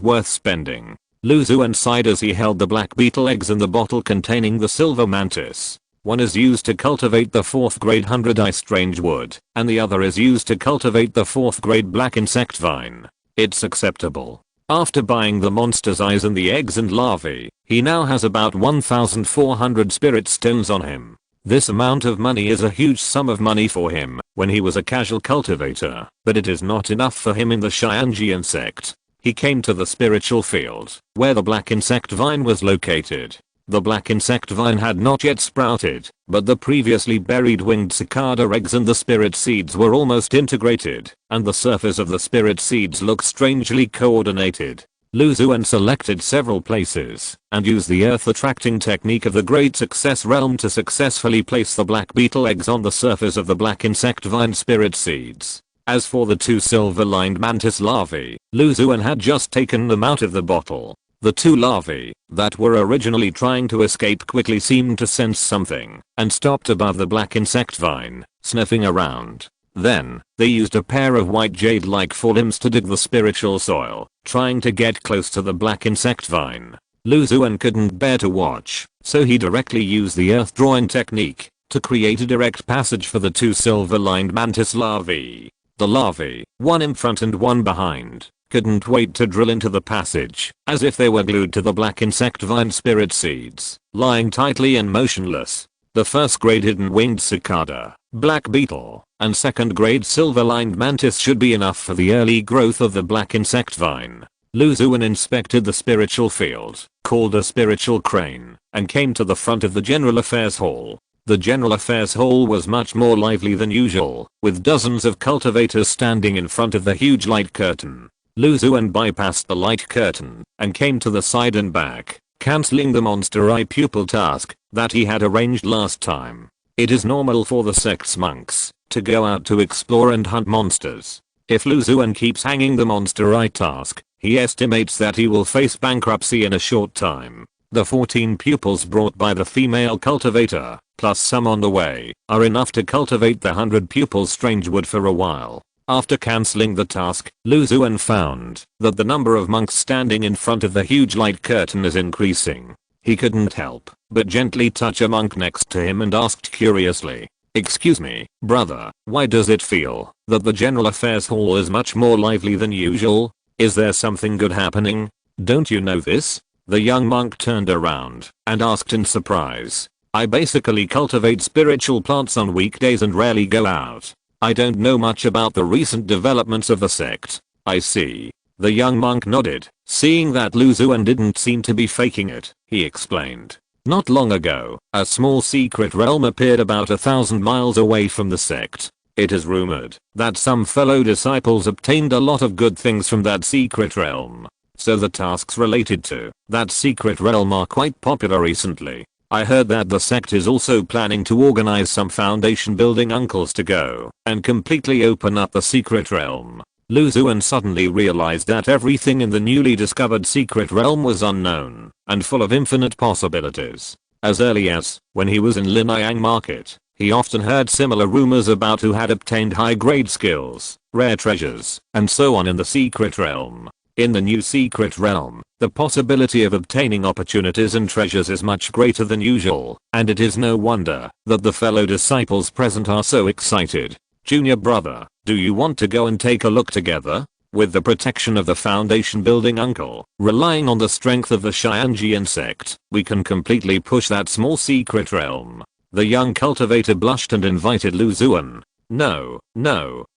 worth spending. Lu Xuan sighed as he held the black beetle eggs in the bottle containing the silver mantis. One is used to cultivate the 4th grade 100-eye strange wood, and the other is used to cultivate the 4th grade black insect vine. It's acceptable. After buying the monster's eyes and the eggs and larvae, he now has about 1,400 spirit stones on him. This amount of money is a huge sum of money for him when he was a casual cultivator, but it is not enough for him in the Xianjian sect. He came to the spiritual field, where the black insect vine was located. The black insect vine had not yet sprouted, but the previously buried winged cicada eggs and the spirit seeds were almost integrated, and the surface of the spirit seeds looked strangely coordinated. Lu Xuan selected several places, and used the earth attracting technique of the Great Success Realm to successfully place the black beetle eggs on the surface of the black insect vine spirit seeds. As for the 2 silver-lined mantis larvae, Lu Xuan had just taken them out of the bottle. The 2 larvae that were originally trying to escape quickly seemed to sense something and stopped above the black insect vine, sniffing around. Then, they used a pair of white jade-like forelimbs to dig the spiritual soil, trying to get close to the black insect vine. Lu Xuan couldn't bear to watch, so he directly used the earth drawing technique to create a direct passage for the 2 silver-lined mantis larvae. The larvae, one in front and one behind, couldn't wait to drill into the passage, as if they were glued to the black insect vine spirit seeds, lying tightly and motionless. The first grade hidden winged cicada, black beetle, and second grade silver-lined mantis should be enough for the early growth of the black insect vine. Lu Xuan inspected the spiritual field, called a spiritual crane, and came to the front of the General Affairs Hall. The General Affairs Hall was much more lively than usual, with dozens of cultivators standing in front of the huge light curtain. Lu Xuan bypassed the light curtain and came to the side and back, cancelling the monster eye pupil task that he had arranged last time. It is normal for the sect's monks to go out to explore and hunt monsters. If Lu Xuan keeps hanging the monster eye task, he estimates that he will face bankruptcy in a short time. The 14 pupils brought by the female cultivator, plus some on the way, are enough to cultivate the 100 pupils Strangewood for a while. After cancelling the task, Lu Xuan found that the number of monks standing in front of the huge light curtain is increasing. He couldn't help but gently touch a monk next to him and asked curiously, "Excuse me, brother, why does it feel that the General Affairs Hall is much more lively than usual? Is there something good happening? Don't you know this?" The young monk turned around and asked in surprise, "I basically cultivate spiritual plants on weekdays and rarely go out. I don't know much about the recent developments of the sect." "I see." The young monk nodded, seeing that Lu Xuan didn't seem to be faking it. He explained, "Not long ago, a small secret realm appeared about 1,000 miles away from the sect. It is rumored that some fellow disciples obtained a lot of good things from that secret realm. So the tasks related to that secret realm are quite popular recently. I heard that the sect is also planning to organize some foundation building uncles to go and completely open up the secret realm." Lu Xuan suddenly realized that everything in the newly discovered secret realm was unknown and full of infinite possibilities. As early as when he was in Linyang Market, he often heard similar rumors about who had obtained high-grade skills, rare treasures, and so on in the secret realm. In the new secret realm, the possibility of obtaining opportunities and treasures is much greater than usual, and it is no wonder that the fellow disciples present are so excited. "Junior brother, do you want to go and take a look together? With the protection of the foundation building uncle, relying on the strength of the Xianjian sect, we can completely push that small secret realm." The young cultivator blushed and invited Lu Xuan. No,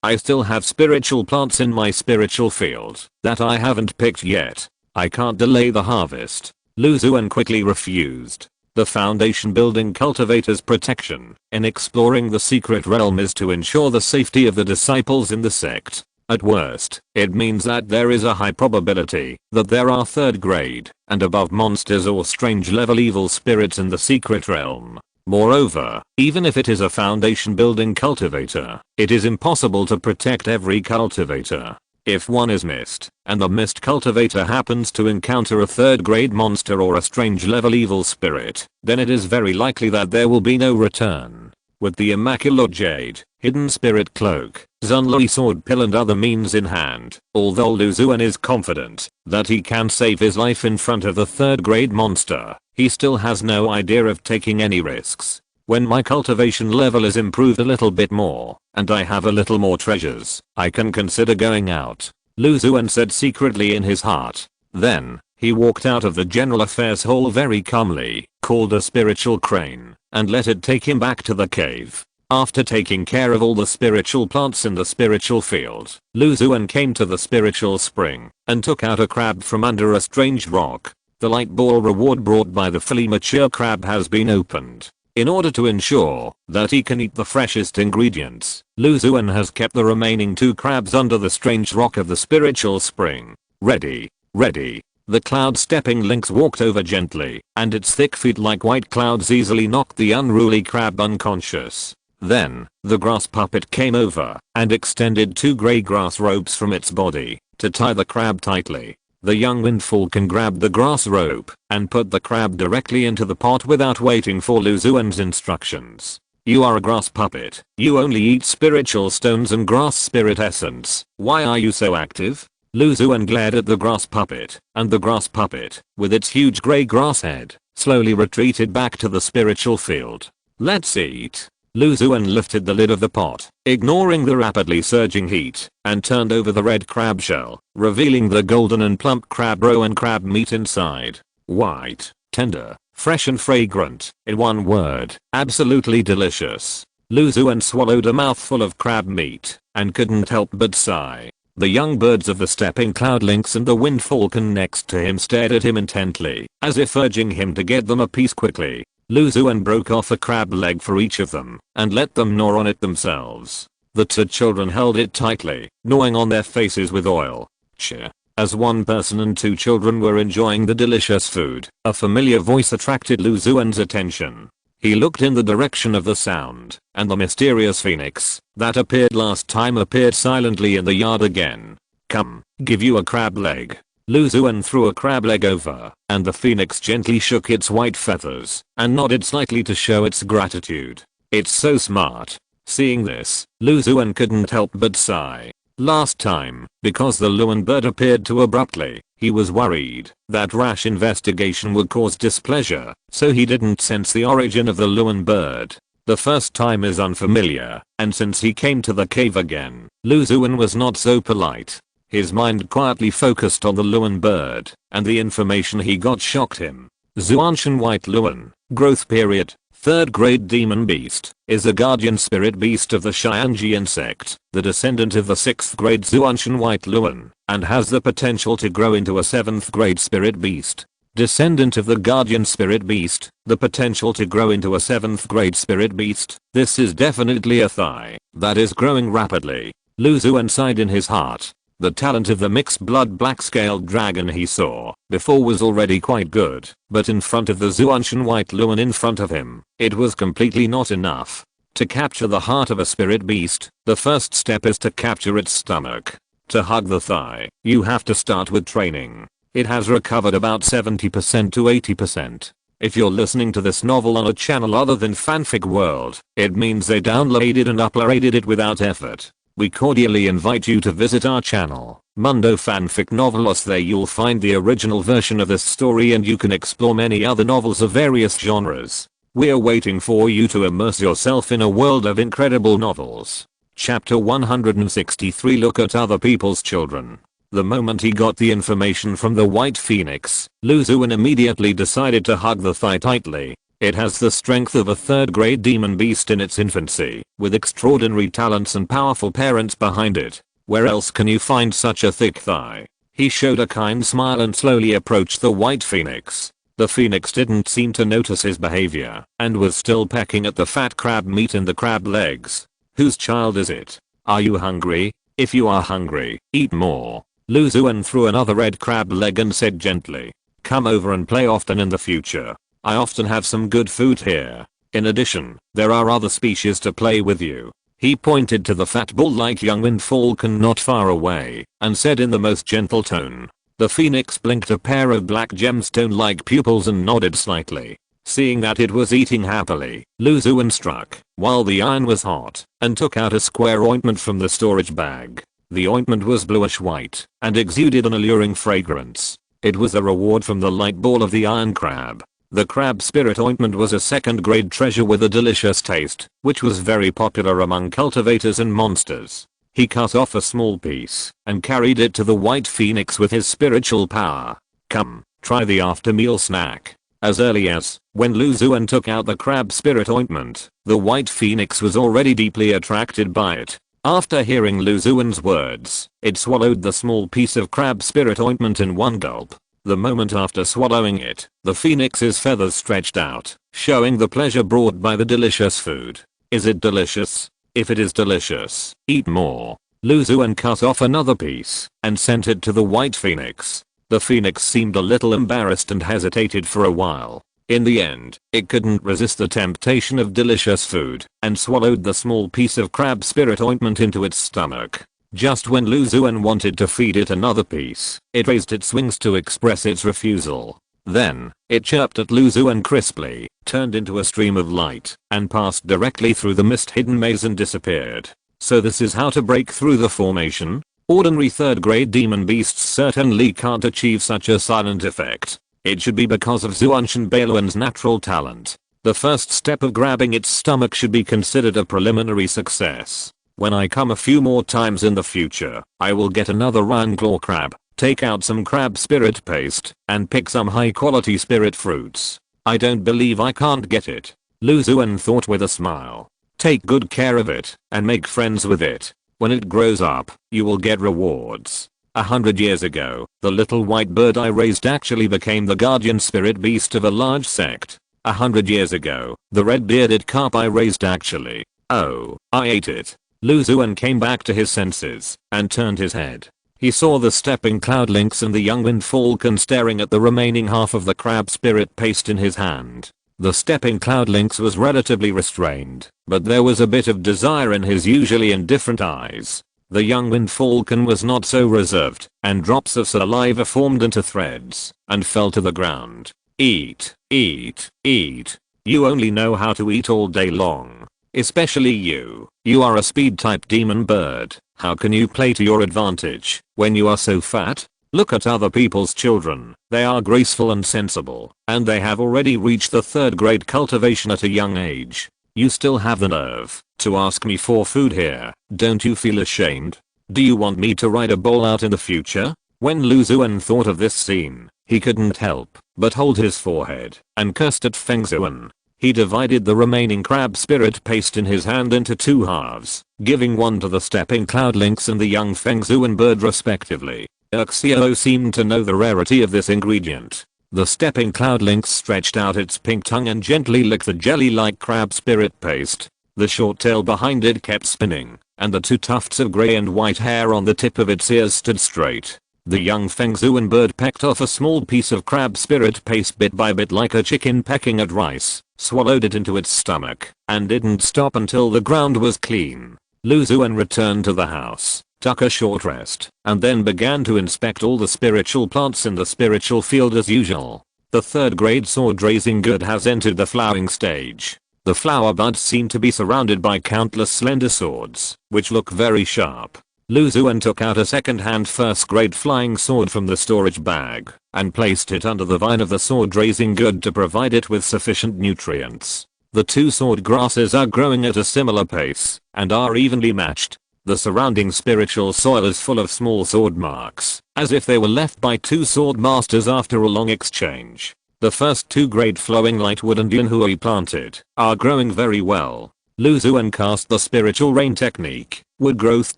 I still have spiritual plants in my spiritual field that I haven't picked yet. I can't delay the harvest." Lu Xuan quickly refused. The foundation building cultivator's protection in exploring the secret realm is to ensure the safety of the disciples in the sect. At worst, it means that there is a high probability that there are third grade and above monsters or strange level evil spirits in the secret realm. Moreover, even if it is a foundation building cultivator, it is impossible to protect every cultivator. If one is missed, and the missed cultivator happens to encounter a third grade monster or a strange level evil spirit, then it is very likely that there will be no return. With the immaculate jade, hidden spirit cloak, Zunlui sword pill and other means in hand, although Lu Xuan is confident that he can save his life in front of the third grade monster, he still has no idea of taking any risks. When my cultivation level is improved a little bit more, and I have a little more treasures, I can consider going out, Lu Xuan said secretly in his heart. Then, he walked out of the General Affairs Hall very calmly, called a spiritual crane, and let it take him back to the cave. After taking care of all the spiritual plants in the spiritual field, Xuan came to the spiritual spring and took out a crab from under a strange rock. The light ball reward brought by the fully mature crab has been opened. In order to ensure that he can eat the freshest ingredients, Xuan has kept the remaining 2 crabs under the strange rock of the spiritual spring. Ready. Ready. The cloud stepping lynx walked over gently, and its thick feet like white clouds easily knocked the unruly crab unconscious. Then, the grass puppet came over and extended 2 grey grass ropes from its body to tie the crab tightly. The young wind falcon grabbed the grass rope and put the crab directly into the pot without waiting for Xuan's instructions. You are a grass puppet. You only eat spiritual stones and grass spirit essence. Why are you so active? Xuan glared at the grass puppet, and the grass puppet, with its huge grey grass head, slowly retreated back to the spiritual field. Let's eat. Xuan lifted the lid of the pot, ignoring the rapidly surging heat, and turned over the red crab shell, revealing the golden and plump crab roe and crab meat inside. White, tender, fresh and fragrant. In one word, absolutely delicious. Xuan swallowed a mouthful of crab meat, and couldn't help but sigh. The young birds of the stepping cloud lynx and the wind falcon next to him stared at him intently, as if urging him to get them a piece quickly. Xuan broke off a crab leg for each of them and let them gnaw on it themselves. The 2 children held it tightly, gnawing on their faces with oil. Cheer. As one person and 2 children were enjoying the delicious food, a familiar voice attracted Xuan's attention. He looked in the direction of the sound, and the mysterious phoenix that appeared last time appeared silently in the yard again. Come, give you a crab leg. Xuan threw a crab leg over, and the phoenix gently shook its white feathers and nodded slightly to show its gratitude. It's so smart. Seeing this, Xuan couldn't help but sigh. Last time, because the Luan bird appeared too abruptly, he was worried that rash investigation would cause displeasure, so he didn't sense the origin of the Luan bird. The first time is unfamiliar, and since he came to the cave again, Xuan was not so polite. His mind quietly focused on the Luan bird, and the information he got shocked him. Xuan White Luan, growth period, 3rd grade demon beast, is a guardian spirit beast of the Xianji insect, the descendant of the 6th grade Xuan White Luan, and has the potential to grow into a 7th grade spirit beast. Descendant of the guardian spirit beast, the potential to grow into a 7th grade spirit beast. This is definitely a thigh that is growing rapidly. Xuan sighed in his heart. The talent of the mixed blood black-scaled dragon he saw before was already quite good, but in front of the Xuan White Luan in front of him, it was completely not enough. To capture the heart of a spirit beast, the first step is to capture its stomach. To hug the thigh, you have to start with training. It has recovered about 70% to 80%. If you're listening to this novel on a channel other than Fanfic World, it means they downloaded and uploaded it without effort. We cordially invite you to visit our channel, Mundo Fanfic Novelos. There you'll find the original version of this story and you can explore many other novels of various genres. We're waiting for you to immerse yourself in a world of incredible novels. Chapter 163. Look at other people's children. The moment he got the information from the White Phoenix, Xuan immediately decided to hug the thigh tightly. It has the strength of a 3rd grade demon beast in its infancy, with extraordinary talents and powerful parents behind it. Where else can you find such a thick thigh? He showed a kind smile and slowly approached the White Phoenix. The phoenix didn't seem to notice his behavior, and was still pecking at the fat crab meat in the crab legs. Whose child is it? Are you hungry? If you are hungry, eat more. Xuan threw another red crab leg and said gently, come over and play often in the future. I often have some good food here. In addition, there are other species to play with you. He pointed to the fat bull-like young wind falcon not far away, and said in the most gentle tone. The phoenix blinked a pair of black gemstone-like pupils and nodded slightly. Seeing that it was eating happily, Xuan struck, while the iron was hot, and took out a square ointment from the storage bag. The ointment was bluish white, and exuded an alluring fragrance. It was a reward from the light ball of the iron crab. The crab spirit ointment was a 2nd grade treasure with a delicious taste, which was very popular among cultivators and monsters. He cut off a small piece and carried it to the White Phoenix with his spiritual power. Come, try the after meal snack. As early as when Lu Xuan took out the crab spirit ointment, the white phoenix was already deeply attracted by it. After hearing Lu Xuan's words, it swallowed the small piece of crab spirit ointment in one gulp. The moment after swallowing it, the phoenix's feathers stretched out, showing the pleasure brought by the delicious food. Is it delicious? If it is delicious, eat more. Lu Xuan cut off another piece and sent it to the white phoenix. The phoenix seemed a little embarrassed and hesitated for a while. In the end, it couldn't resist the temptation of delicious food and swallowed the small piece of crab spirit ointment into its stomach. Just when Lu Xuan wanted to feed it another piece, it raised its wings to express its refusal. Then, it chirped at Lu Xuan crisply, turned into a stream of light, and passed directly through the mist-hidden maze and disappeared. So this is how to break through the formation? Ordinary third grade demon beasts certainly can't achieve such a silent effect. It should be because of Xuan Bailuan's natural talent. The first step of grabbing its stomach should be considered a preliminary success. When I come a few more times in the future, I will get another round claw crab, take out some crab spirit paste, and pick some high quality spirit fruits. I don't believe I can't get it. Lu Xuan thought with a smile. Take good care of it, and make friends with it. When it grows up, you will get rewards. 100 years ago, the little white bird I raised actually became the guardian spirit beast of a large sect. 100 years ago, the red-bearded carp I raised actually. Oh, I ate it. Lu Xuan came back to his senses and turned his head. He saw the stepping cloud lynx and the young wind falcon staring at the remaining half of the crab spirit paste in his hand. The stepping cloud lynx was relatively restrained, but there was a bit of desire in his usually indifferent eyes. The young wind falcon was not so reserved, and drops of saliva formed into threads and fell to the ground. Eat, eat, eat. You only know how to eat all day long. Especially you. You are a speed type demon bird. How can you play to your advantage when you are so fat? Look at other people's children. They are graceful and sensible, and they have already reached the third grade cultivation at a young age. You still have the nerve to ask me for food here. Don't you feel ashamed? Do you want me to ride a bull out in the future? When Lu Xuan thought of this scene, he couldn't help but hold his forehead and cursed at Feng Xuan. He divided the remaining crab spirit paste in his hand into two halves, giving one to the stepping cloud lynx and the young Feng Xuan bird respectively. Xiao seemed to know the rarity of this ingredient. The stepping cloud lynx stretched out its pink tongue and gently licked the jelly-like crab spirit paste. The short tail behind it kept spinning, and the two tufts of grey and white hair on the tip of its ears stood straight. The young Feng Xuan bird pecked off a small piece of crab spirit paste bit by bit like a chicken pecking at rice, swallowed it into its stomach, and didn't stop until the ground was clean. Lu Xuan returned to the house, took a short rest, and then began to inspect all the spiritual plants in the spiritual field as usual. The third grade sword raising good has entered the flowering stage. The flower buds seem to be surrounded by countless slender swords, which look very sharp. Lu Xuan took out a second-hand first grade flying sword from the storage bag, and placed it under the vine of the sword raising good to provide it with sufficient nutrients. The two sword grasses are growing at a similar pace, and are evenly matched. The surrounding spiritual soil is full of small sword marks, as if they were left by two sword masters after a long exchange. The first two grade flowing lightwood and yunhui planted are growing very well. Lu Xuan cast the spiritual rain technique, wood growth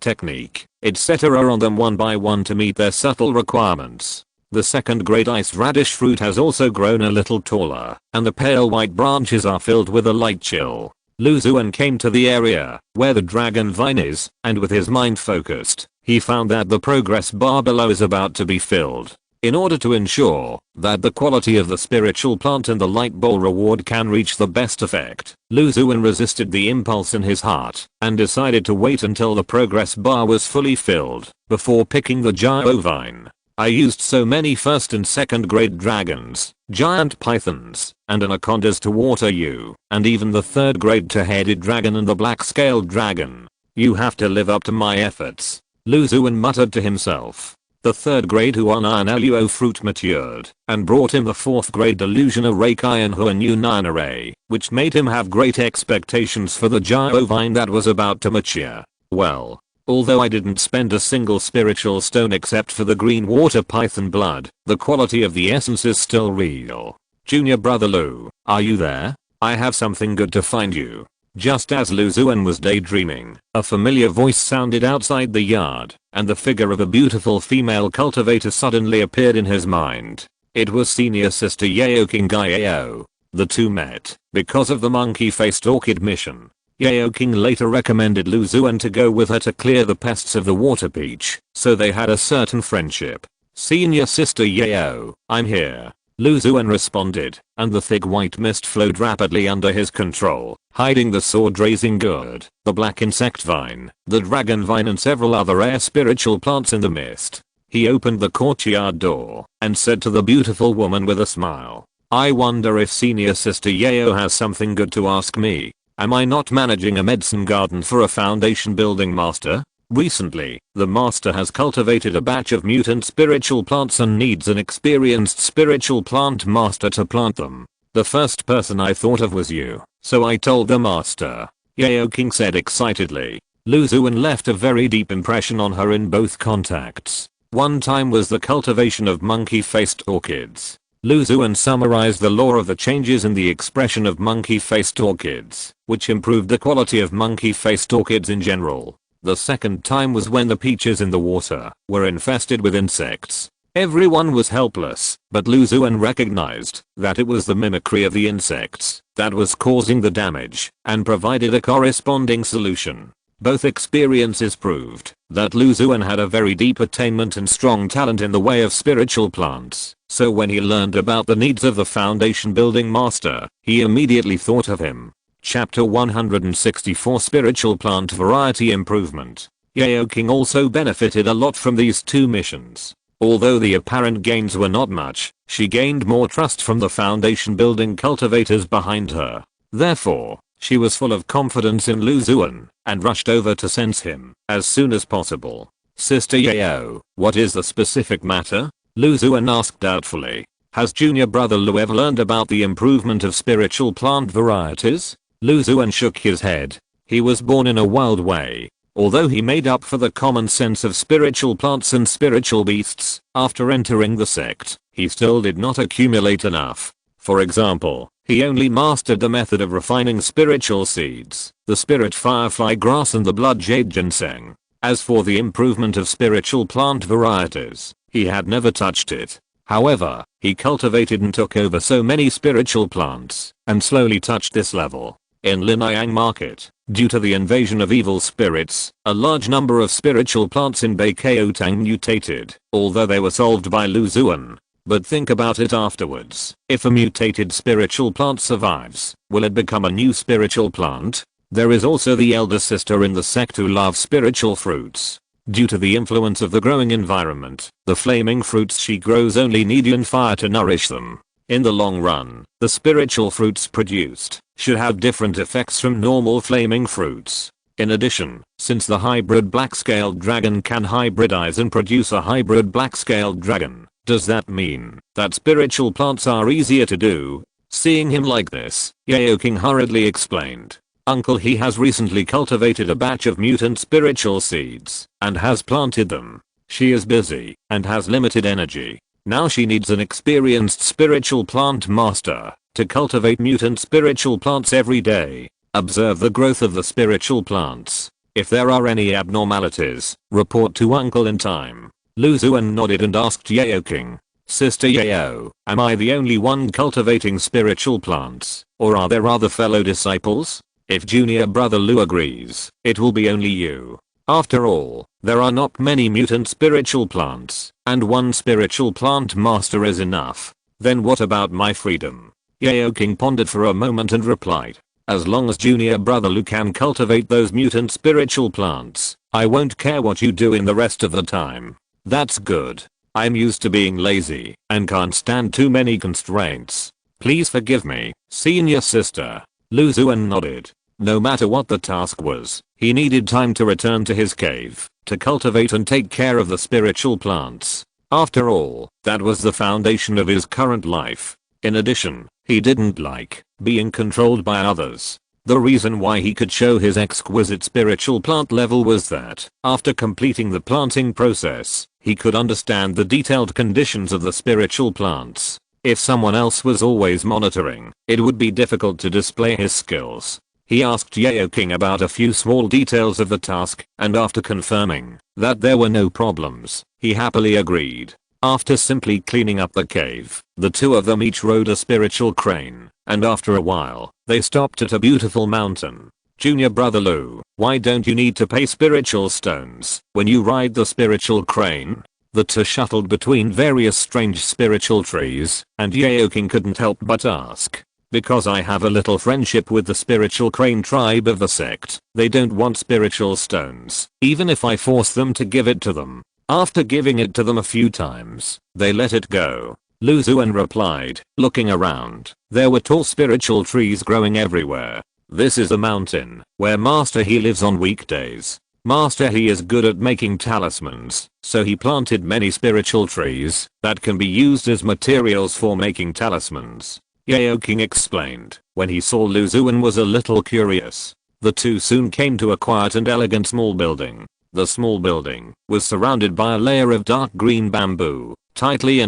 technique, etc. on them one by one to meet their subtle requirements. The second grade ice radish fruit has also grown a little taller, and the pale white branches are filled with a light chill. Lu Xuan came to the area where the dragon vine is, and with his mind focused, he found that the progress bar below is about to be filled. In order to ensure that the quality of the spiritual plant and the light bowl reward can reach the best effect, Lu Xuan resisted the impulse in his heart and decided to wait until the progress bar was fully filled before picking the Jiao vine. I used so many first and second grade dragons, giant pythons, and anacondas to water you, and even the third grade two-headed dragon and the black-scaled dragon. You have to live up to my efforts. Lu Xuan muttered to himself. The third grade Huan Luo fruit matured and brought him the fourth grade delusion of Reikai and Huan Yunan array, which made him have great expectations for the Jiao vine that was about to mature. Well, although I didn't spend a single spiritual stone except for the green water python blood, the quality of the essence is still real. "Junior brother Lu, are you there? I have something good to find you." Just as Lu Xuan was daydreaming, a familiar voice sounded outside the yard, and the figure of a beautiful female cultivator suddenly appeared in his mind. It was senior sister Yao King Yao. The two met because of the monkey-faced orchid mission. Yao King later recommended Lu Xuan to go with her to clear the pests of the water peach, so they had a certain friendship. "Senior sister Yao, I'm here," Lu Xuan responded, and the thick white mist flowed rapidly under his control, hiding the sword-raising gourd, the black insect vine, the dragon vine and several other rare spiritual plants in the mist. He opened the courtyard door and said to the beautiful woman with a smile, "I wonder if senior sister Yao has something good to ask me. Am I not managing a medicine garden for a foundation building master? Recently, the master has cultivated a batch of mutant spiritual plants and needs an experienced spiritual plant master to plant them. The first person I thought of was you, so I told the master," Yao King said excitedly. Lu Xuan left a very deep impression on her in both contacts. One time was the cultivation of monkey-faced orchids. Lu Xuan summarized the law of the changes in the expression of monkey-faced orchids, which improved the quality of monkey-faced orchids in general. The second time was when the peaches in the water were infested with insects. Everyone was helpless, but Lu Xuan recognized that it was the mimicry of the insects that was causing the damage and provided a corresponding solution. Both experiences proved that Lu Xuan had a very deep attainment and strong talent in the way of spiritual plants, so when he learned about the needs of the foundation building master, he immediately thought of him. Chapter 164 Spiritual Plant Variety Improvement. Yao King also benefited a lot from these two missions. Although the apparent gains were not much, she gained more trust from the foundation building cultivators behind her. Therefore, she was full of confidence in Lu Xuan and rushed over to sense him as soon as possible. "Sister Yao, what is the specific matter?" Lu Xuan asked doubtfully. "Has junior brother Lu ever learned about the improvement of spiritual plant varieties?" Lu Xuan shook his head. He was born in a wild way. Although he made up for the common sense of spiritual plants and spiritual beasts after entering the sect, he still did not accumulate enough. For example, he only mastered the method of refining spiritual seeds, the spirit firefly grass and the blood jade ginseng. As for the improvement of spiritual plant varieties, he had never touched it. However, he cultivated and took over so many spiritual plants, and slowly touched this level. In Linyang Market, due to the invasion of evil spirits, a large number of spiritual plants in Baikotang mutated, although they were solved by Lu Xuan. But think about it afterwards. If a mutated spiritual plant survives, will it become a new spiritual plant? There is also the elder sister in the sect who loves spiritual fruits. Due to the influence of the growing environment, the flaming fruits she grows only need Yun fire to nourish them. In the long run, the spiritual fruits produced should have different effects from normal flaming fruits. In addition, since the hybrid black-scaled dragon can hybridize and produce a hybrid black-scaled dragon, does that mean that spiritual plants are easier to do? Seeing him like this, Yao King hurriedly explained, "Uncle, he has recently cultivated a batch of mutant spiritual seeds and has planted them. She is busy and has limited energy. Now she needs an experienced spiritual plant master to cultivate mutant spiritual plants every day. Observe the growth of the spiritual plants. If there are any abnormalities, report to uncle in time." Lu Xuan nodded and asked Yao King, "Sister Yao, am I the only one cultivating spiritual plants, or are there other fellow disciples? If junior brother Lu agrees, it will be only you. After all, there are not many mutant spiritual plants, and one spiritual plant master is enough. Then what about my freedom?" Yao King pondered for a moment and replied, "As long as junior brother Lu can cultivate those mutant spiritual plants, I won't care what you do in the rest of the time." "That's good. I'm used to being lazy and can't stand too many constraints. Please forgive me, senior sister." Lu Xuan nodded. No matter what the task was, he needed time to return to his cave to cultivate and take care of the spiritual plants. After all, that was the foundation of his current life. In addition, he didn't like being controlled by others. The reason why he could show his exquisite spiritual plant level was that, after completing the planting process, he could understand the detailed conditions of the spiritual plants. If someone else was always monitoring, it would be difficult to display his skills. He asked Yao King about a few small details of the task, and after confirming that there were no problems, he happily agreed. After simply cleaning up the cave, the two of them each rode a spiritual crane, and after a while, they stopped at a beautiful mountain. Junior brother Lu, why don't you need to pay spiritual stones when you ride the spiritual crane? The two shuttled between various strange spiritual trees, and Yao King couldn't help but ask. Because I have a little friendship with the spiritual crane tribe of the sect, they don't want spiritual stones, even if I force them to give it to them. After giving it to them a few times, they let it go. Lu Xuan replied, looking around. There were tall spiritual trees growing everywhere. This is a mountain where Master He lives on weekdays. Master He is good at making talismans, so he planted many spiritual trees that can be used as materials for making talismans. Yao King explained. When he saw Lu Xuan was a little curious. The two soon came to a quiet and elegant small building. The small building was surrounded by a layer of dark green bamboo, tightly.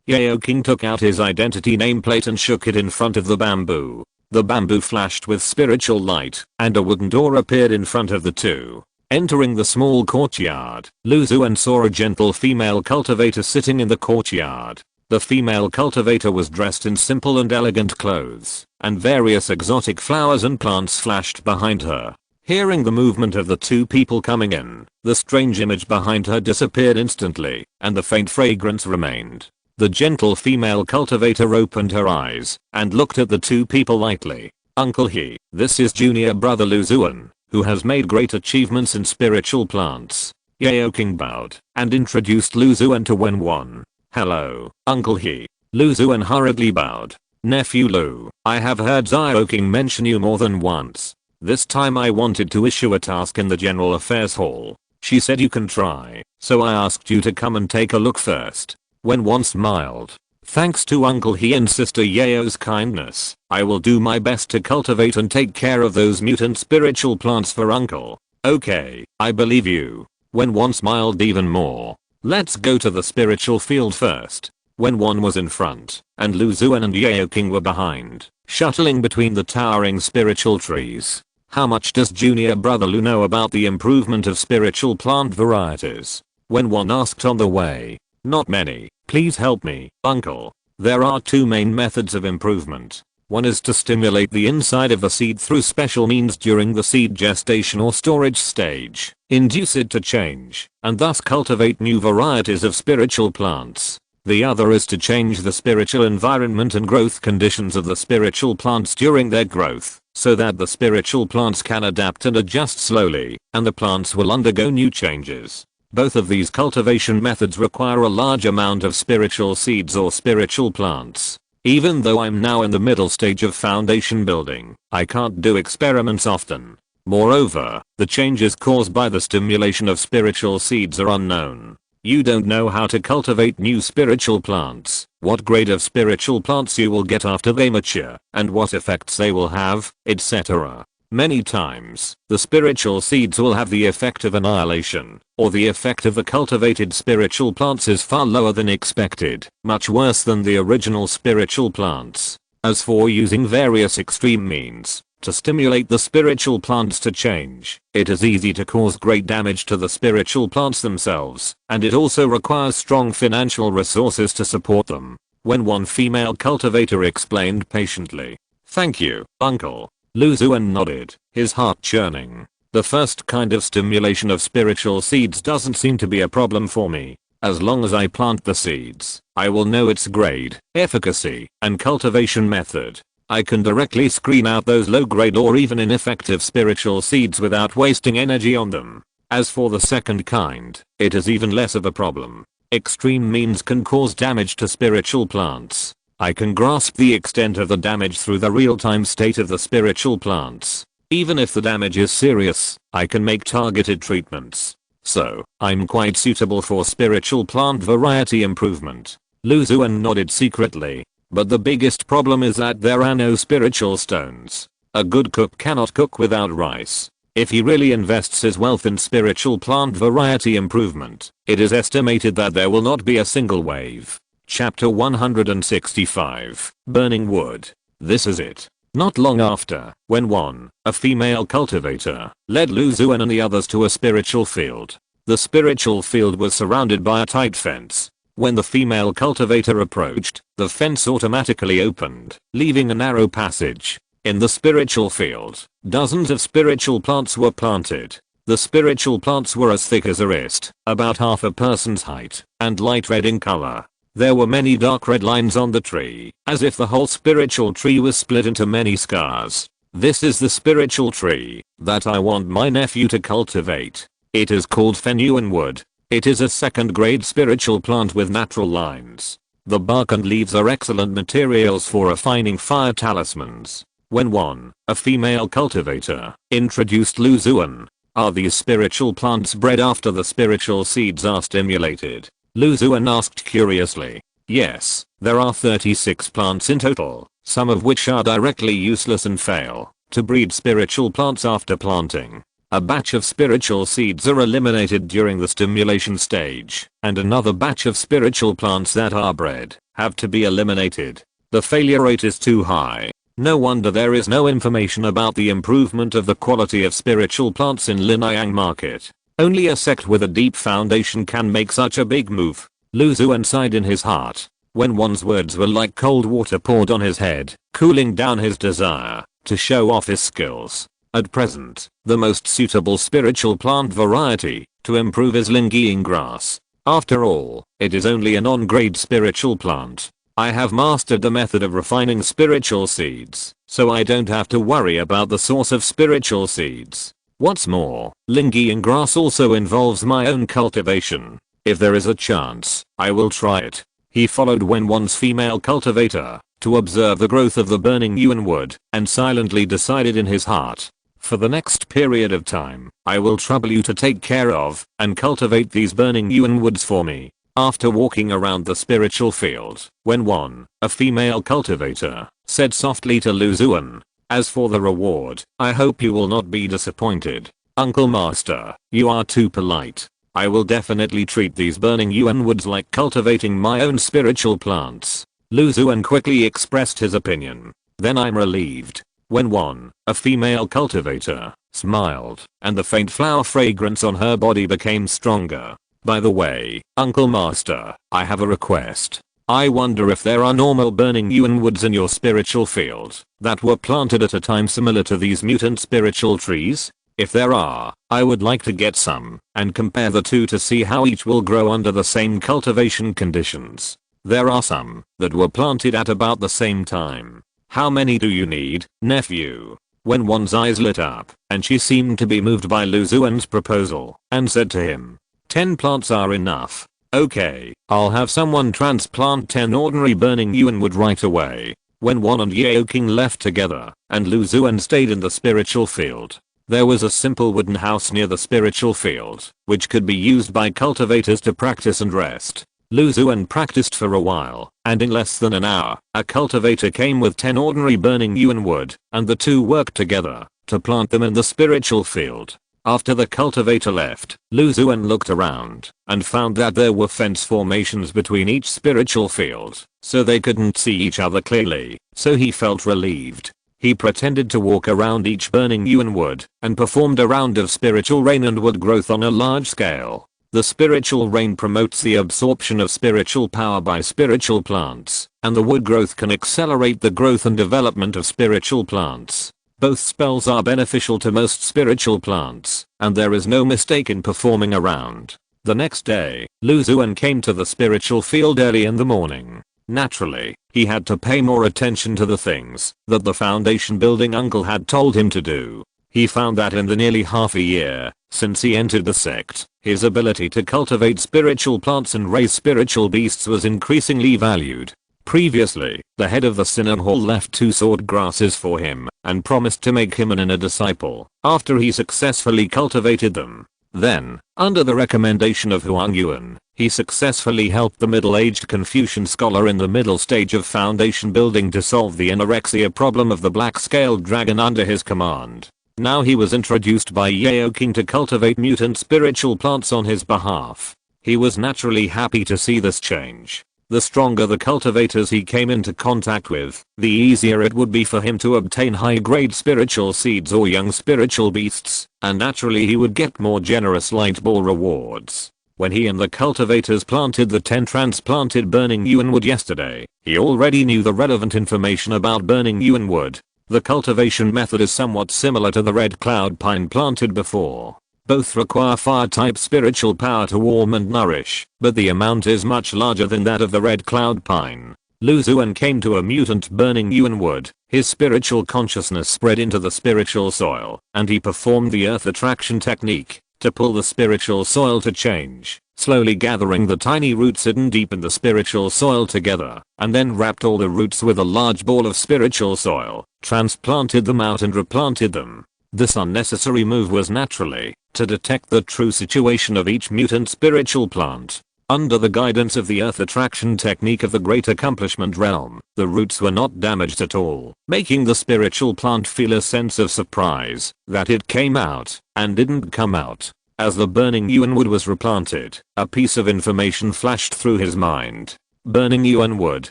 Yao King took out his identity nameplate and shook it in front of the bamboo. The bamboo flashed with spiritual light, and a wooden door appeared in front of the two. Entering the small courtyard, Lu Xuan saw a gentle female cultivator sitting in the courtyard. The female cultivator was dressed in simple and elegant clothes, and various exotic flowers and plants flashed behind her. Hearing the movement of the two people coming in, the strange image behind her disappeared instantly, and the faint fragrance remained. The gentle female cultivator opened her eyes and looked at the two people lightly. Uncle He, this is junior brother Lu Xuan, who has made great achievements in spiritual plants. Yao King bowed and introduced Lu Xuan to Wenwan. Hello, Uncle He. Lu Xuan hurriedly bowed. Nephew Lu, I have heard Yao King mention you more than once. This time I wanted to issue a task in the General Affairs Hall. She said you can try, so I asked you to come and take a look first. Wenwan smiled. Thanks to Uncle He and Sister Yao's kindness, I will do my best to cultivate and take care of those mutant spiritual plants for Uncle. Okay, I believe you. Wenwan smiled even more. Let's go to the spiritual field first. Wenwan was in front, and Lu Xuan and Yao King were behind, shuttling between the towering spiritual trees. How much does junior brother Lu know about the improvement of spiritual plant varieties? Wenwan asked on the way. Not many. Please help me, Uncle. There are two main methods of improvement. One is to stimulate the inside of the seed through special means during the seed gestation or storage stage, induce it to change, and thus cultivate new varieties of spiritual plants. The other is to change the spiritual environment and growth conditions of the spiritual plants during their growth, so that the spiritual plants can adapt and adjust slowly, and the plants will undergo new changes. Both of these cultivation methods require a large amount of spiritual seeds or spiritual plants. Even though I'm now in the middle stage of foundation building, I can't do experiments often. Moreover, the changes caused by the stimulation of spiritual seeds are unknown. You don't know how to cultivate new spiritual plants, what grade of spiritual plants you will get after they mature, and what effects they will have, etc. Many times, the spiritual seeds will have the effect of annihilation, or the effect of the cultivated spiritual plants is far lower than expected, much worse than the original spiritual plants. As for using various extreme means to stimulate the spiritual plants to change, it is easy to cause great damage to the spiritual plants themselves, and it also requires strong financial resources to support them. When one female cultivator explained patiently. Thank you, Uncle. Lu Xuan nodded, his heart churning. The first kind of stimulation of spiritual seeds doesn't seem to be a problem for me. As long as I plant the seeds, I will know its grade, efficacy, and cultivation method. I can directly screen out those low-grade or even ineffective spiritual seeds without wasting energy on them. As for the second kind, it is even less of a problem. Extreme means can cause damage to spiritual plants. I can grasp the extent of the damage through the real-time state of the spiritual plants. Even if the damage is serious, I can make targeted treatments. So, I'm quite suitable for spiritual plant variety improvement. Lu Xuan nodded secretly. But the biggest problem is that there are no spiritual stones. A good cook cannot cook without rice. If he really invests his wealth in spiritual plant variety improvement, it is estimated that there will not be a single wave. Chapter 165. Burning Wood. This is it. Not long after, when Xuan, a female cultivator, led Xuan and the others to a spiritual field. The spiritual field was surrounded by a tight fence. When the female cultivator approached, the fence automatically opened, leaving a narrow passage. In the spiritual field, dozens of spiritual plants were planted. The spiritual plants were as thick as a wrist, about half a person's height, and light red in color. There were many dark red lines on the tree, as if the whole spiritual tree was split into many scars. This is the spiritual tree that I want my nephew to cultivate. It is called Fenuan wood. It is a second-grade spiritual plant with natural lines. The bark and leaves are excellent materials for refining fire talismans. When Xuan, a female cultivator, introduced Xuan, are these spiritual plants bred after the spiritual seeds are stimulated? Xuan asked curiously. Yes, there are 36 plants in total, some of which are directly useless and fail to breed spiritual plants after planting. A batch of spiritual seeds are eliminated during the stimulation stage, and another batch of spiritual plants that are bred have to be eliminated. The failure rate is too high. No wonder there is no information about the improvement of the quality of spiritual plants in Linyang market. Only a sect with a deep foundation can make such a big move. Xuan sighed in his heart. When Xuan's words were like cold water poured on his head, cooling down his desire to show off his skills. At present, the most suitable spiritual plant variety to improve is Lingying grass. After all, it is only a non-grade spiritual plant. I have mastered the method of refining spiritual seeds, so I don't have to worry about the source of spiritual seeds. What's more, Lingying grass also involves my own cultivation. If there is a chance, I will try it. He followed Xuan's female cultivator to observe the growth of the burning Yuan wood and silently decided in his heart. For the next period of time, I will trouble you to take care of and cultivate these burning Yuan woods for me. After walking around the spiritual field, Xuan, a female cultivator, said softly to Xuan, as for the reward, I hope you will not be disappointed. Uncle Master, you are too polite. I will definitely treat these burning Yuan woods like cultivating my own spiritual plants. Xuan quickly expressed his opinion. Then I'm relieved. When Xuan, a female cultivator, smiled, and the faint flower fragrance on her body became stronger. By the way, Uncle Master, I have a request. I wonder if there are normal burning Yuan woods in your spiritual field that were planted at a time similar to these mutant spiritual trees? If there are, I would like to get some and compare the two to see how each will grow under the same cultivation conditions. There are some that were planted at about the same time. How many do you need, nephew? When Xuan's eyes lit up and she seemed to be moved by Xuan's proposal and said to him, 10 plants are enough. Okay, I'll have someone transplant 10 ordinary burning Yuan wood right away. When Xuan and Yaoking left together and Xuan stayed in the spiritual field, there was a simple wooden house near the spiritual field, which could be used by cultivators to practice and rest. Xuan practiced for a while, and in less than an hour, a cultivator came with 10 ordinary burning Yuan wood, and the two worked together to plant them in the spiritual field. After the cultivator left, Xuan looked around and found that there were fence formations between each spiritual field, so they couldn't see each other clearly, so he felt relieved. He pretended to walk around each burning Yuan wood and performed a round of spiritual rain and wood growth on a large scale. The spiritual rain promotes the absorption of spiritual power by spiritual plants, and the wood growth can accelerate the growth and development of spiritual plants. Both spells are beneficial to most spiritual plants, and there is no mistake in performing a round. The next day, Xuan came to the spiritual field early in the morning. Naturally, he had to pay more attention to the things that the foundation building uncle had told him to do. He found that in the nearly half a year since he entered the sect, his ability to cultivate spiritual plants and raise spiritual beasts was increasingly valued. Previously, the head of the Synod Hall left 2 sword grasses for him and promised to make him an inner disciple after he successfully cultivated them. Then, under the recommendation of Huang Yuan, he successfully helped the middle-aged Confucian scholar in the middle stage of foundation building to solve the anorexia problem of the black-scaled dragon under his command. Now he was introduced by Yaoking to cultivate mutant spiritual plants on his behalf. He was naturally happy to see this change. The stronger the cultivators he came into contact with, the easier it would be for him to obtain high-grade spiritual seeds or young spiritual beasts, and naturally he would get more generous light ball rewards. When he and the cultivators planted the 10 transplanted burning Yuan wood yesterday, he already knew the relevant information about burning Yuan wood. The cultivation method is somewhat similar to the red cloud pine planted before. Both require fire-type spiritual power to warm and nourish, but the amount is much larger than that of the red cloud pine. Xuan came to a mutant burning Yuan wood, his spiritual consciousness spread into the spiritual soil, and he performed the earth attraction technique to pull the spiritual soil to change, slowly gathering the tiny roots hidden deep in the spiritual soil together, and then wrapped all the roots with a large ball of spiritual soil, transplanted them out and replanted them. This unnecessary move was naturally to detect the true situation of each mutant spiritual plant. Under the guidance of the earth attraction technique of the Great Accomplishment Realm, the roots were not damaged at all, making the spiritual plant feel a sense of surprise that it came out and didn't come out. As the burning Yuan wood was replanted, a piece of information flashed through his mind. Burning Yuan wood,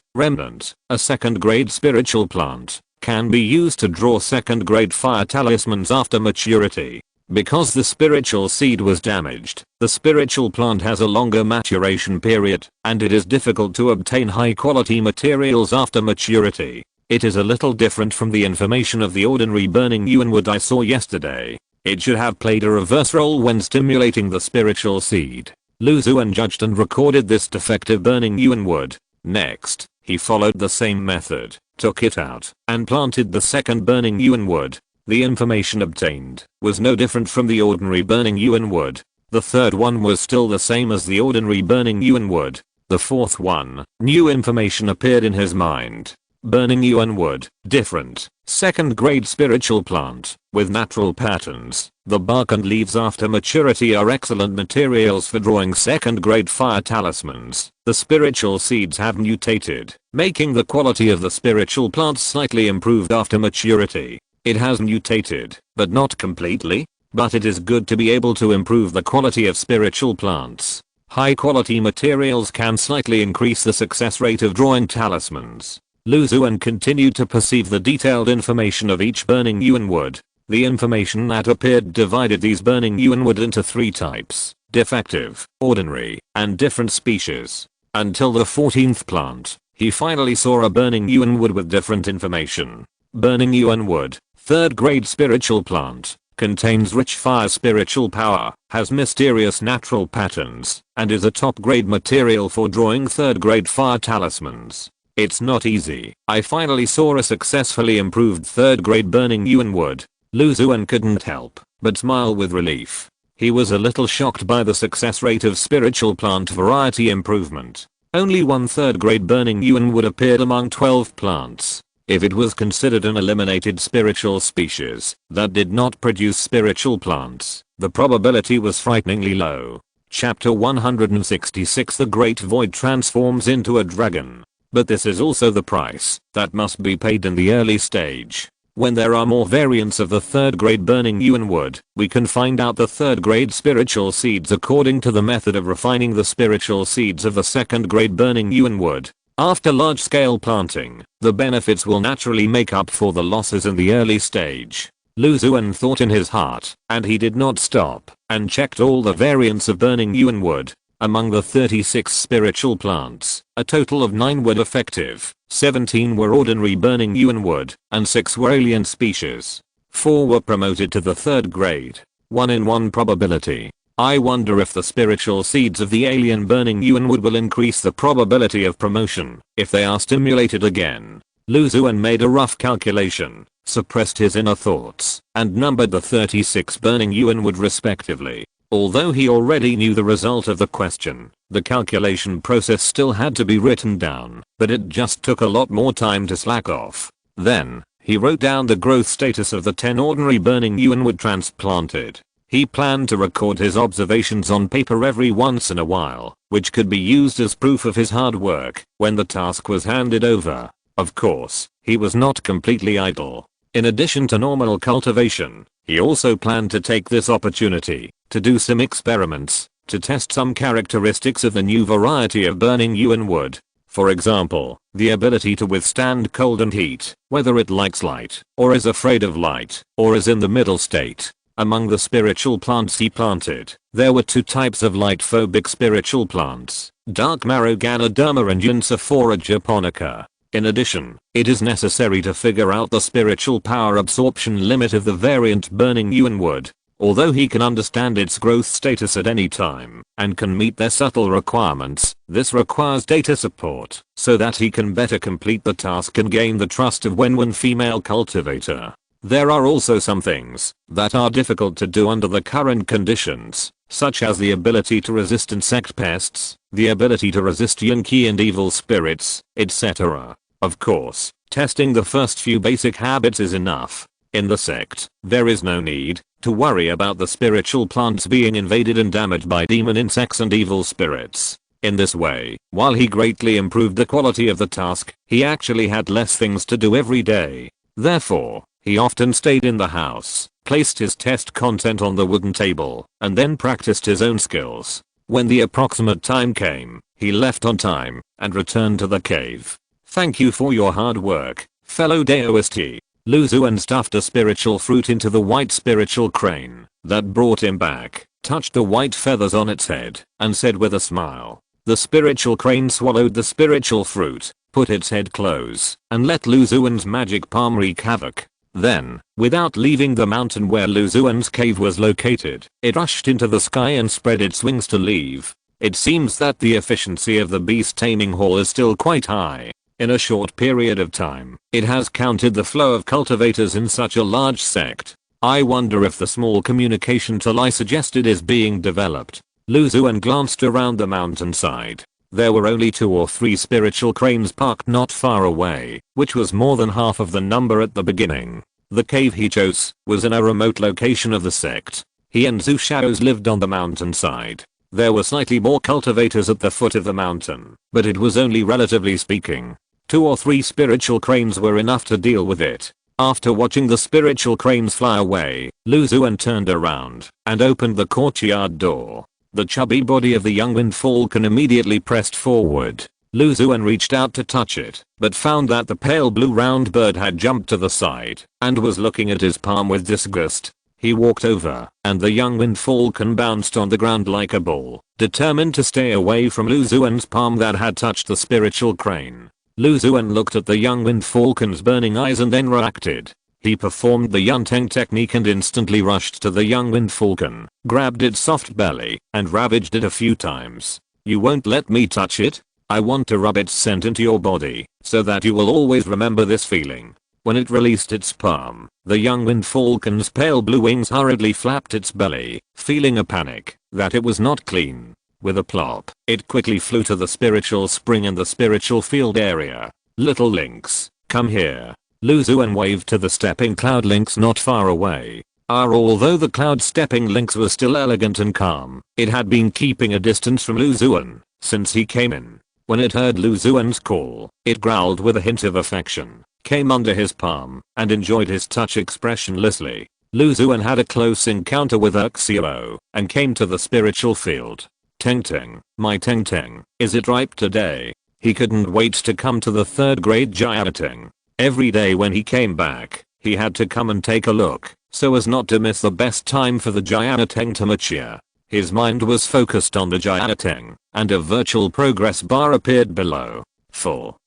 remnant, a second-grade spiritual plant, can be used to draw second-grade fire talismans after maturity. Because the spiritual seed was damaged, the spiritual plant has a longer maturation period, and it is difficult to obtain high-quality materials after maturity. It is a little different from the information of the ordinary burning Yuan wood I saw yesterday. It should have played a reverse role when stimulating the spiritual seed. Xuan judged and recorded this defective burning Yuan wood. Next, he followed the same method, took it out, and planted the second burning Yuan wood. The information obtained was no different from the ordinary burning Yuan wood. The third one was still the same as the ordinary burning Yuan wood. The fourth one, new information appeared in his mind. Burning Yuan wood, different, second-grade spiritual plant, with natural patterns. The bark and leaves after maturity are excellent materials for drawing second-grade fire talismans. The spiritual seeds have mutated, making the quality of the spiritual plant slightly improved after maturity. It has mutated, but not completely. But it is good to be able to improve the quality of spiritual plants. High quality materials can slightly increase the success rate of drawing talismans. Xuan continued to perceive the detailed information of each burning Yuan wood. The information that appeared divided these burning Yuan wood into 3 types: defective, ordinary, and different species. Until the 14th plant, he finally saw a burning Yuan wood with different information. Burning Yuan wood, 3rd grade spiritual plant, contains rich fire spiritual power, has mysterious natural patterns, and is a top grade material for drawing 3rd grade fire talismans. It's not easy. I finally saw a successfully improved 3rd grade burning Yuan wood. Xuan couldn't help but smile with relief. He was a little shocked by the success rate of spiritual plant variety improvement. Only 1 3rd grade burning Yuan wood appeared among 12 plants. If it was considered an eliminated spiritual species that did not produce spiritual plants, the probability was frighteningly low. Chapter 166 The Great Void transforms into a dragon. But this is also the price that must be paid in the early stage. When there are more variants of the 3rd grade burning Yuan wood, we can find out the 3rd grade spiritual seeds according to the method of refining the spiritual seeds of the 2nd grade burning Yuan wood. After large-scale planting, the benefits will naturally make up for the losses in the early stage. Xuan thought in his heart, and he did not stop, and checked all the variants of burning Yuan wood. Among the 36 spiritual plants, a total of 9 were defective, 17 were ordinary burning Yuan wood, and 6 were alien species. 4 were promoted to the 3rd grade. 1 in 1 probability. I wonder if the spiritual seeds of the alien burning Yuan wood will increase the probability of promotion if they are stimulated again. Xuan made a rough calculation, suppressed his inner thoughts, and numbered the 36 burning Yuan wood respectively. Although he already knew the result of the question, the calculation process still had to be written down, but it just took a lot more time to slack off. Then, he wrote down the growth status of the 10 ordinary burning Yuan wood transplanted. He planned to record his observations on paper every once in a while, which could be used as proof of his hard work when the task was handed over. Of course, he was not completely idle. In addition to normal cultivation, he also planned to take this opportunity to do some experiments, to test some characteristics of the new variety of burning Yuan wood. For example, the ability to withstand cold and heat, whether it likes light, or is afraid of light, or is in the middle state. Among the spiritual plants he planted, there were 2 types of light-phobic spiritual plants, dark marrow Ganoderma and Unsophora japonica. In addition, it is necessary to figure out the spiritual power absorption limit of the variant burning Yuan wood. Although he can understand its growth status at any time, and can meet their subtle requirements, this requires data support, so that he can better complete the task and gain the trust of one female cultivator. There are also some things that are difficult to do under the current conditions, such as the ability to resist insect pests, the ability to resist Yunqi and evil spirits, etc. Of course, testing the first few basic habits is enough. In the sect, there is no need to worry about the spiritual plants being invaded and damaged by demon insects and evil spirits. In this way, while he greatly improved the quality of the task, he actually had less things to do every day. Therefore, he often stayed in the house, placed his test content on the wooden table, and then practiced his own skills. When the approximate time came, he left on time and returned to the cave. Thank you for your hard work, fellow Daoist. Lu Xuan stuffed a spiritual fruit into the white spiritual crane that brought him back, touched the white feathers on its head, and said with a smile. The spiritual crane swallowed the spiritual fruit, put its head close, and let Lu Xuan's magic palm wreak havoc. Then, without leaving the mountain where Lu Xuan's cave was located, it rushed into the sky and spread its wings to leave. It seems that the efficiency of the beast taming hall is still quite high. In a short period of time, it has countered the flow of cultivators in such a large sect. I wonder if the small communication tool I suggested is being developed. Lu Xuan glanced around the mountainside. There were only 2 or 3 spiritual cranes parked not far away, which was more than half of the number at the beginning. The cave he chose was in a remote location of the sect. He and Zhu Shadows lived on the mountainside. There were slightly more cultivators at the foot of the mountain, but it was only relatively speaking. 2 or 3 spiritual cranes were enough to deal with it. After watching the spiritual cranes fly away, Lu Xuan turned around and opened the courtyard door. The chubby body of the young wind falcon immediately pressed forward. Lu Xuan reached out to touch it, but found that the pale blue round bird had jumped to the side and was looking at his palm with disgust. He walked over, and the young wind falcon bounced on the ground like a ball, determined to stay away from Lu Xuan's palm that had touched the spiritual crane. Lu Xuan looked at the young wind falcon's burning eyes and then reacted. He performed the Yunteng technique and instantly rushed to the young wind falcon, grabbed its soft belly, and ravaged it a few times. You won't let me touch it? I want to rub its scent into your body, so that you will always remember this feeling. When it released its palm, the young wind falcon's pale blue wings hurriedly flapped its belly, feeling a panic that it was not clean. With a plop, it quickly flew to the spiritual spring in the spiritual field area. Little lynx, come here. Lu Xuan waved to the stepping cloud lynx not far away. Although the cloud stepping lynx was still elegant and calm, it had been keeping a distance from Lu Xuan since he came in. When it heard Lu Xuan's call, it growled with a hint of affection, came under his palm, and enjoyed his touch expressionlessly. Lu Xuan had a close encounter with Xuo and came to the spiritual field. Teng Teng, my Teng Teng, is it ripe today? He couldn't wait to come to the 3rd grade Jiaoteng. Every day when he came back, he had to come and take a look, so as not to miss the best time for the Jiaoteng to mature. His mind was focused on the Jiaoteng, and a virtual progress bar appeared below. Full.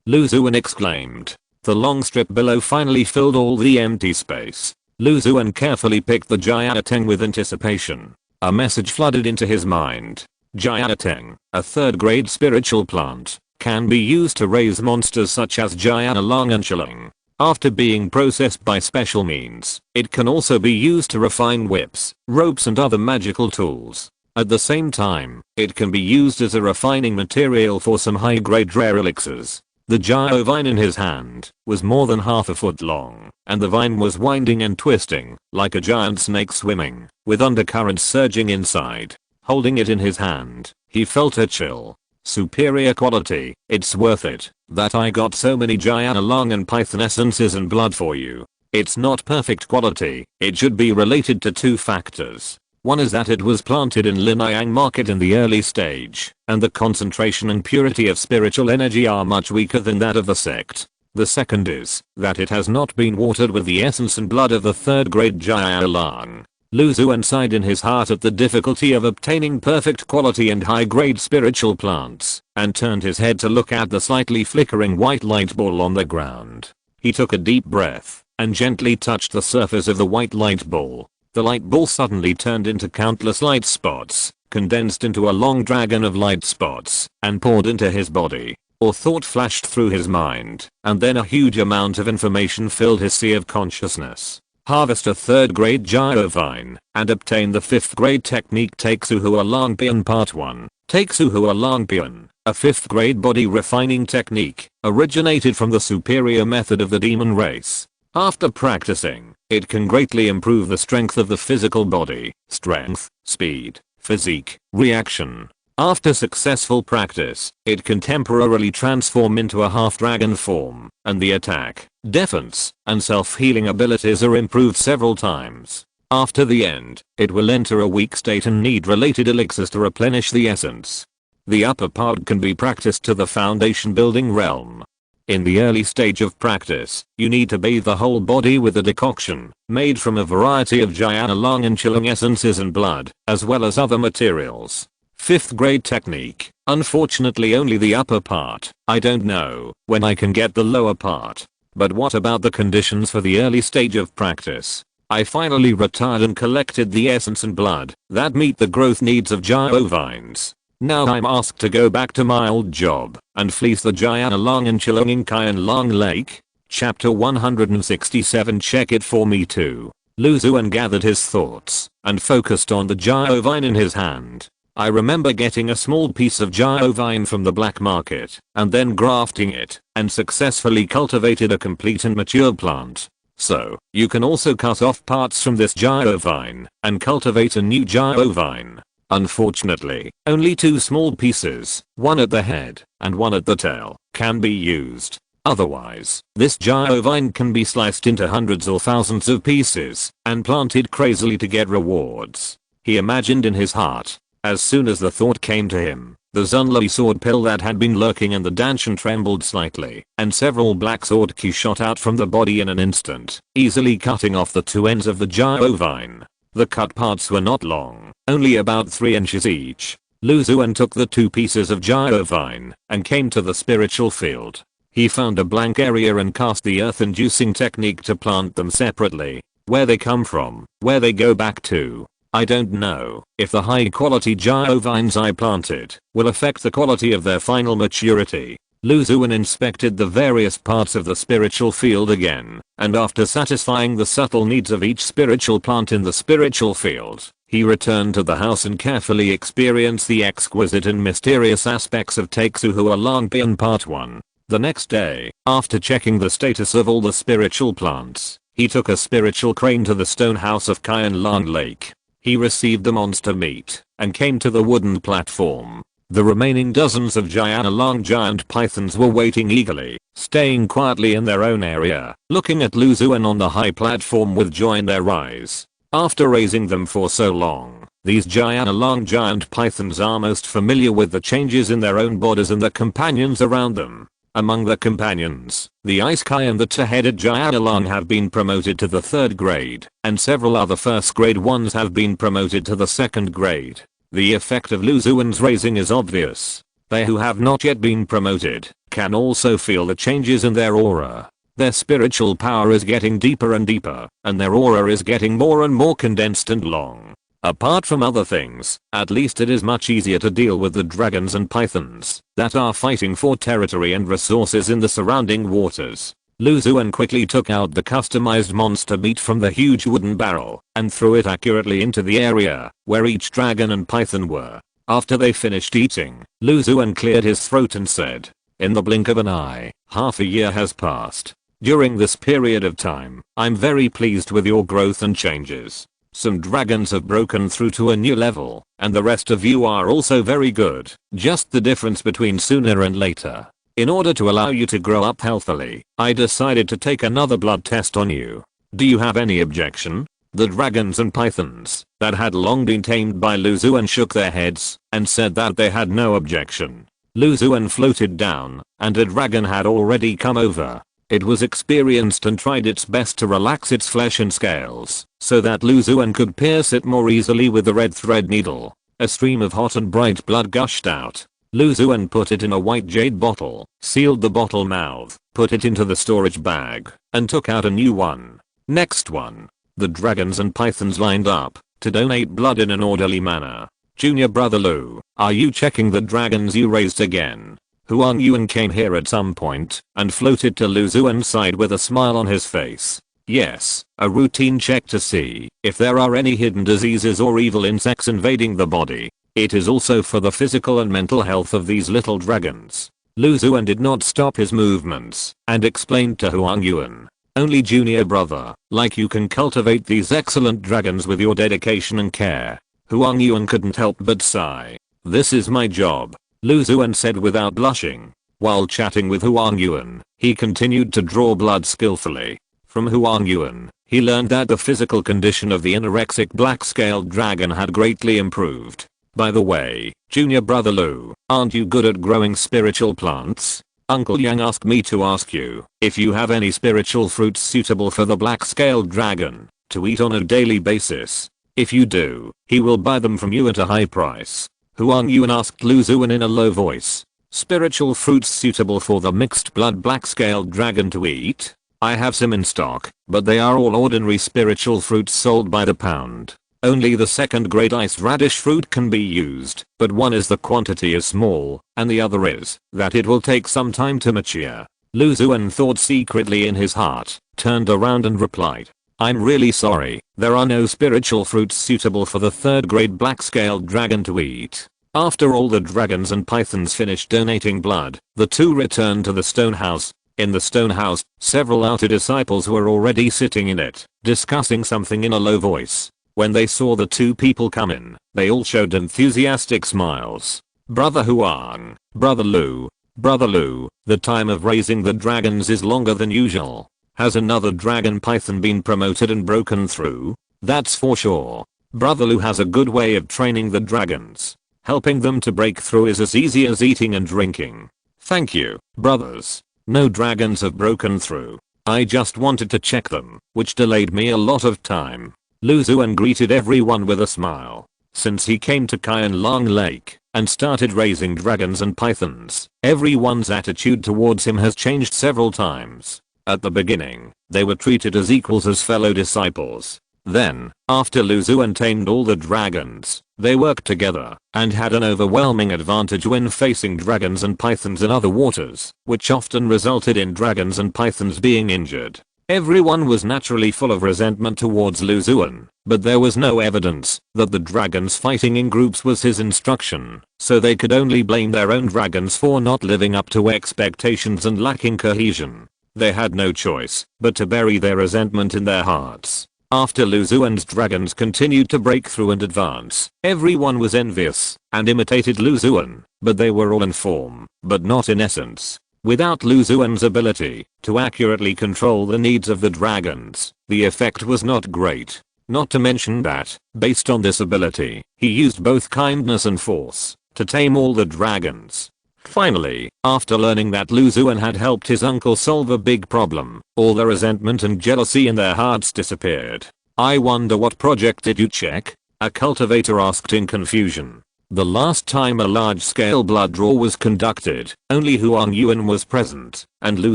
Lu Xuan exclaimed. The long strip below finally filled all the empty space. Lu Xuan carefully picked the Jiaoteng with anticipation. A message flooded into his mind. Jiaoteng, a 3rd grade spiritual plant, can be used to raise monsters such as Jianalang and Shilling. After being processed by special means, it can also be used to refine whips, ropes and other magical tools. At the same time, it can be used as a refining material for some high-grade rare elixirs. The Jiao vine in his hand was more than half a foot long, and the vine was winding and twisting like a giant snake swimming, with undercurrents surging inside. Holding it in his hand, he felt a chill. Superior quality, it's worth it that I got so many Jianalang and Python essences and blood for you. It's not perfect quality, it should be related to 2 factors. One is that it was planted in Linyang market in the early stage, and the concentration and purity of spiritual energy are much weaker than that of the sect. The second is that it has not been watered with the essence and blood of the third grade Jia Lang. Lu Xuan sighed in his heart at the difficulty of obtaining perfect quality and high grade spiritual plants, and turned his head to look at the slightly flickering white light ball on the ground. He took a deep breath and gently touched the surface of the white light ball. The light ball suddenly turned into countless light spots, condensed into a long dragon of light spots, and poured into his body. Or thought flashed through his mind, and then a huge amount of information filled his sea of consciousness. Harvest a 3rd grade Gyro Vine, and obtain the 5th grade technique Taeksuhua Langpian Part 1. Taeksuhua Langpian, a 5th grade body refining technique, originated from the superior method of the demon race. After practicing, it can greatly improve the strength of the physical body, strength, speed, physique, reaction. After successful practice, it can temporarily transform into a half-dragon form, and the attack, defense, and self-healing abilities are improved several times. After the end, it will enter a weak state and need related elixirs to replenish the essence. The upper part can be practiced to the foundation building realm. In the early stage of practice, you need to bathe the whole body with a decoction, made from a variety of Jia Lang and Chilling essences and blood, as well as other materials. 5th grade technique, unfortunately only the upper part. I don't know when I can get the lower part. But what about the conditions for the early stage of practice? I finally retired and collected the essence and blood that meet the growth needs of Gyro vines. Now I'm asked to go back to my old job and fleece the Jia Lang and Chilong in Kayan Long Lake. Chapter 167. Check it for me too. Lu Xuan gathered his thoughts and focused on the Gyro vine in his hand. I remember getting a small piece of Gyro vine from the black market and then grafting it and successfully cultivated a complete and mature plant. So, you can also cut off parts from this Gyro vine and cultivate a new Gyro vine. Unfortunately, only 2 small pieces, one at the head and one at the tail, can be used. Otherwise, this Gyro vine can be sliced into hundreds or thousands of pieces and planted crazily to get rewards. He imagined in his heart. As soon as the thought came to him, the Zunli sword pill that had been lurking in the danchan trembled slightly, and several black sword ki shot out from the body in an instant, easily cutting off the 2 ends of the Gyro vine. The cut parts were not long, only about 3 inches each. Lu Xuan took the 2 pieces of Gyro vine and came to the spiritual field. He found a blank area and cast the earth-inducing technique to plant them separately. Where they come from, where they go back to. I don't know if the high quality Gyro vines I planted will affect the quality of their final maturity. Lu Xuan inspected the various parts of the spiritual field again, and after satisfying the subtle needs of each spiritual plant in the spiritual field, he returned to the house and carefully experienced the exquisite and mysterious aspects of Taeksuhua Langpian Part 1. The next day, after checking the status of all the spiritual plants, he took a spiritual crane to the stone house of Kayan Long Lake. He received the monster meat and came to the wooden platform. The remaining dozens of Jia Lang giant pythons were waiting eagerly, staying quietly in their own area, looking at Lu Xuan on the high platform with joy in their eyes. After raising them for so long, these Jia Lang giant pythons are most familiar with the changes in their own bodies and the companions around them. Among the companions, the Ice Kai and the 2-headed Jia Lang have been promoted to the 3rd grade, and several other 1st grade ones have been promoted to the 2nd grade. The effect of Lu Xuan's raising is obvious. They who have not yet been promoted can also feel the changes in their aura. Their spiritual power is getting deeper and deeper, and their aura is getting more and more condensed and long. Apart from other things, at least it is much easier to deal with the dragons and pythons that are fighting for territory and resources in the surrounding waters. Lu Xuan quickly took out the customized monster meat from the huge wooden barrel and threw it accurately into the area where each dragon and python were. After they finished eating, Lu Xuan cleared his throat and said, "In the blink of an eye, half a year has passed. During this period of time, I'm very pleased with your growth and changes. Some dragons have broken through to a new level, and the rest of you are also very good, just the difference between sooner and later. In order to allow you to grow up healthily, I decided to take another blood test on you. Do you have any objection?" The dragons and pythons that had long been tamed by Lu Xuan shook their heads and said that they had no objection. Lu Xuan floated down, and a dragon had already come over. It was experienced and tried its best to relax its flesh and scales, so that Lu Xuan could pierce it more easily with the red thread needle. A stream of hot and bright blood gushed out. Lu Xuan put it in a white jade bottle, sealed the bottle mouth, put it into the storage bag, and took out a new one. Next one. The dragons and pythons lined up to donate blood in an orderly manner. Junior brother Lu, are you checking the dragons you raised again? Huang Yuan came here at some point and floated to Lu Xuan's side with a smile on his face. Yes, a routine check to see if there are any hidden diseases or evil insects invading the body. It is also for the physical and mental health of these little dragons. Lu Xuan did not stop his movements and explained to Huang Yuan. Only junior brother, like you can cultivate these excellent dragons with your dedication and care. Huang Yuan couldn't help but sigh. This is my job, Lu Xuan said without blushing. While chatting with Huang Yuan, he continued to draw blood skillfully. From Huang Yuan, he learned that the physical condition of the anorexic black-scaled dragon had greatly improved. By the way, junior brother Lu, aren't you good at growing spiritual plants? Uncle Yang asked me to ask you if you have any spiritual fruits suitable for the black-scaled dragon to eat on a daily basis. If you do, he will buy them from you at a high price. Huang Yuan asked Lu Xuan in a low voice. Spiritual fruits suitable for the mixed blood black-scaled dragon to eat? I have some in stock, but they are all ordinary spiritual fruits sold by the pound. Only the second grade ice radish fruit can be used, but one is the quantity is small, and the other is that it will take some time to mature. Lu Xuan thought secretly in his heart, turned around and replied, I'm really sorry, there are no spiritual fruits suitable for the third grade black-scaled dragon to eat. After all the dragons and pythons finished donating blood, the two returned to the stone house. In the stone house, several outer disciples were already sitting in it, discussing something in a low voice. When they saw the two people come in, they all showed enthusiastic smiles. Brother Huang, Brother Lu, the time of raising the dragons is longer than usual. Has another dragon python been promoted and broken through? That's for sure. Brother Lu has a good way of training the dragons. Helping them to break through is as easy as eating and drinking. Thank you, brothers. No dragons have broken through. I just wanted to check them, which delayed me a lot of time. Lu Xuan greeted everyone with a smile. Since he came to Qianlong Lake and started raising dragons and pythons, everyone's attitude towards him has changed several times. At the beginning, they were treated as equals as fellow disciples. Then, after Lu Xuan tamed all the dragons, they worked together and had an overwhelming advantage when facing dragons and pythons in other waters, which often resulted in dragons and pythons being injured. Everyone was naturally full of resentment towards Lu Xuan, but there was no evidence that the dragons fighting in groups was his instruction, so they could only blame their own dragons for not living up to expectations and lacking cohesion. They had no choice but to bury their resentment in their hearts. After Lu Xuan's dragons continued to break through and advance, everyone was envious and imitated Lu Xuan, but they were all in form, but not in essence. Without Lu Xuan's ability to accurately control the needs of the dragons, the effect was not great. Not to mention that, based on this ability, he used both kindness and force to tame all the dragons. Finally, after learning that Lu Xuan had helped his uncle solve a big problem, all the resentment and jealousy in their hearts disappeared. I wonder what project did you check? A cultivator asked in confusion. The last time a large-scale blood draw was conducted, only Huang Yuan was present, and Lu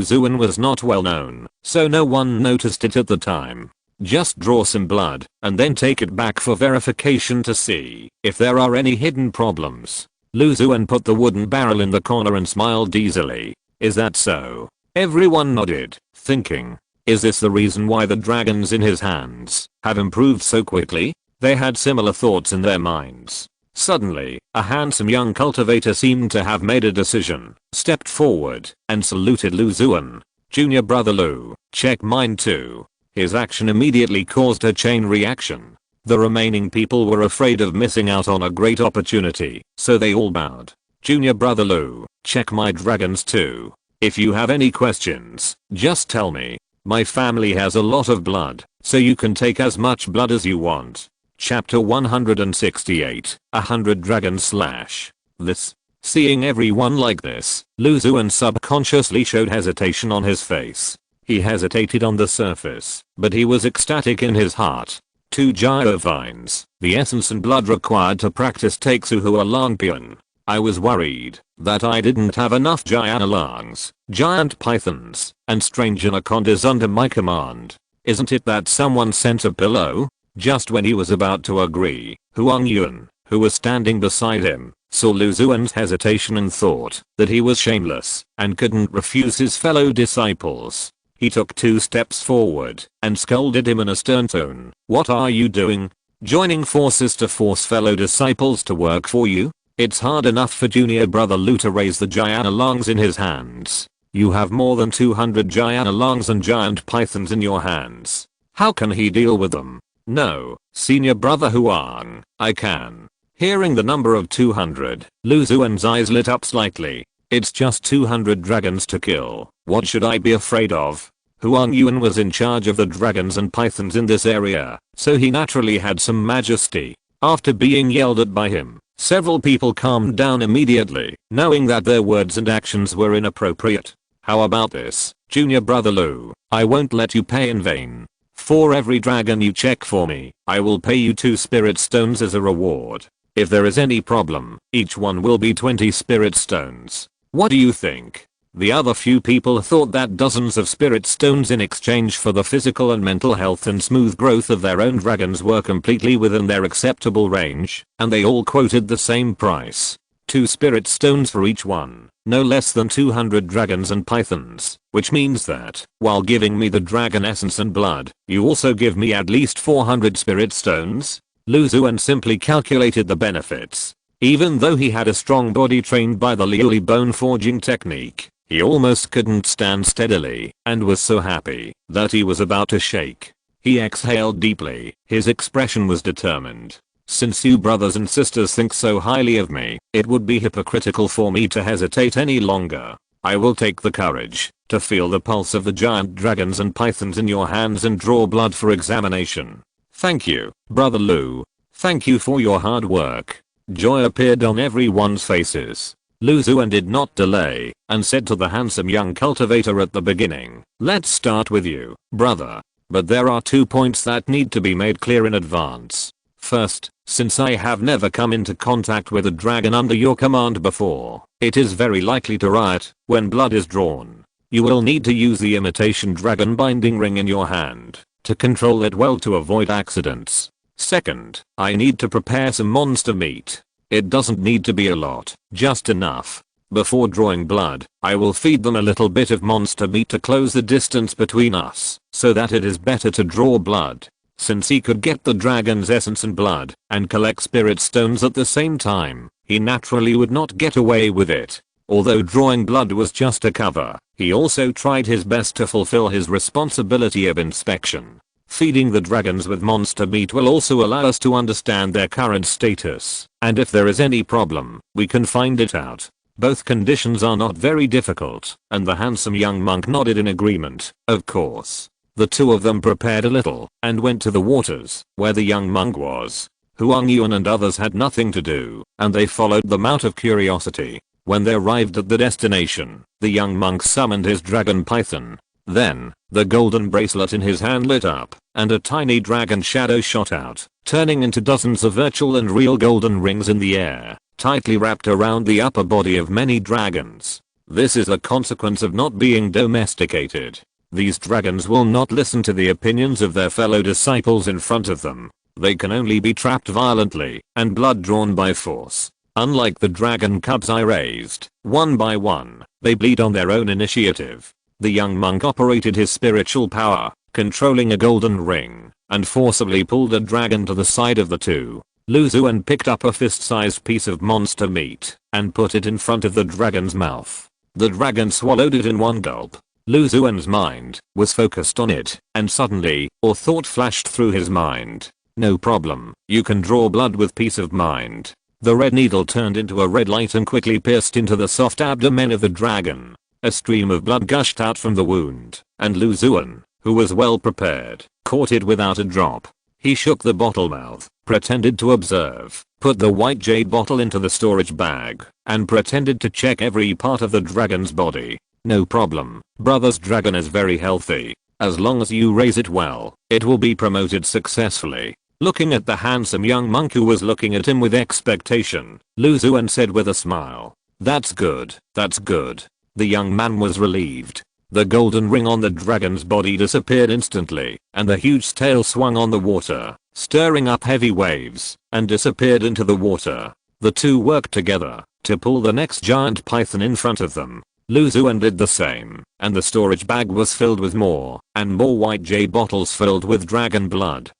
Xuan was not well known, so no one noticed it at the time. Just draw some blood, and then take it back for verification to see if there are any hidden problems. Lu Xuan put the wooden barrel in the corner and smiled easily. Is that so? Everyone nodded, thinking, is this the reason why the dragons in his hands have improved so quickly? They had similar thoughts in their minds. Suddenly, a handsome young cultivator seemed to have made a decision, stepped forward, and saluted Lu Xuan. Junior brother Lu, check mine too. His action immediately caused a chain reaction. The remaining people were afraid of missing out on a great opportunity, so they all bowed. Junior brother Lu, check my dragons too. If you have any questions, just tell me. My family has a lot of blood, so you can take as much blood as you want. Chapter 168, 100 Dragons / This. Seeing everyone like this, Lu Xuan subconsciously showed hesitation on his face. He hesitated on the surface, but he was ecstatic in his heart. 2 gyro vines, the essence and blood required to practice Taeksuhua Langpian. I was worried that I didn't have enough Gianalangs, giant pythons, and strange anacondas under my command. Isn't it that someone sent a pillow? Just when he was about to agree, Huang Yuan, who was standing beside him, saw Lu Xuan's hesitation and thought that he was shameless and couldn't refuse his fellow disciples. He took 2 steps forward and scolded him in a stern tone. What are you doing? Joining forces to force fellow disciples to work for you? It's hard enough for junior brother Lu to raise the Gianalangs in his hands. You have more than 200 Gianalangs and giant pythons in your hands. How can he deal with them? No, senior brother Huang, I can. Hearing the number of 200, Lu Xuan's eyes lit up slightly. It's just 200 dragons to kill. What should I be afraid of? Huang Yuan was in charge of the dragons and pythons in this area, so he naturally had some majesty. After being yelled at by him, several people calmed down immediately, knowing that their words and actions were inappropriate. How about this, junior brother Lu? I won't let you pay in vain. For every dragon you check for me, I will pay you 2 spirit stones as a reward. If there is any problem, each one will be 20 spirit stones. What do you think? The other few people thought that dozens of spirit stones in exchange for the physical and mental health and smooth growth of their own dragons were completely within their acceptable range, and they all quoted the same price. 2 spirit stones for each one, no less than 200 dragons and pythons, which means that, while giving me the dragon essence and blood, you also give me at least 400 spirit stones? Lu Xuan simply calculated the benefits. Even though he had a strong body trained by the Liuli bone forging technique, he almost couldn't stand steadily, and was so happy that he was about to shake. He exhaled deeply, his expression was determined. Since you brothers and sisters think so highly of me, it would be hypocritical for me to hesitate any longer. I will take the courage to feel the pulse of the giant dragons and pythons in your hands and draw blood for examination. Thank you, brother Lu. Thank you for your hard work. Joy appeared on everyone's faces. Lu Xuan did not delay, and said to the handsome young cultivator at the beginning, let's start with you, brother. But there are 2 points that need to be made clear in advance. First, since I have never come into contact with a dragon under your command before, it is very likely to riot when blood is drawn. You will need to use the imitation dragon binding ring in your hand to control it well to avoid accidents. Second, I need to prepare some monster meat. It doesn't need to be a lot, just enough. Before drawing blood, I will feed them a little bit of monster meat to close the distance between us, so that it is better to draw blood. Since he could get the dragon's essence and blood, and collect spirit stones at the same time, he naturally would not get away with it. Although drawing blood was just a cover, he also tried his best to fulfill his responsibility of inspection. Feeding the dragons with monster meat will also allow us to understand their current status, and if there is any problem, we can find it out. Both conditions are not very difficult, and the handsome young monk nodded in agreement. Of course. The 2 of them prepared a little, and went to the waters, where the young monk was. Huang Yuan and others had nothing to do, and they followed them out of curiosity. When they arrived at the destination, the young monk summoned his dragon python. Then, the golden bracelet in his hand lit up, and a tiny dragon shadow shot out, turning into dozens of virtual and real golden rings in the air, tightly wrapped around the upper body of many dragons. This is a consequence of not being domesticated. These dragons will not listen to the opinions of their fellow disciples in front of them. They can only be trapped violently, and blood drawn by force. Unlike the dragon cubs I raised, one by one, they bleed on their own initiative. The young monk operated his spiritual power, controlling a golden ring, and forcibly pulled a dragon to the side of the 2. Lu Xuan picked up a fist-sized piece of monster meat, and put it in front of the dragon's mouth. The dragon swallowed it in one gulp. Lu Xuan's mind was focused on it, and suddenly, a thought flashed through his mind. No problem, you can draw blood with peace of mind. The red needle turned into a red light and quickly pierced into the soft abdomen of the dragon. A stream of blood gushed out from the wound, and Lu Xuan, who was well prepared, caught it without a drop. He shook the bottle mouth, pretended to observe, put the white jade bottle into the storage bag, and pretended to check every part of the dragon's body. No problem, brother's dragon is very healthy. As long as you raise it well, it will be promoted successfully. Looking at the handsome young monk who was looking at him with expectation, Xuan said with a smile, "That's good, that's good." The young man was relieved. The golden ring on the dragon's body disappeared instantly, and the huge tail swung on the water, stirring up heavy waves, and disappeared into the water. The two worked together to pull the next giant python in front of them. Xuan did the same, and the storage bag was filled with more and more white jade bottles filled with dragon blood.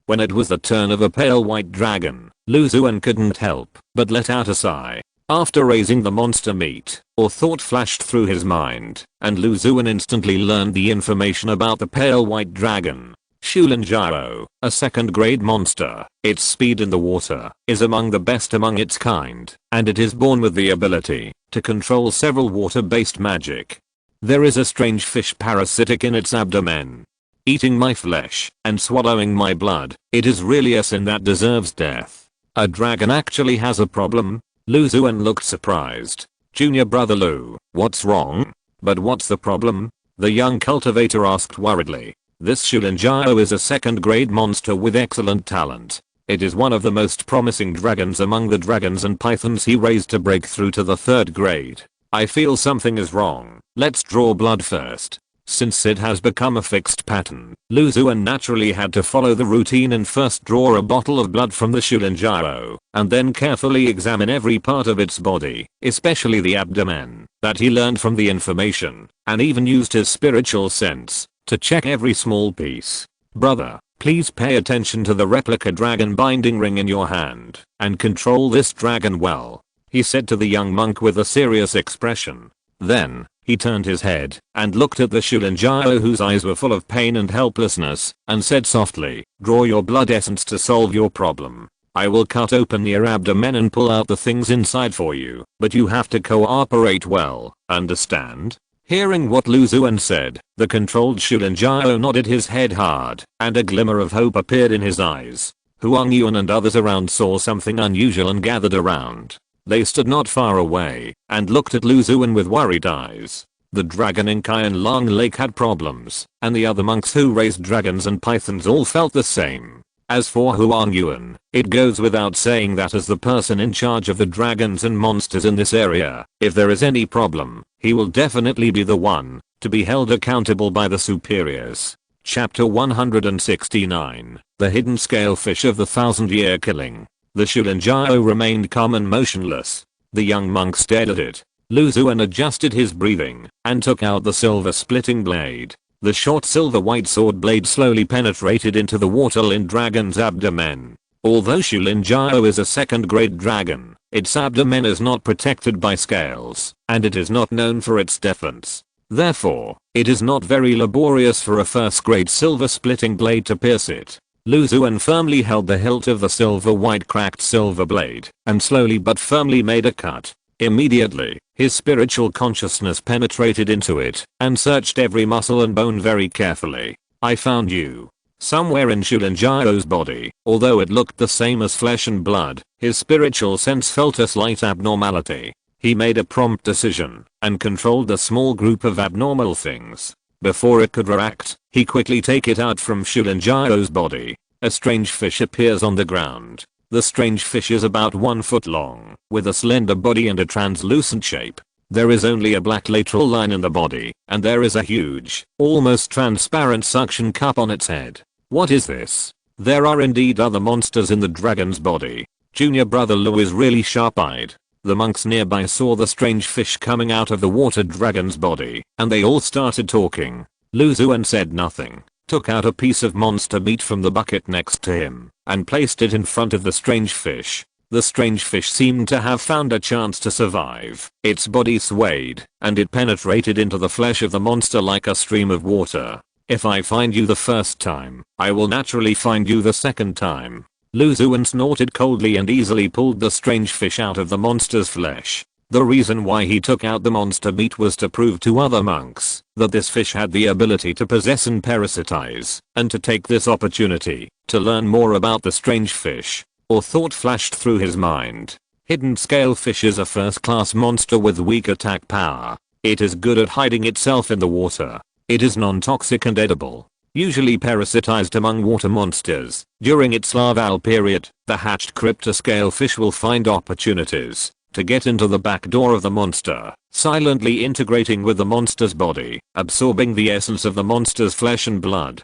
When it was the turn of a pale white dragon, Xuan couldn't help but let out a sigh. After raising the monster meat, a thought flashed through his mind, and Xuan instantly learned the information about the pale white dragon. Xuan, a second grade monster, its speed in the water is among the best among its kind, and it is born with the ability to control several water-based magic. There is a strange fish parasitic in its abdomen. Eating my flesh and swallowing my blood, it is really a sin that deserves death. A dragon actually has a problem? Xuan looked surprised. Junior brother Lu, what's wrong? But what's the problem? The young cultivator asked worriedly. This Xuan is a second grade monster with excellent talent. It is one of the most promising dragons among the dragons and pythons he raised to break through to the third grade. I feel something is wrong. Let's draw blood first. Since it has become a fixed pattern, Xuan naturally had to follow the routine and first draw a bottle of blood from the Xuan, and then carefully examine every part of its body, especially the abdomen, that he learned from the information, and even used his spiritual sense to check every small piece. Brother, please pay attention to the replica dragon binding ring in your hand, and control this dragon well, he said to the young monk with a serious expression. Then, he turned his head and looked at the Xuan whose eyes were full of pain and helplessness, and said softly, "Draw your blood essence to solve your problem. I will cut open your abdomen and pull out the things inside for you, but you have to cooperate well, understand?" Hearing what Xuan said, the controlled Xuan nodded his head hard, and a glimmer of hope appeared in his eyes. Huang Yuan and others around saw something unusual and gathered around. They stood not far away and looked at Xuan with worried eyes. The dragon in Qian Long Lake had problems, and the other monks who raised dragons and pythons all felt the same. As for Huang Yuan, it goes without saying that as the person in charge of the dragons and monsters in this area, if there is any problem, he will definitely be the one to be held accountable by the superiors. Chapter 169, The Hidden Scalefish of the Thousand-Year Killing. The Xuan remained calm and motionless. The young monk stared at it. Xuan adjusted his breathing and took out the silver-splitting blade. The short silver-white sword blade slowly penetrated into the water-lined dragon's abdomen. Although Xuan is a second-grade dragon, its abdomen is not protected by scales, and it is not known for its defense. Therefore, it is not very laborious for a first-grade silver-splitting blade to pierce it. Xuan firmly held the hilt of the silver-white cracked silver blade, and slowly but firmly made a cut. Immediately, his spiritual consciousness penetrated into it, and searched every muscle and bone very carefully. "I found you." Somewhere in Xuan's body, although it looked the same as flesh and blood, his spiritual sense felt a slight abnormality. He made a prompt decision, and controlled the small group of abnormal things. Before it could react, he quickly take it out from Xuan's body. A strange fish appears on the ground. The strange fish is about 1 foot long, with a slender body and a translucent shape. There is only a black lateral line in the body, and there is a huge, almost transparent suction cup on its head. What is this? There are indeed other monsters in the dragon's body. Junior brother Lu is really sharp-eyed. The monks nearby saw the strange fish coming out of the water dragon's body, and they all started talking. Xuan said nothing, took out a piece of monster meat from the bucket next to him, and placed it in front of the strange fish. The strange fish seemed to have found a chance to survive. Its body swayed, and it penetrated into the flesh of the monster like a stream of water. "If I find you the first time, I will naturally find you the second time." Xuan snorted coldly and easily pulled the strange fish out of the monster's flesh. The reason why he took out the monster meat was to prove to other monks that this fish had the ability to possess and parasitize, and to take this opportunity to learn more about the strange fish. Or thought flashed through his mind. Hidden scalefish is a first-class monster with weak attack power. It is good at hiding itself in the water. It is non-toxic and edible. Usually parasitized among water monsters. During its larval period, the hatched cryptoscalefish will find opportunities to get into the back door of the monster, silently integrating with the monster's body, absorbing the essence of the monster's flesh and blood.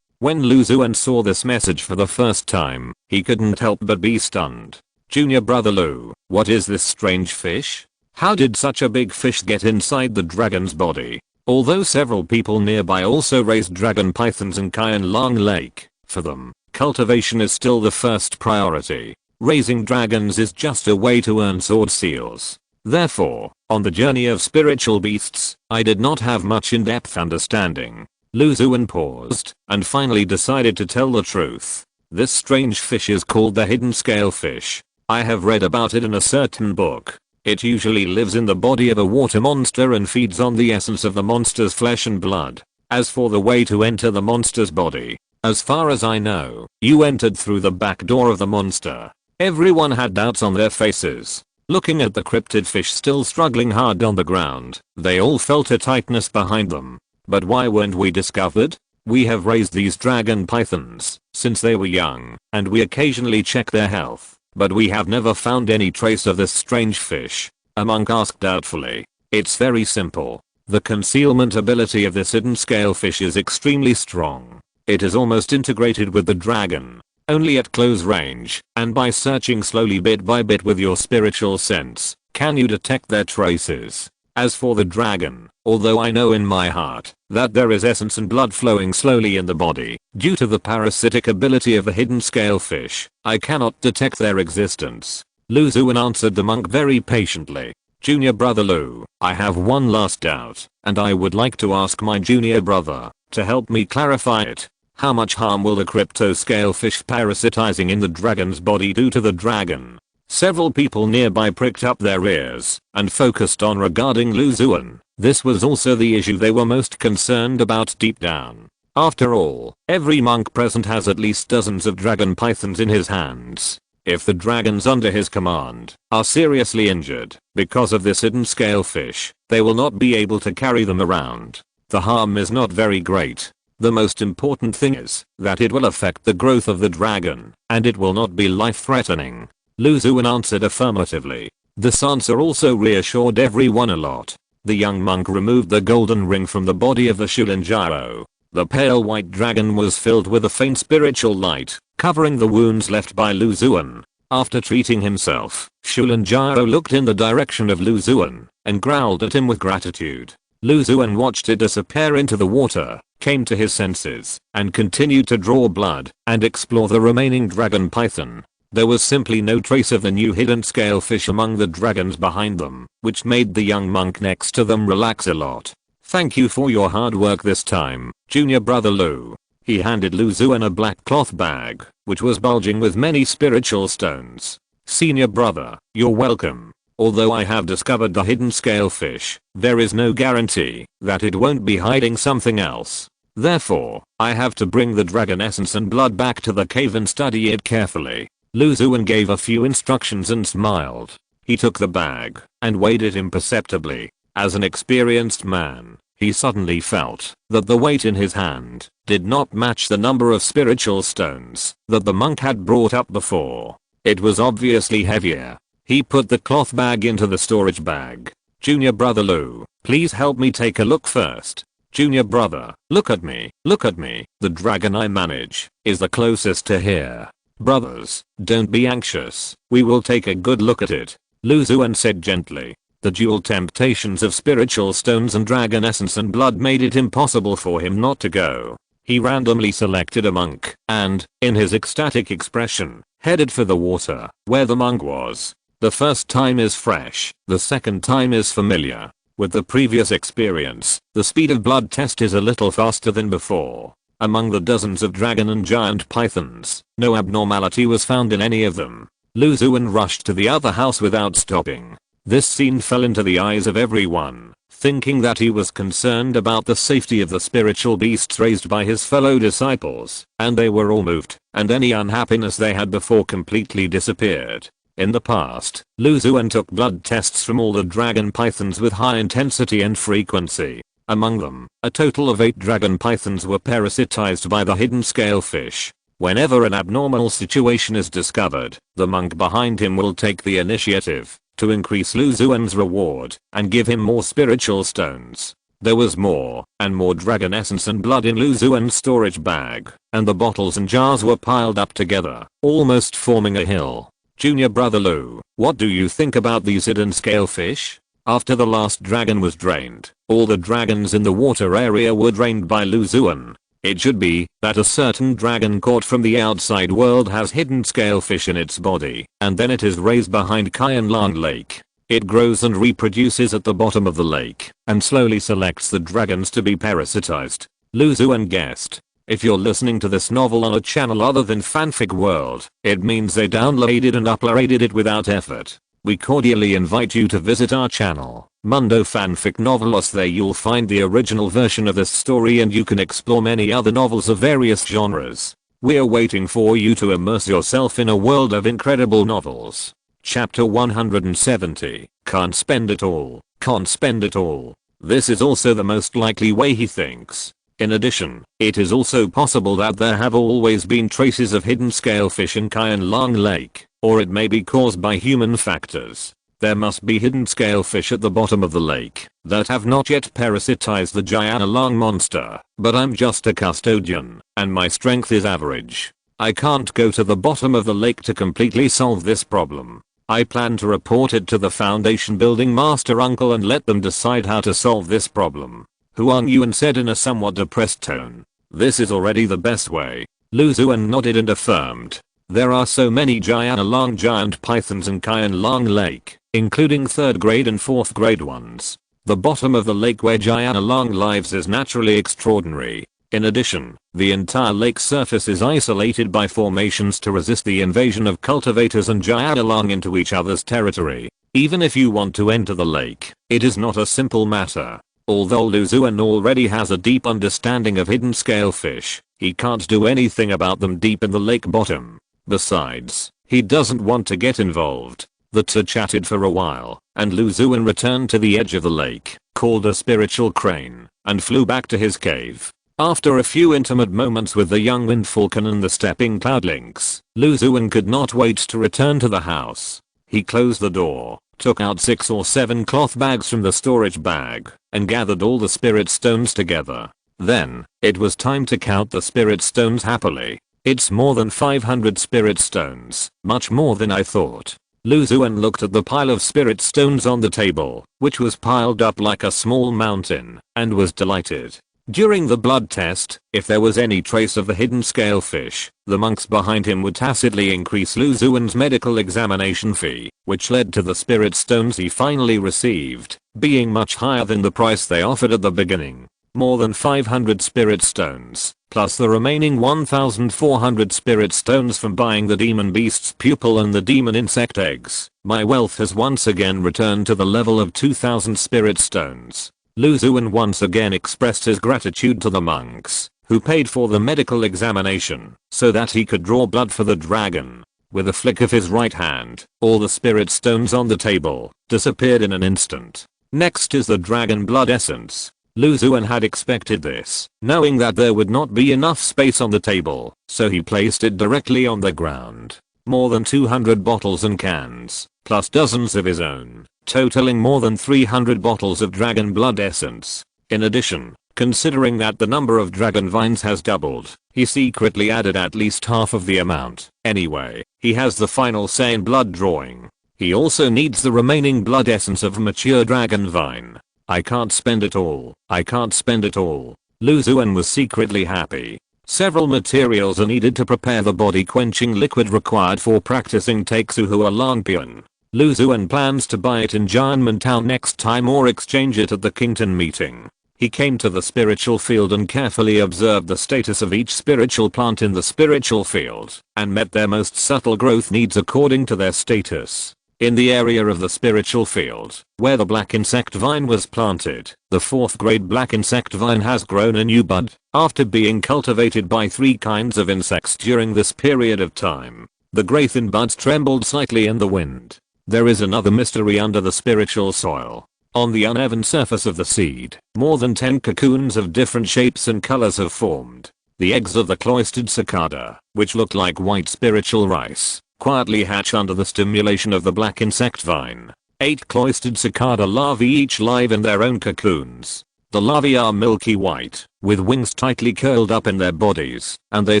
When Xuan saw this message for the first time, he couldn't help but be stunned. Junior brother Lu, what is this strange fish? How did such a big fish get inside the dragon's body? Although several people nearby also raised dragon pythons in Qian Long Lake, for them, cultivation is still the first priority. Raising dragons is just a way to earn sword seals. Therefore, on the journey of spiritual beasts, I did not have much in-depth understanding. Xuan paused, and finally decided to tell the truth. This strange fish is called the hidden scalefish. I have read about it in a certain book. It usually lives in the body of a water monster and feeds on the essence of the monster's flesh and blood. As for the way to enter the monster's body, as far as I know, you entered through the back door of the monster. Everyone had doubts on their faces. Looking at the cryptid fish still struggling hard on the ground, they all felt a tightness behind them. But why weren't we discovered? We have raised these dragon pythons since they were young, and we occasionally check their health, but we have never found any trace of this strange fish. A monk asked doubtfully. It's very simple. The concealment ability of this hidden scalefish is extremely strong. It is almost integrated with the dragon. Only at close range, and by searching slowly bit by bit with your spiritual sense, can you detect their traces. As for the dragon, although I know in my heart that there is essence and blood flowing slowly in the body, due to the parasitic ability of the hidden scalefish, I cannot detect their existence. Xuan answered the monk very patiently. Junior brother Lu, I have one last doubt, and I would like to ask my junior brother to help me clarify it. How much harm will the cryptoscalefish parasitizing in the dragon's body do to the dragon? Several people nearby pricked up their ears and focused on regarding Xuan. This was also the issue they were most concerned about deep down. After all, every monk present has at least dozens of dragon pythons in his hands. If the dragons under his command are seriously injured because of this hidden scalefish, they will not be able to carry them around. The harm is not very great. The most important thing is that it will affect the growth of the dragon, and it will not be life-threatening. Xuan answered affirmatively. This answer also reassured everyone a lot. The young monk removed the golden ring from the body of the Xuan. The pale white dragon was filled with a faint spiritual light, covering the wounds left by Xuan. After treating himself, Xuan looked in the direction of Xuan and growled at him with gratitude. Xuan watched it disappear into the water, came to his senses, and continued to draw blood and explore the remaining dragon python. There was simply no trace of the new hidden scalefish among the dragons behind them, which made the young monk next to them relax a lot. Thank you for your hard work this time, junior brother Lu. He handed Xuan a black cloth bag, which was bulging with many spiritual stones. Senior brother, you're welcome. Although I have discovered the hidden scalefish, there is no guarantee that it won't be hiding something else. Therefore, I have to bring the dragon essence and blood back to the cave and study it carefully. Xuan gave a few instructions and smiled. He took the bag and weighed it imperceptibly. As an experienced man, he suddenly felt that the weight in his hand did not match the number of spiritual stones that the monk had brought up before. It was obviously heavier. He put the cloth bag into the storage bag. Junior brother Lu, please help me take a look first. Junior brother, look at me, look at me. The dragon I manage is the closest to here. Brothers, don't be anxious. We will take a good look at it. Xuan said gently. The dual temptations of spiritual stones and dragon essence and blood made it impossible for him not to go. He randomly selected a monk and, in his ecstatic expression, headed for the water where the monk was. The first time is fresh, the second time is familiar. With the previous experience, the speed of blood test is a little faster than before. Among the dozens of dragon and giant pythons, no abnormality was found in any of them. Xuan rushed to the other house without stopping. This scene fell into the eyes of everyone, thinking that he was concerned about the safety of the spiritual beasts raised by his fellow disciples, and they were all moved, and any unhappiness they had before completely disappeared. In the past, Xuan took blood tests from all the dragon pythons with high intensity and frequency. Among them, a total of 8 dragon pythons were parasitized by the hidden scalefish. Whenever an abnormal situation is discovered, the monk behind him will take the initiative to increase Xuan's reward and give him more spiritual stones. There was more and more dragon essence and blood in Xuan's storage bag, and the bottles and jars were piled up together, almost forming a hill. Junior brother Lu, what do you think about these hidden scalefish? After the last dragon was drained, all the dragons in the water area were drained by Xuan. It should be that a certain dragon caught from the outside world has hidden scalefish in its body, and then it is raised behind Qianlong Lake. It grows and reproduces at the bottom of the lake, and slowly selects the dragons to be parasitized. Xuan guessed. If you're listening to this novel on a channel other than Fanfic World, it means they downloaded and uploaded it without effort. We cordially invite you to visit our channel, Mundo Fanfic Novelos. There you'll find the original version of this story and you can explore many other novels of various genres. We're waiting for you to immerse yourself in a world of incredible novels. Chapter 170, Can't spend it all, can't spend it all. This is also the most likely way he thinks. In addition, it is also possible that there have always been traces of hidden scalefish in Qianlong Lake, or it may be caused by human factors. There must be hidden scalefish at the bottom of the lake that have not yet parasitized the Qianlong monster, but I'm just a custodian, and my strength is average. I can't go to the bottom of the lake to completely solve this problem. I plan to report it to the Foundation Building Master Uncle and let them decide how to solve this problem. Huang Yuan said in a somewhat depressed tone. This is already the best way. Xuan nodded and affirmed. There are so many Qianlong giant pythons in Qianlong Lake, including 3rd grade and 4th grade ones. The bottom of the lake where Qianlong lives is naturally extraordinary. In addition, the entire lake surface is isolated by formations to resist the invasion of cultivators and Qianlong into each other's territory. Even if you want to enter the lake, it is not a simple matter. Although Xuan already has a deep understanding of hidden scalefish, he can't do anything about them deep in the lake bottom. Besides, he doesn't want to get involved. The two chatted for a while, and Xuan returned to the edge of the lake, called a spiritual crane, and flew back to his cave. After a few intimate moments with the young wind falcon and the stepping cloudlings, Xuan could not wait to return to the house. He closed the door, took out 6 or 7 cloth bags from the storage bag, and gathered all the spirit stones together. Then, it was time to count the spirit stones happily. It's more than 500 spirit stones, much more than I thought. Xuan looked at the pile of spirit stones on the table, which was piled up like a small mountain, and was delighted. During the blood test, if there was any trace of the hidden scalefish, the monks behind him would tacitly increase Xuan's medical examination fee, which led to the spirit stones he finally received being much higher than the price they offered at the beginning. More than 500 spirit stones, plus the remaining 1,400 spirit stones from buying the demon beast's pupil and the demon insect eggs. My wealth has once again returned to the level of 2,000 spirit stones. Xuan once again expressed his gratitude to the monks, who paid for the medical examination, so that he could draw blood for the dragon. With a flick of his right hand, all the spirit stones on the table disappeared in an instant. Next is the dragon blood essence. Xuan had expected this, knowing that there would not be enough space on the table, so he placed it directly on the ground. More than 200 bottles and cans, plus dozens of his own, totaling more than 300 bottles of dragon blood essence. In addition, considering that the number of dragon vines has doubled, he secretly added at least half of the amount. Anyway, he has the final say in blood drawing. He also needs the remaining blood essence of mature dragon vine. I can't spend it all. I can't spend it all. Xuan was secretly happy. Several materials are needed to prepare the body quenching liquid required for practicing Taeksuhua Longpian. Xuan plans to buy it in Jianmen Town next time or exchange it at the Kington meeting. He came to the spiritual field and carefully observed the status of each spiritual plant in the spiritual field and met their most subtle growth needs according to their status. In the area of the spiritual field, where the black insect vine was planted, the 4th grade black insect vine has grown a new bud, after being cultivated by 3 kinds of insects during this period of time. The grey thin buds trembled slightly in the wind. There is another mystery under the spiritual soil. On the uneven surface of the seed, more than 10 cocoons of different shapes and colors have formed. The eggs of the cloistered cicada, which look like white spiritual rice, quietly hatch under the stimulation of the black insect vine. 8 cloistered cicada larvae each live in their own cocoons. The larvae are milky white, with wings tightly curled up in their bodies, and they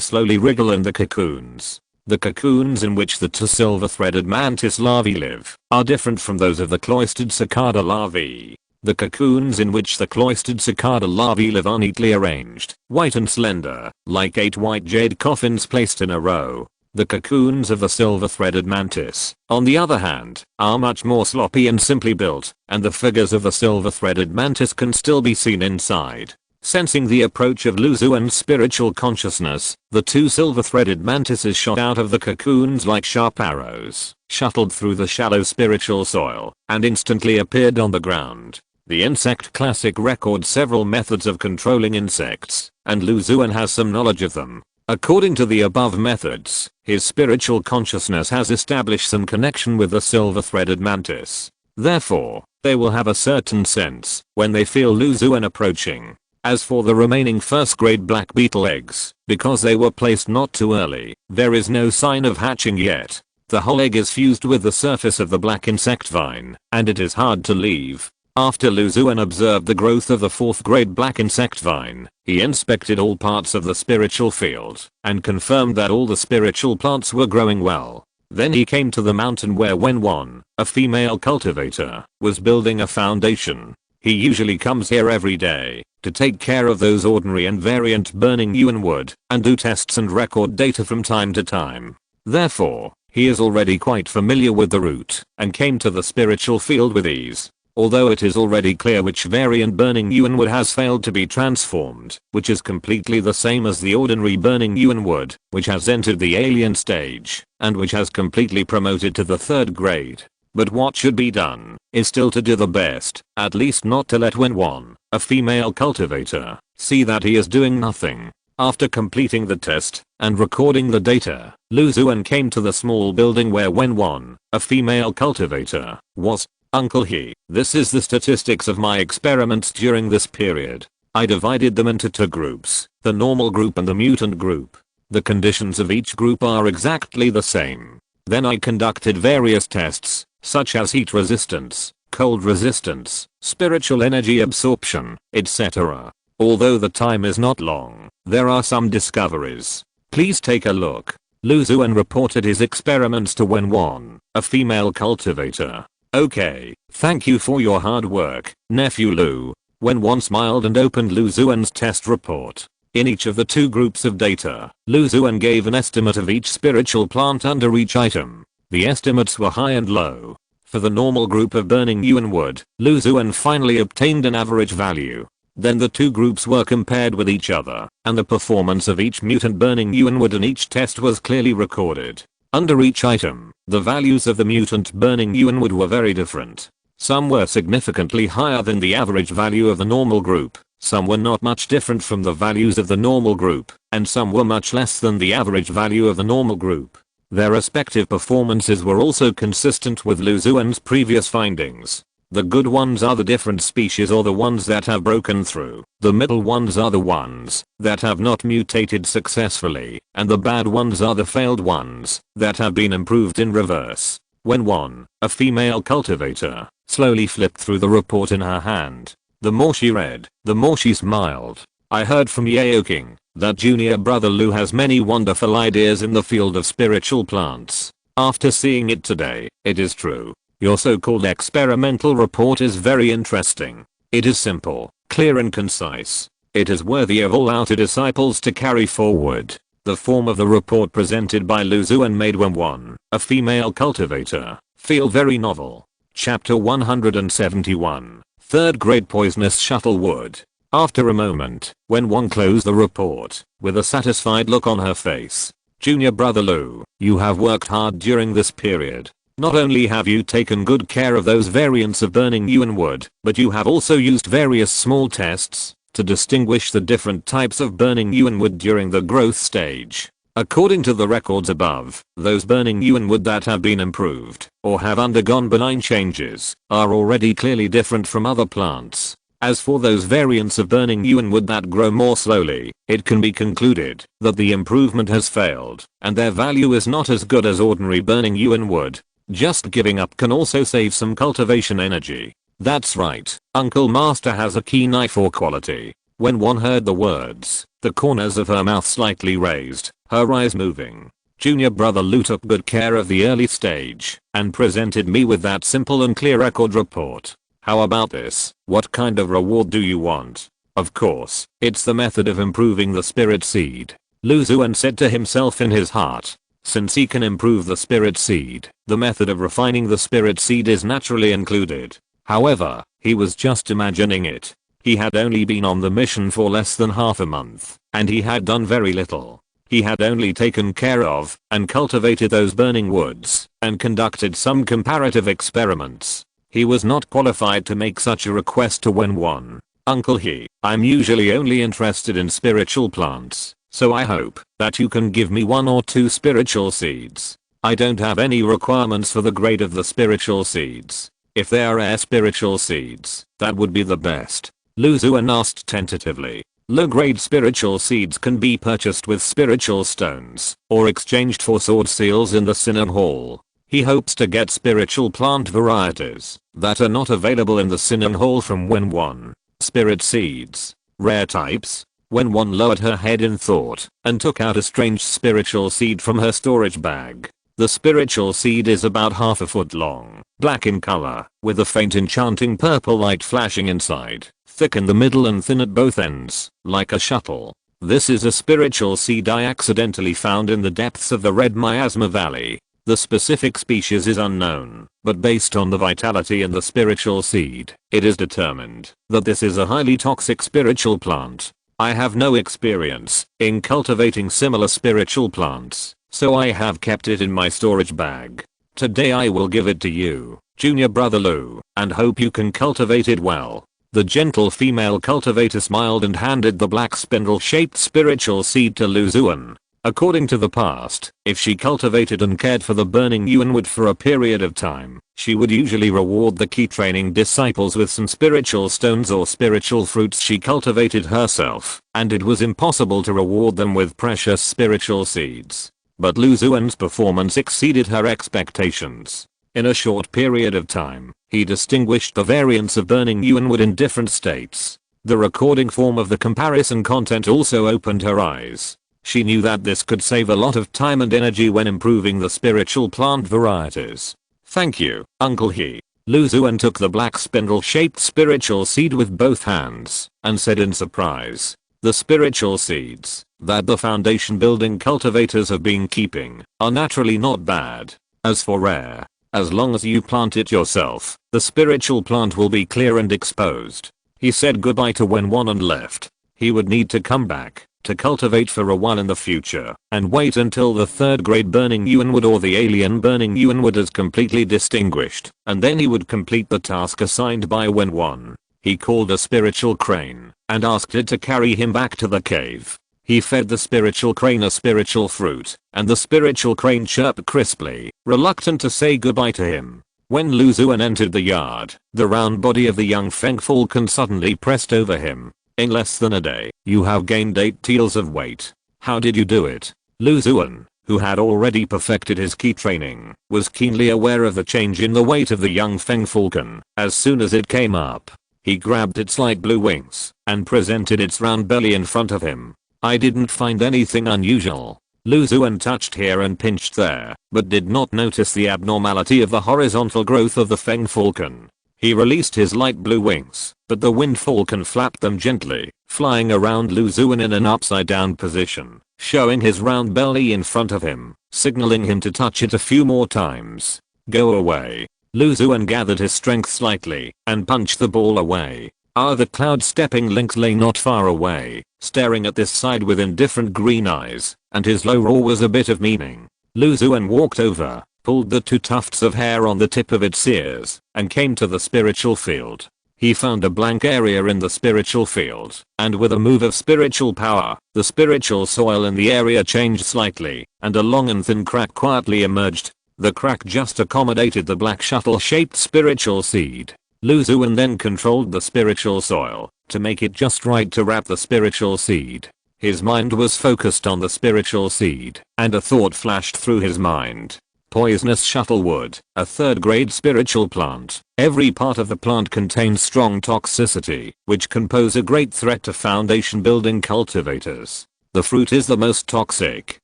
slowly wriggle in the cocoons. The cocoons in which the 2 silver-threaded mantis larvae live are different from those of the cloistered cicada larvae. The cocoons in which the cloistered cicada larvae live are neatly arranged, white and slender, like 8 white jade coffins placed in a row. The cocoons of the silver-threaded mantis, on the other hand, are much more sloppy and simply built, and the figures of the silver-threaded mantis can still be seen inside. Sensing the approach of Xuan's spiritual consciousness, the 2 silver-threaded mantises shot out of the cocoons like sharp arrows, shuttled through the shallow spiritual soil, and instantly appeared on the ground. The insect classic records several methods of controlling insects, and Xuan has some knowledge of them. According to the above methods, his spiritual consciousness has established some connection with the silver-threaded mantis. Therefore, they will have a certain sense when they feel Xuan approaching. As for the remaining 1st grade black beetle eggs, because they were placed not too early, there is no sign of hatching yet. The whole egg is fused with the surface of the black insect vine, and it is hard to leave. After Xuan observed the growth of the 4th grade black insect vine, he inspected all parts of the spiritual field, and confirmed that all the spiritual plants were growing well. Then he came to the mountain where Xuan, a female cultivator, was building a foundation. He usually comes here every day to take care of those ordinary and variant burning Yuan wood, and do tests and record data from time to time. Therefore, he is already quite familiar with the route, and came to the spiritual field with ease. Although it is already clear which variant burning Yuan wood has failed to be transformed, which is completely the same as the ordinary burning Yuan wood, which has entered the alien stage, and which has completely promoted to the 3rd grade. But what should be done is still to do the best, at least not to let Xuan, a female cultivator, see that he is doing nothing. After completing the test and recording the data, Xuan came to the small building where Xuan, a female cultivator, was. Uncle this is the statistics of my experiments during this period. I divided them into 2 groups, the normal group and the mutant group. The conditions of each group are exactly the same. Then I conducted various tests, such as heat resistance, cold resistance, spiritual energy absorption, etc. Although the time is not long, there are some discoveries. Please take a look. Xuan reported his experiments to Xuan, a female cultivator. Okay, thank you for your hard work, nephew Lu. Xuan smiled and opened Xuan's test report. In each of the 2 groups of data, Xuan gave an estimate of each spiritual plant under each item. The estimates were high and low. For the normal group of burning Yuan wood, Xuan finally obtained an average value. Then the 2 groups were compared with each other, and the performance of each mutant burning Yuan wood in each test was clearly recorded. Under each item, the values of the mutant burning Yuan wood were very different. Some were significantly higher than the average value of the normal group, some were not much different from the values of the normal group, and some were much less than the average value of the normal group. Their respective performances were also consistent with Xuan's previous findings. The good ones are the different species or the ones that have broken through. The middle ones are the ones that have not mutated successfully, and the bad ones are the failed ones that have been improved in reverse. Xuan, a female cultivator, slowly flipped through the report in her hand. The more she read, the more she smiled. I heard from Yao King that junior brother Lu has many wonderful ideas in the field of spiritual plants. After seeing it today, it is true. Your so-called experimental report is very interesting. It is simple, clear and concise. It is worthy of all outer disciples to carry forward. The form of the report presented by Xuan made Xuan, a female cultivator, feel very novel. Chapter 171, 3rd grade poisonous shuttlewood. After a moment, when Xuan closed the report, with a satisfied look on her face. Junior brother Lu, you have worked hard during this period. Not only have you taken good care of those variants of burning Yuan wood, but you have also used various small tests to distinguish the different types of burning Yuan wood during the growth stage. According to the records above, those burning Yuan wood that have been improved or have undergone benign changes are already clearly different from other plants. As for those variants of burning Yuan wood that grow more slowly, it can be concluded that the improvement has failed and their value is not as good as ordinary burning Yuan wood. Just giving up can also save some cultivation energy. That's right, Uncle Master has a keen eye for quality. When one heard the words, the corners of her mouth slightly raised, her eyes moving. Junior brother Lou took good care of the early stage and presented me with that simple and clear record report. How about this? What kind of reward do you want? Of course, it's the method of improving the spirit seed. Lu Xuan said to himself in his heart. Since he can improve the spirit seed, the method of refining the spirit seed is naturally included. However, he was just imagining it. He had only been on the mission for less than half a month, and he had done very little. He had only taken care of and cultivated those burning woods and conducted some comparative experiments. He was not qualified to make such a request to Wen. Uncle He, I'm usually only interested in spiritual plants. So I hope that you can give me 1 or 2 spiritual seeds. I don't have any requirements for the grade of the spiritual seeds. If they are rare spiritual seeds, that would be the best. Lu Xuan asked tentatively. Low grade spiritual seeds can be purchased with spiritual stones or exchanged for sword seals in the Sinan Hall. He hopes to get spiritual plant varieties that are not available in the Sinan Hall from Wen. Spirit seeds. Rare types. Wen lowered her head in thought and took out a strange spiritual seed from her storage bag. The spiritual seed is about half a foot long, black in color, with a faint enchanting purple light flashing inside, thick in the middle and thin at both ends, like a shuttle. This is a spiritual seed I accidentally found in the depths of the Red Miasma Valley. The specific species is unknown, but based on the vitality in the spiritual seed, it is determined that this is a highly toxic spiritual plant. I have no experience in cultivating similar spiritual plants, so I have kept it in my storage bag. Today I will give it to you, Junior Brother Lou, and hope you can cultivate it well. The gentle female cultivator smiled and handed the black spindle-shaped spiritual seed to Lu Xuan. According to the past, if she cultivated and cared for the burning Yuan wood for a period of time, she would usually reward the key training disciples with some spiritual stones or spiritual fruits she cultivated herself, and it was impossible to reward them with precious spiritual seeds. But Lu Xuan's performance exceeded her expectations. In a short period of time, he distinguished the variants of burning Yuan wood in different states. The recording form of the comparison content also opened her eyes. She knew that this could save a lot of time and energy when improving the spiritual plant varieties. Thank you, Uncle He. Lu Xuan took the black spindle-shaped spiritual seed with both hands and said in surprise, the spiritual seeds that the foundation building cultivators have been keeping are naturally not bad. As for rare, as long as you plant it yourself, the spiritual plant will be clear and exposed. He said goodbye to Wen and left. He would need to come back to cultivate for a while in the future and wait until the 3rd grade burning Yuan wood or the alien burning Yuan wood is completely distinguished, and then he would complete the task assigned by Wen. He called a spiritual crane and asked it to carry him back to the cave. He fed the spiritual crane a spiritual fruit, and the spiritual crane chirped crisply, reluctant to say goodbye to him. When Lu Xuan entered the yard, the round body of the young Feng Falcon suddenly pressed over him. In less than a day, you have gained 8 teals of weight. How did you do it? Lu Xuan, who had already perfected his key training, was keenly aware of the change in the weight of the young Feng Falcon. As soon as it came up, he grabbed its light blue wings and presented its round belly in front of him. I didn't find anything unusual. Lu Xuan touched here and pinched there, but did not notice the abnormality of the horizontal growth of the Feng Falcon. He released his light blue wings, but the Wind Falcon flapped them gently, flying around Lu Xuan in an upside down position, showing his round belly in front of him, signaling him to touch it a few more times. Go away. Lu Xuan gathered his strength slightly and punched the ball away. The cloud-stepping lynx lay not far away, staring at this side with indifferent green eyes, and his low roar was a bit of meaning. Lu Xuan walked over pulled the 2 tufts of hair on the tip of its ears, and came to the spiritual field. He found a blank area in the spiritual field, and with a move of spiritual power, the spiritual soil in the area changed slightly, and a long and thin crack quietly emerged. The crack just accommodated the black shuttle-shaped spiritual seed. Xuan then controlled the spiritual soil to make it just right to wrap the spiritual seed. His mind was focused on the spiritual seed, and a thought flashed through his mind. Poisonous shuttlewood, a 3rd grade spiritual plant. Every part of the plant contains strong toxicity, which can pose a great threat to foundation building cultivators. The fruit is the most toxic,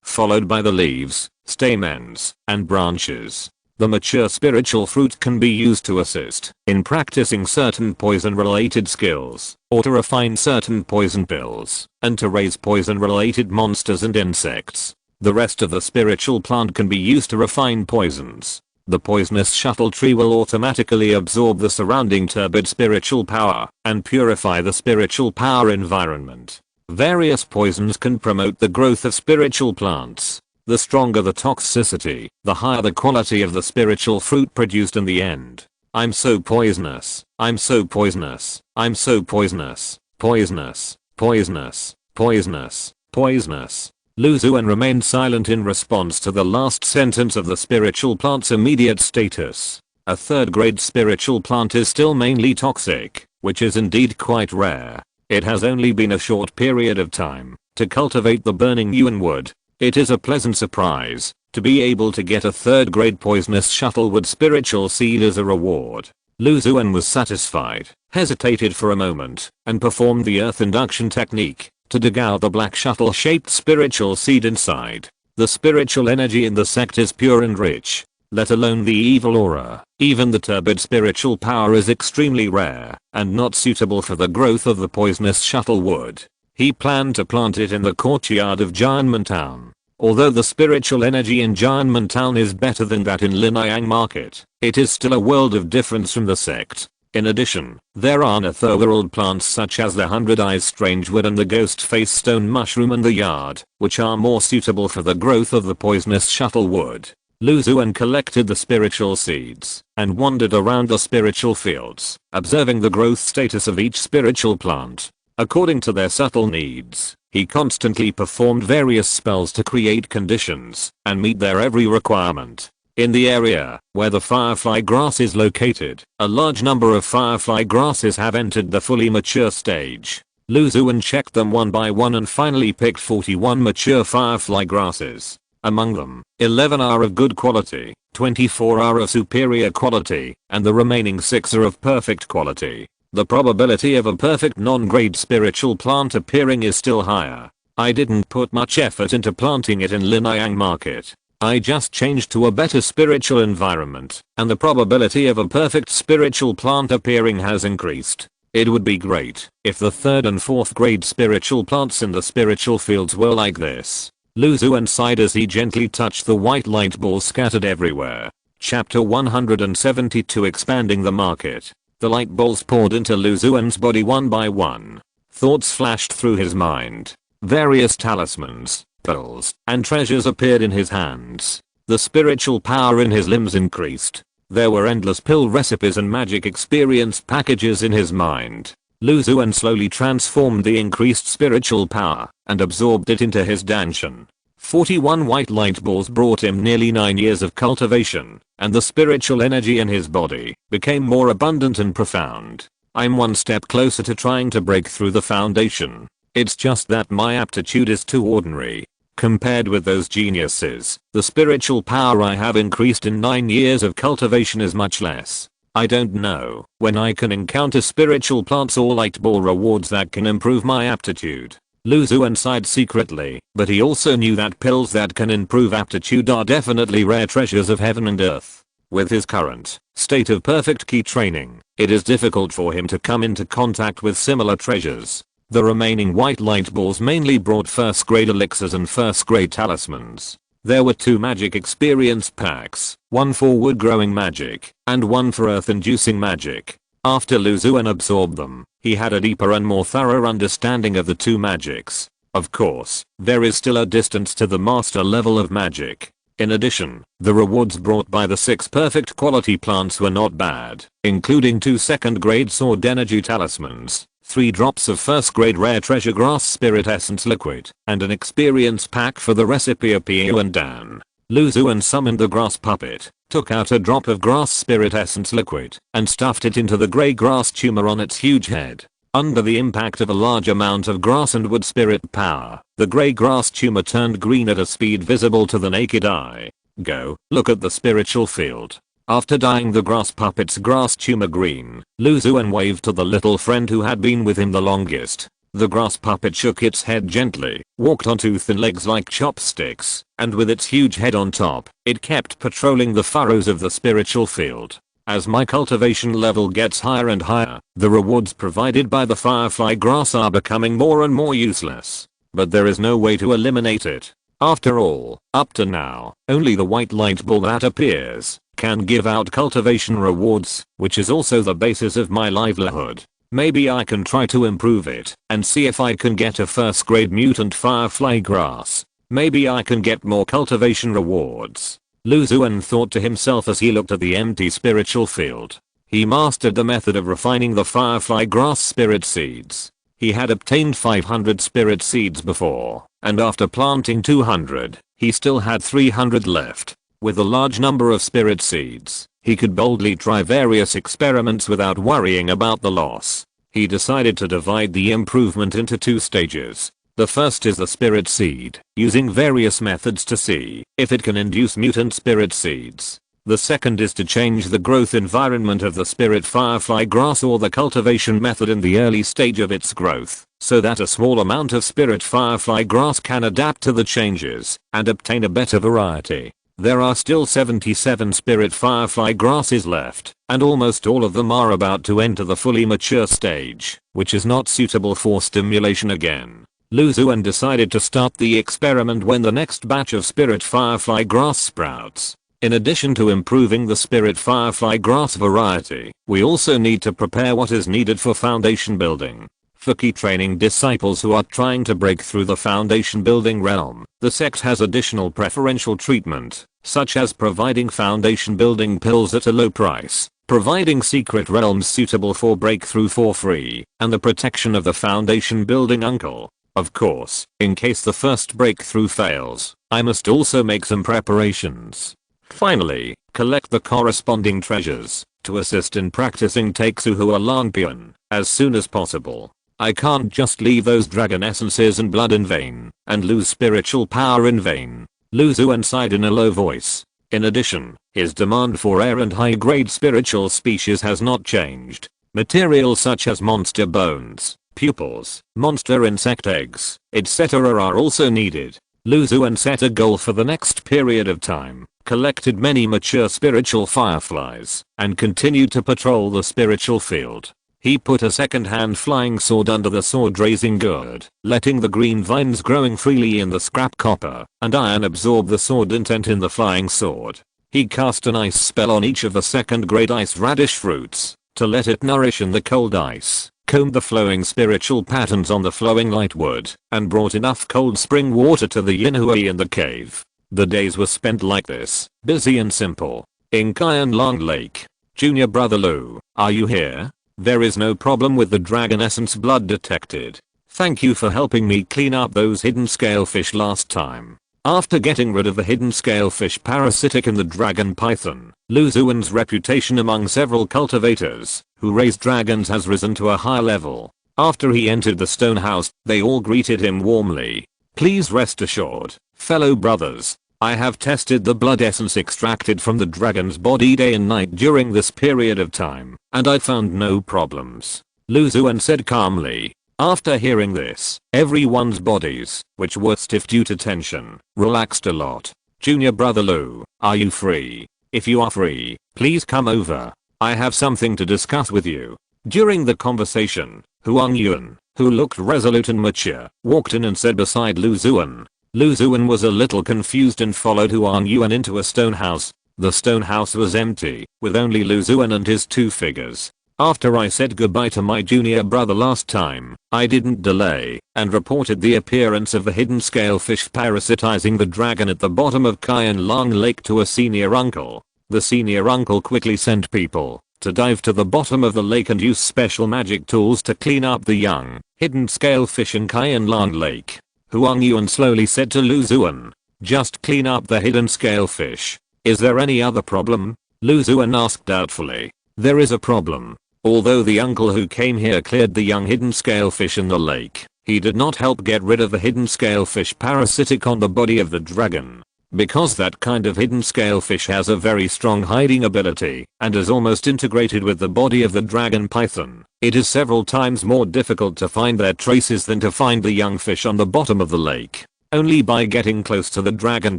followed by the leaves, stamens, and branches. The mature spiritual fruit can be used to assist in practicing certain poison-related skills, or to refine certain poison pills, and to raise poison-related monsters and insects. The rest of the spiritual plant can be used to refine poisons. The poisonous shuttle tree will automatically absorb the surrounding turbid spiritual power and purify the spiritual power environment. Various poisons can promote the growth of spiritual plants. The stronger the toxicity, the higher the quality of the spiritual fruit produced in the end. I'm so poisonous. I'm so poisonous. I'm so poisonous. Poisonous. Poisonous. Poisonous. Poisonous. Xuan remained silent in response to the last sentence of the spiritual plant's immediate status. A 3rd grade spiritual plant is still mainly toxic, which is indeed quite rare. It has only been a short period of time to cultivate the burning Yuan wood. It is a pleasant surprise to be able to get a 3rd grade poisonous shuttlewood spiritual seed as a reward. Xuan was satisfied, hesitated for a moment, and performed the earth induction technique to dig out the black shuttle-shaped spiritual seed inside. The spiritual energy in the sect is pure and rich, let alone the evil aura. Even the turbid spiritual power is extremely rare and not suitable for the growth of the poisonous shuttlewood. He planned to plant it in the courtyard of Jianmen Town. Although the spiritual energy in Jianmen Town is better than that in Linyang Market, it is still a world of difference from the sect. In addition, there are netherworld plants such as the 100 Eyes Strangewood and the Ghost Face Stone Mushroom in the yard, which are more suitable for the growth of the poisonous shuttlewood. Xuan collected the spiritual seeds and wandered around the spiritual fields, observing the growth status of each spiritual plant. According to their subtle needs, he constantly performed various spells to create conditions and meet their every requirement. In the area where the firefly grass is located, a large number of firefly grasses have entered the fully mature stage. Xuan checked them one by one and finally picked 41 mature firefly grasses. Among them, 11 are of good quality, 24 are of superior quality, and the remaining 6 are of perfect quality. The probability of a perfect non-grade spiritual plant appearing is still higher. I didn't put much effort into planting it in Linyang Market. I just changed to a better spiritual environment, and the probability of a perfect spiritual plant appearing has increased. It would be great if the 3rd and 4th grade spiritual plants in the spiritual fields were like this. Xuan sighed as he gently touched the white light balls scattered everywhere. Chapter 172 Expanding the Market. The light balls poured into Xuan's body one by one. Thoughts flashed through his mind. Various talismans, pearls, and treasures appeared in his hands. The spiritual power in his limbs increased. There were endless pill recipes and magic experience packages in his mind. Xuan slowly transformed the increased spiritual power and absorbed it into his danshan. 41 white light balls brought him nearly 9 years of cultivation, and the spiritual energy in his body became more abundant and profound. I'm one step closer to trying to break through the foundation. It's just that my aptitude is too ordinary. Compared with those geniuses, the spiritual power I have increased in 9 years of cultivation is much less. I don't know when I can encounter spiritual plants or light ball rewards that can improve my aptitude. Xuan sighed secretly, but he also knew that pills that can improve aptitude are definitely rare treasures of heaven and earth. With his current state of perfect key training, it is difficult for him to come into contact with similar treasures. The remaining white light balls mainly brought first grade elixirs and first grade talismans. There were 2 magic experience packs, one for wood growing magic, and one for earth inducing magic. After Xuan absorbed them, he had a deeper and more thorough understanding of the 2 magics. Of course, there is still a distance to the master level of magic. In addition, the rewards brought by the 6 perfect quality plants were not bad, including 2 second-grade sword energy talismans, 3 drops of first-grade rare treasure grass spirit essence liquid, and an experience pack for the recipe of Piu and Dan. Xuan summoned the grass puppet, took out a drop of grass spirit essence liquid, and stuffed it into the grey grass tumor on its huge head. Under the impact of a large amount of grass and wood spirit power, the grey grass tumor turned green at a speed visible to the naked eye. Go, look at the spiritual field. After dyeing the grass puppet's grass tumor green, Xuan waved to the little friend who had been with him the longest. The grass puppet shook its head gently, walked on 2 thin legs like chopsticks, and with its huge head on top, it kept patrolling the furrows of the spiritual field. As my cultivation level gets higher and higher, the rewards provided by the firefly grass are becoming more and more useless. But there is no way to eliminate it. After all, up to now, only the white light ball that appears can give out cultivation rewards, which is also the basis of my livelihood. Maybe I can try to improve it and see if I can get a first grade mutant firefly grass. Maybe I can get more cultivation rewards. Xuan thought to himself as he looked at the empty spiritual field. He mastered the method of refining the firefly grass spirit seeds. He had obtained 500 spirit seeds before, and after planting 200, he still had 300 left. With a large number of spirit seeds, he could boldly try various experiments without worrying about the loss. He decided to divide the improvement into 2 stages. The first is the spirit seed, using various methods to see if it can induce mutant spirit seeds. The second is to change the growth environment of the spirit firefly grass or the cultivation method in the early stage of its growth, so that a small amount of spirit firefly grass can adapt to the changes and obtain a better variety. There are still 77 spirit firefly grasses left, and almost all of them are about to enter the fully mature stage, which is not suitable for stimulation again. Xuan decided to start the experiment when the next batch of spirit firefly grass sprouts. In addition to improving the spirit firefly grass variety, we also need to prepare what is needed for foundation building. For key training disciples who are trying to break through the foundation building realm, the sect has additional preferential treatment, such as providing foundation building pills at a low price, providing secret realms suitable for breakthrough for free, and the protection of the foundation building uncle. Of course, in case the first breakthrough fails, I must also make some preparations. Finally, collect the corresponding treasures to assist in practicing Texuhu Alanpian as soon as possible. I can't just leave those dragon essences and blood in vain and lose spiritual power in vain. Xuan sighed in a low voice. In addition, his demand for rare and high-grade spiritual species has not changed. Materials such as monster bones, pupils, monster insect eggs, etc. are also needed. Xuan set a goal for the next period of time, collected many mature spiritual fireflies, and continued to patrol the spiritual field. He put a second-hand flying sword under the sword-raising gourd, letting the green vines growing freely in the scrap copper and iron absorb the sword intent in the flying sword. He cast an ice spell on each of the second-grade ice radish fruits to let it nourish in the cold ice, combed the flowing spiritual patterns on the flowing light wood, and brought enough cold spring water to the Yinhui in the cave. The days were spent like this, busy and simple. In Qian Long Lake. Junior brother Lu, are you here? There is no problem with the dragon essence blood detected. Thank you for helping me clean up those hidden scalefish last time. After getting rid of the hidden scalefish parasitic in the dragon python, Xuan's reputation among several cultivators who raise dragons has risen to a high level. After he entered the stone house, they all greeted him warmly. Please rest assured, fellow brothers, I have tested the blood essence extracted from the dragon's body day and night during this period of time, and I found no problems. Xuan said calmly. After hearing this, everyone's bodies, which were stiff due to tension, relaxed a lot. Junior brother Lu, are you free? If you are free, please come over. I have something to discuss with you. During the conversation, Huang Yuan, who looked resolute and mature, walked in and said beside Xuan. Xuan was a little confused and followed Huang Yuan into a stone house. The stone house was empty, with only Xuan and his 2 figures. After I said goodbye to my junior brother last time, I didn't delay and reported the appearance of the hidden scalefish parasitizing the dragon at the bottom of Xuan Long Lake to a senior uncle. The senior uncle quickly sent people to dive to the bottom of the lake and use special magic tools to clean up the young, hidden scalefish in Xuan Long Lake. Huang Yuan slowly said to Lu Xuan, "Just clean up the hidden scalefish. Is there any other problem?" Lu Xuan asked doubtfully. "There is a problem. Although the uncle who came here cleared the young hidden scalefish in the lake, he did not help get rid of the hidden scalefish parasitic on the body of the dragon. Because that kind of hidden scalefish has a very strong hiding ability and is almost integrated with the body of the dragon python, it is several times more difficult to find their traces than to find the young fish on the bottom of the lake. Only by getting close to the dragon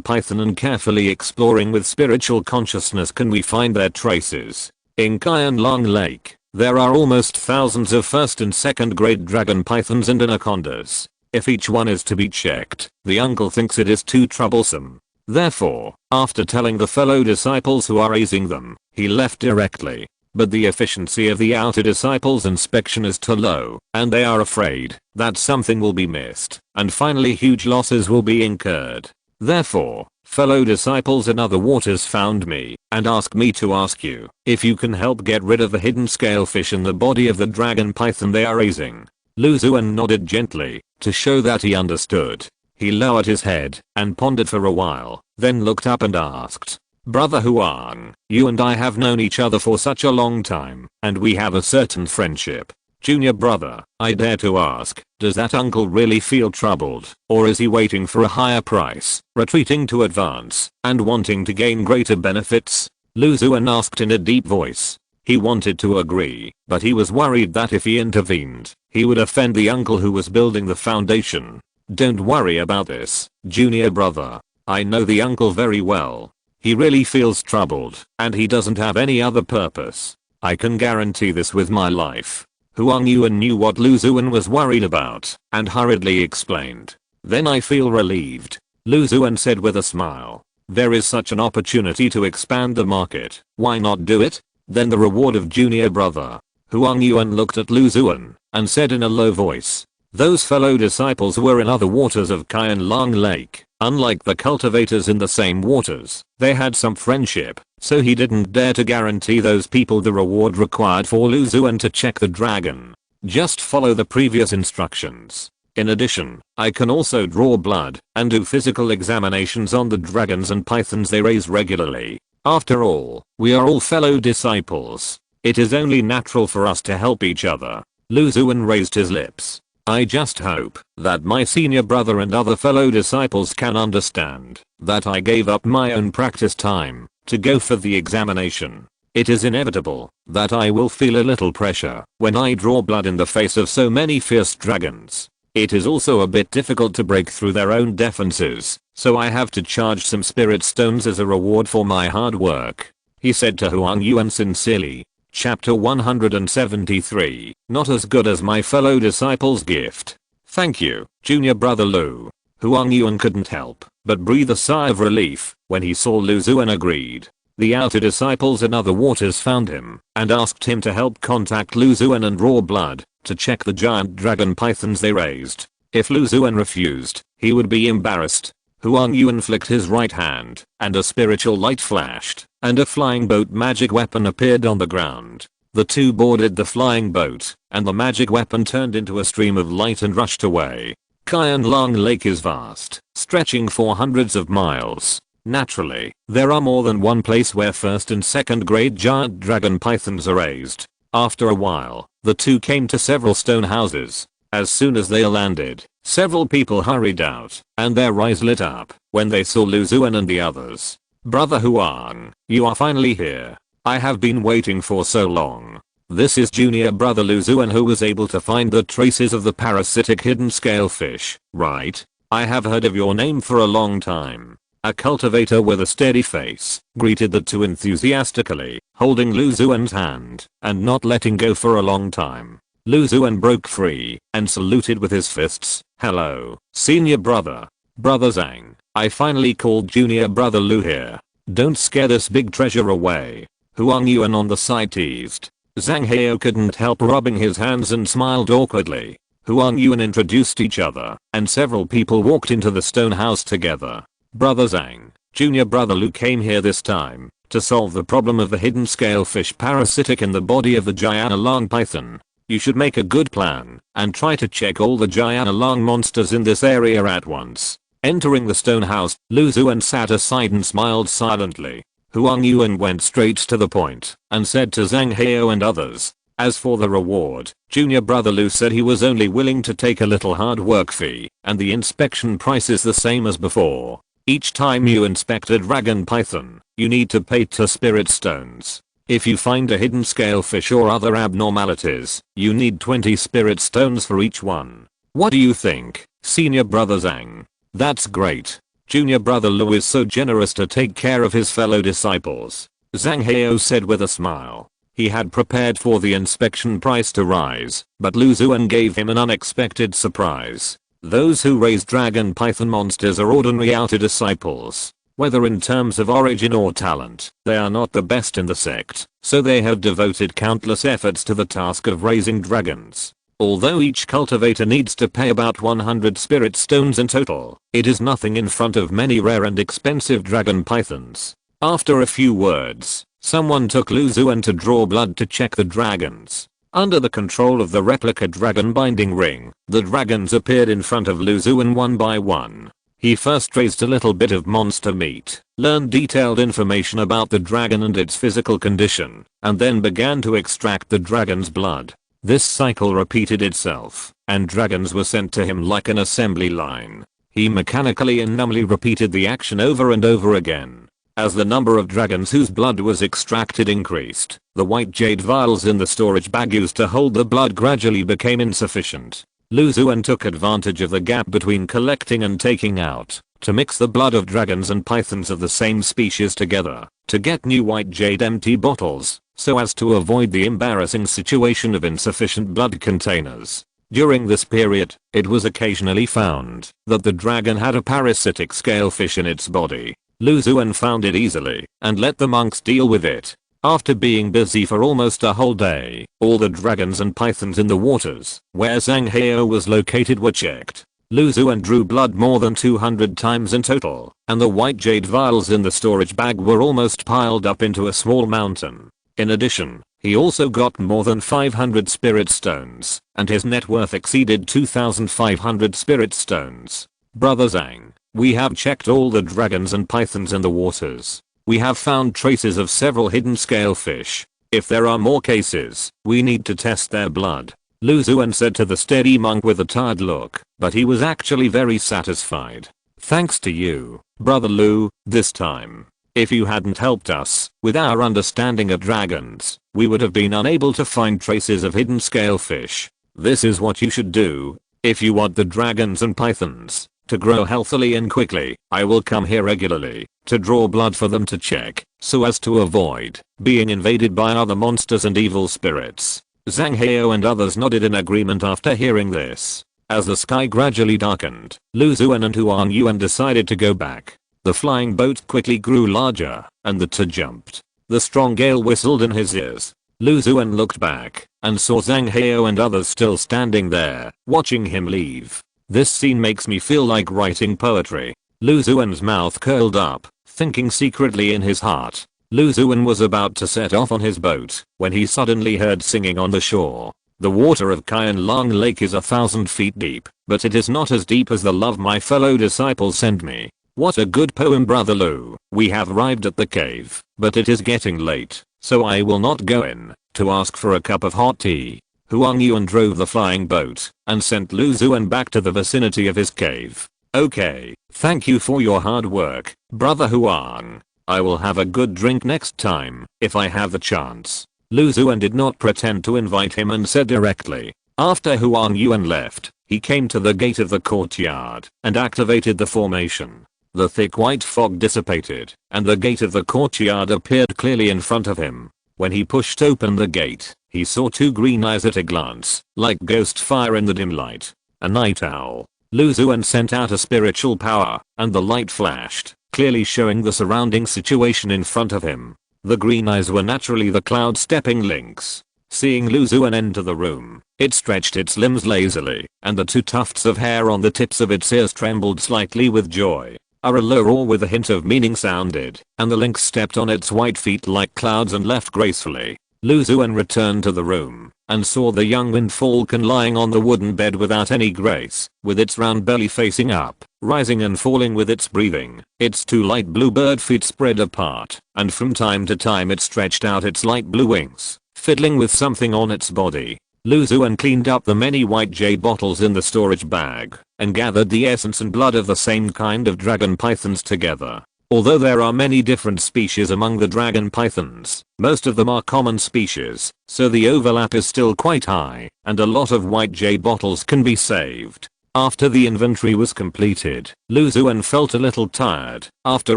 python and carefully exploring with spiritual consciousness can we find their traces. In Xuan Long Lake, there are almost thousands of first and second grade dragon pythons and anacondas. If each one is to be checked, the uncle thinks it is too troublesome. Therefore, after telling the fellow disciples who are raising them, he left directly. But the efficiency of the outer disciples' inspection is too low, and they are afraid that something will be missed, and finally huge losses will be incurred. Therefore, fellow disciples in other waters found me and asked me to ask you if you can help get rid of the hidden scalefish in the body of the dragon python they are raising." Lu Xuan nodded gently to show that he understood. He lowered his head and pondered for a while, then looked up and asked, "Brother Huang, you and I have known each other for such a long time, and we have a certain friendship. Junior brother, I dare to ask, does that uncle really feel troubled, or is he waiting for a higher price, retreating to advance, and wanting to gain greater benefits?" Lu Xuan asked in a deep voice. He wanted to agree, but he was worried that if he intervened, he would offend the uncle who was building the foundation. "Don't worry about this, junior brother. I know the uncle very well. He really feels troubled, and he doesn't have any other purpose. I can guarantee this with my life." Huang Yuan knew what Lu Xuan was worried about, and hurriedly explained. "Then I feel relieved," Lu Xuan said with a smile. "There is such an opportunity to expand the market, why not do it? Then the reward of junior brother." Huang Yuan looked at Lu Xuan and said in a low voice, "Those fellow disciples were in other waters of Xuan Long Lake. Unlike the cultivators in the same waters, they had some friendship, so he didn't dare to guarantee those people the reward required for Lu Xuan to check the dragon. Just follow the previous instructions. In addition, I can also draw blood and do physical examinations on the dragons and pythons they raise regularly. After all, we are all fellow disciples. It is only natural for us to help each other." Lu Xuan raised his lips. "I just hope that my senior brother and other fellow disciples can understand that I gave up my own practice time to go for the examination. It is inevitable that I will feel a little pressure when I draw blood in the face of so many fierce dragons. It is also a bit difficult to break through their own defenses, so I have to charge some spirit stones as a reward for my hard work," he said to Huang Yuan sincerely. Chapter 173, Not as good as my fellow disciples' gift. "Thank you, junior brother Lu." Huang Yuan couldn't help but breathe a sigh of relief when he saw Lu Xuan agreed. The outer disciples in other waters found him and asked him to help contact Lu Xuan and draw blood to check the giant dragon pythons they raised. If Lu Xuan refused, he would be embarrassed. Huang Yuan flicked his right hand, and a spiritual light flashed, and a flying boat magic weapon appeared on the ground. The two boarded the flying boat, and the magic weapon turned into a stream of light and rushed away. Xuan Long Lake is vast, stretching for hundreds of miles. Naturally, there are more than one place where first and second grade giant dragon pythons are raised. After a while, the two came to several stone houses. As soon as they landed, several people hurried out, and their eyes lit up when they saw Lu Xuan and the others. "Brother Huang, you are finally here. I have been waiting for so long. This is junior brother Lu Xuan who was able to find the traces of the parasitic hidden scalefish, right? I have heard of your name for a long time." A cultivator with a steady face greeted the two enthusiastically, holding Lu Xuan's hand and not letting go for a long time. Lu Xuan broke free and saluted with his fists. "Hello, senior brother. Brother Zhang, I finally called junior brother Lu here. Don't scare this big treasure away." Huang Yuan on the side teased. Zhang Heo couldn't help rubbing his hands and smiled awkwardly. Huang Yuan introduced each other, and several people walked into the stone house together. Brother Zhang, junior brother Lu came here this time to solve the problem of the hidden scalefish parasitic in the body of the Giana long python. You should make a good plan and try to check all the Giana long monsters in this area at once. Entering the stone house, Lu Xuan sat aside and smiled silently. Huang Yuan went straight to the point and said to Zhang Heo and others, as for the reward, junior brother Lu said he was only willing to take a little hard work fee, and the inspection price is the same as before. Each time you inspect a dragon python, you need to pay 2 spirit stones. If you find a hidden scalefish or other abnormalities, you need 20 spirit stones for each one. What do you think, senior brother Zhang? That's great. Junior brother Lu is so generous to take care of his fellow disciples. Zhang Heo said with a smile. He had prepared for the inspection price to rise, but Lu Xuan gave him an unexpected surprise. Those who raise dragon python monsters are ordinary outer disciples. Whether in terms of origin or talent, they are not the best in the sect, so they have devoted countless efforts to the task of raising dragons. Although each cultivator needs to pay about 100 spirit stones in total, it is nothing in front of many rare and expensive dragon pythons. After a few words, someone took Lu Xuan to draw blood to check the dragons. Under the control of the replica dragon binding ring, the dragons appeared in front of Lu Xuan one by one. He first raised a little bit of monster meat, learned detailed information about the dragon and its physical condition, and then began to extract the dragon's blood. This cycle repeated itself, and dragons were sent to him like an assembly line. He mechanically and numbly repeated the action over and over again. As the number of dragons whose blood was extracted increased, the white jade vials in the storage bag used to hold the blood gradually became insufficient. Lu Xuan took advantage of the gap between collecting and taking out, to mix the blood of dragons and pythons of the same species together, to get new white jade empty bottles, so as to avoid the embarrassing situation of insufficient blood containers. During this period, it was occasionally found that the dragon had a parasitic scalefish in its body. Lu Xuan found it easily and let the monks deal with it. After being busy for almost a whole day, all the dragons and pythons in the waters where Zhang Heo was located were checked. Lu Xuan drew blood more than 200 times in total, and the white jade vials in the storage bag were almost piled up into a small mountain. In addition, he also got more than 500 spirit stones, and his net worth exceeded 2,500 spirit stones. Brother Zhang, we have checked all the dragons and pythons in the waters. We have found traces of several hidden scalefish. If there are more cases, we need to test their blood. Lu Xuan said to the steady monk with a tired look, but he was actually very satisfied. Thanks to you, Brother Lu, this time. If you hadn't helped us with our understanding of dragons, we would have been unable to find traces of hidden scalefish. This is what you should do. If you want the dragons and pythons to grow healthily and quickly, I will come here regularly to draw blood for them to check, so as to avoid being invaded by other monsters and evil spirits. Zhang Heo and others nodded in agreement after hearing this. As the sky gradually darkened, Lu Xuan and Huang Yuan decided to go back. The flying boat quickly grew larger, and the two jumped. The strong gale whistled in his ears. Lu Xuan looked back and saw Zhang Heo and others still standing there, watching him leave. This scene makes me feel like writing poetry. Lu Xuan's mouth curled up, thinking secretly in his heart. Lu Xuan was about to set off on his boat when he suddenly heard singing on the shore. The water of Qian Long Lake is 1,000 feet deep, but it is not as deep as the love my fellow disciples send me. What a good poem, Brother Lu. We have arrived at the cave, but it is getting late, so I will not go in to ask for a cup of hot tea. Huang Yuan drove the flying boat and sent Lu Xuan back to the vicinity of his cave. Okay, thank you for your hard work, Brother Huang. I will have a good drink next time, if I have the chance. Lu Xuan did not pretend to invite him and said directly. After Huang Yuan left, he came to the gate of the courtyard and activated the formation. The thick white fog dissipated, and the gate of the courtyard appeared clearly in front of him. When he pushed open the gate, he saw two green eyes at a glance, like ghost fire in the dim light. A night owl. Lu Xuan sent out a spiritual power, and the light flashed, clearly showing the surrounding situation in front of him. The green eyes were naturally the cloud stepping lynx. Seeing Lu Xuan enter the room, it stretched its limbs lazily, and the two tufts of hair on the tips of its ears trembled slightly with joy. A roar with a hint of meaning sounded, and the lynx stepped on its white feet like clouds and left gracefully. Lu Xuan returned to the room, and saw the young wind falcon lying on the wooden bed without any grace, with its round belly facing up, rising and falling with its breathing. Its two light blue bird feet spread apart, and from time to time it stretched out its light blue wings, fiddling with something on its body. Lu Xuan cleaned up the many white jade bottles in the storage bag, and gathered the essence and blood of the same kind of dragon pythons together. Although there are many different species among the dragon pythons, most of them are common species, so the overlap is still quite high, and a lot of white jade bottles can be saved. After the inventory was completed, Lu Xuan felt a little tired, after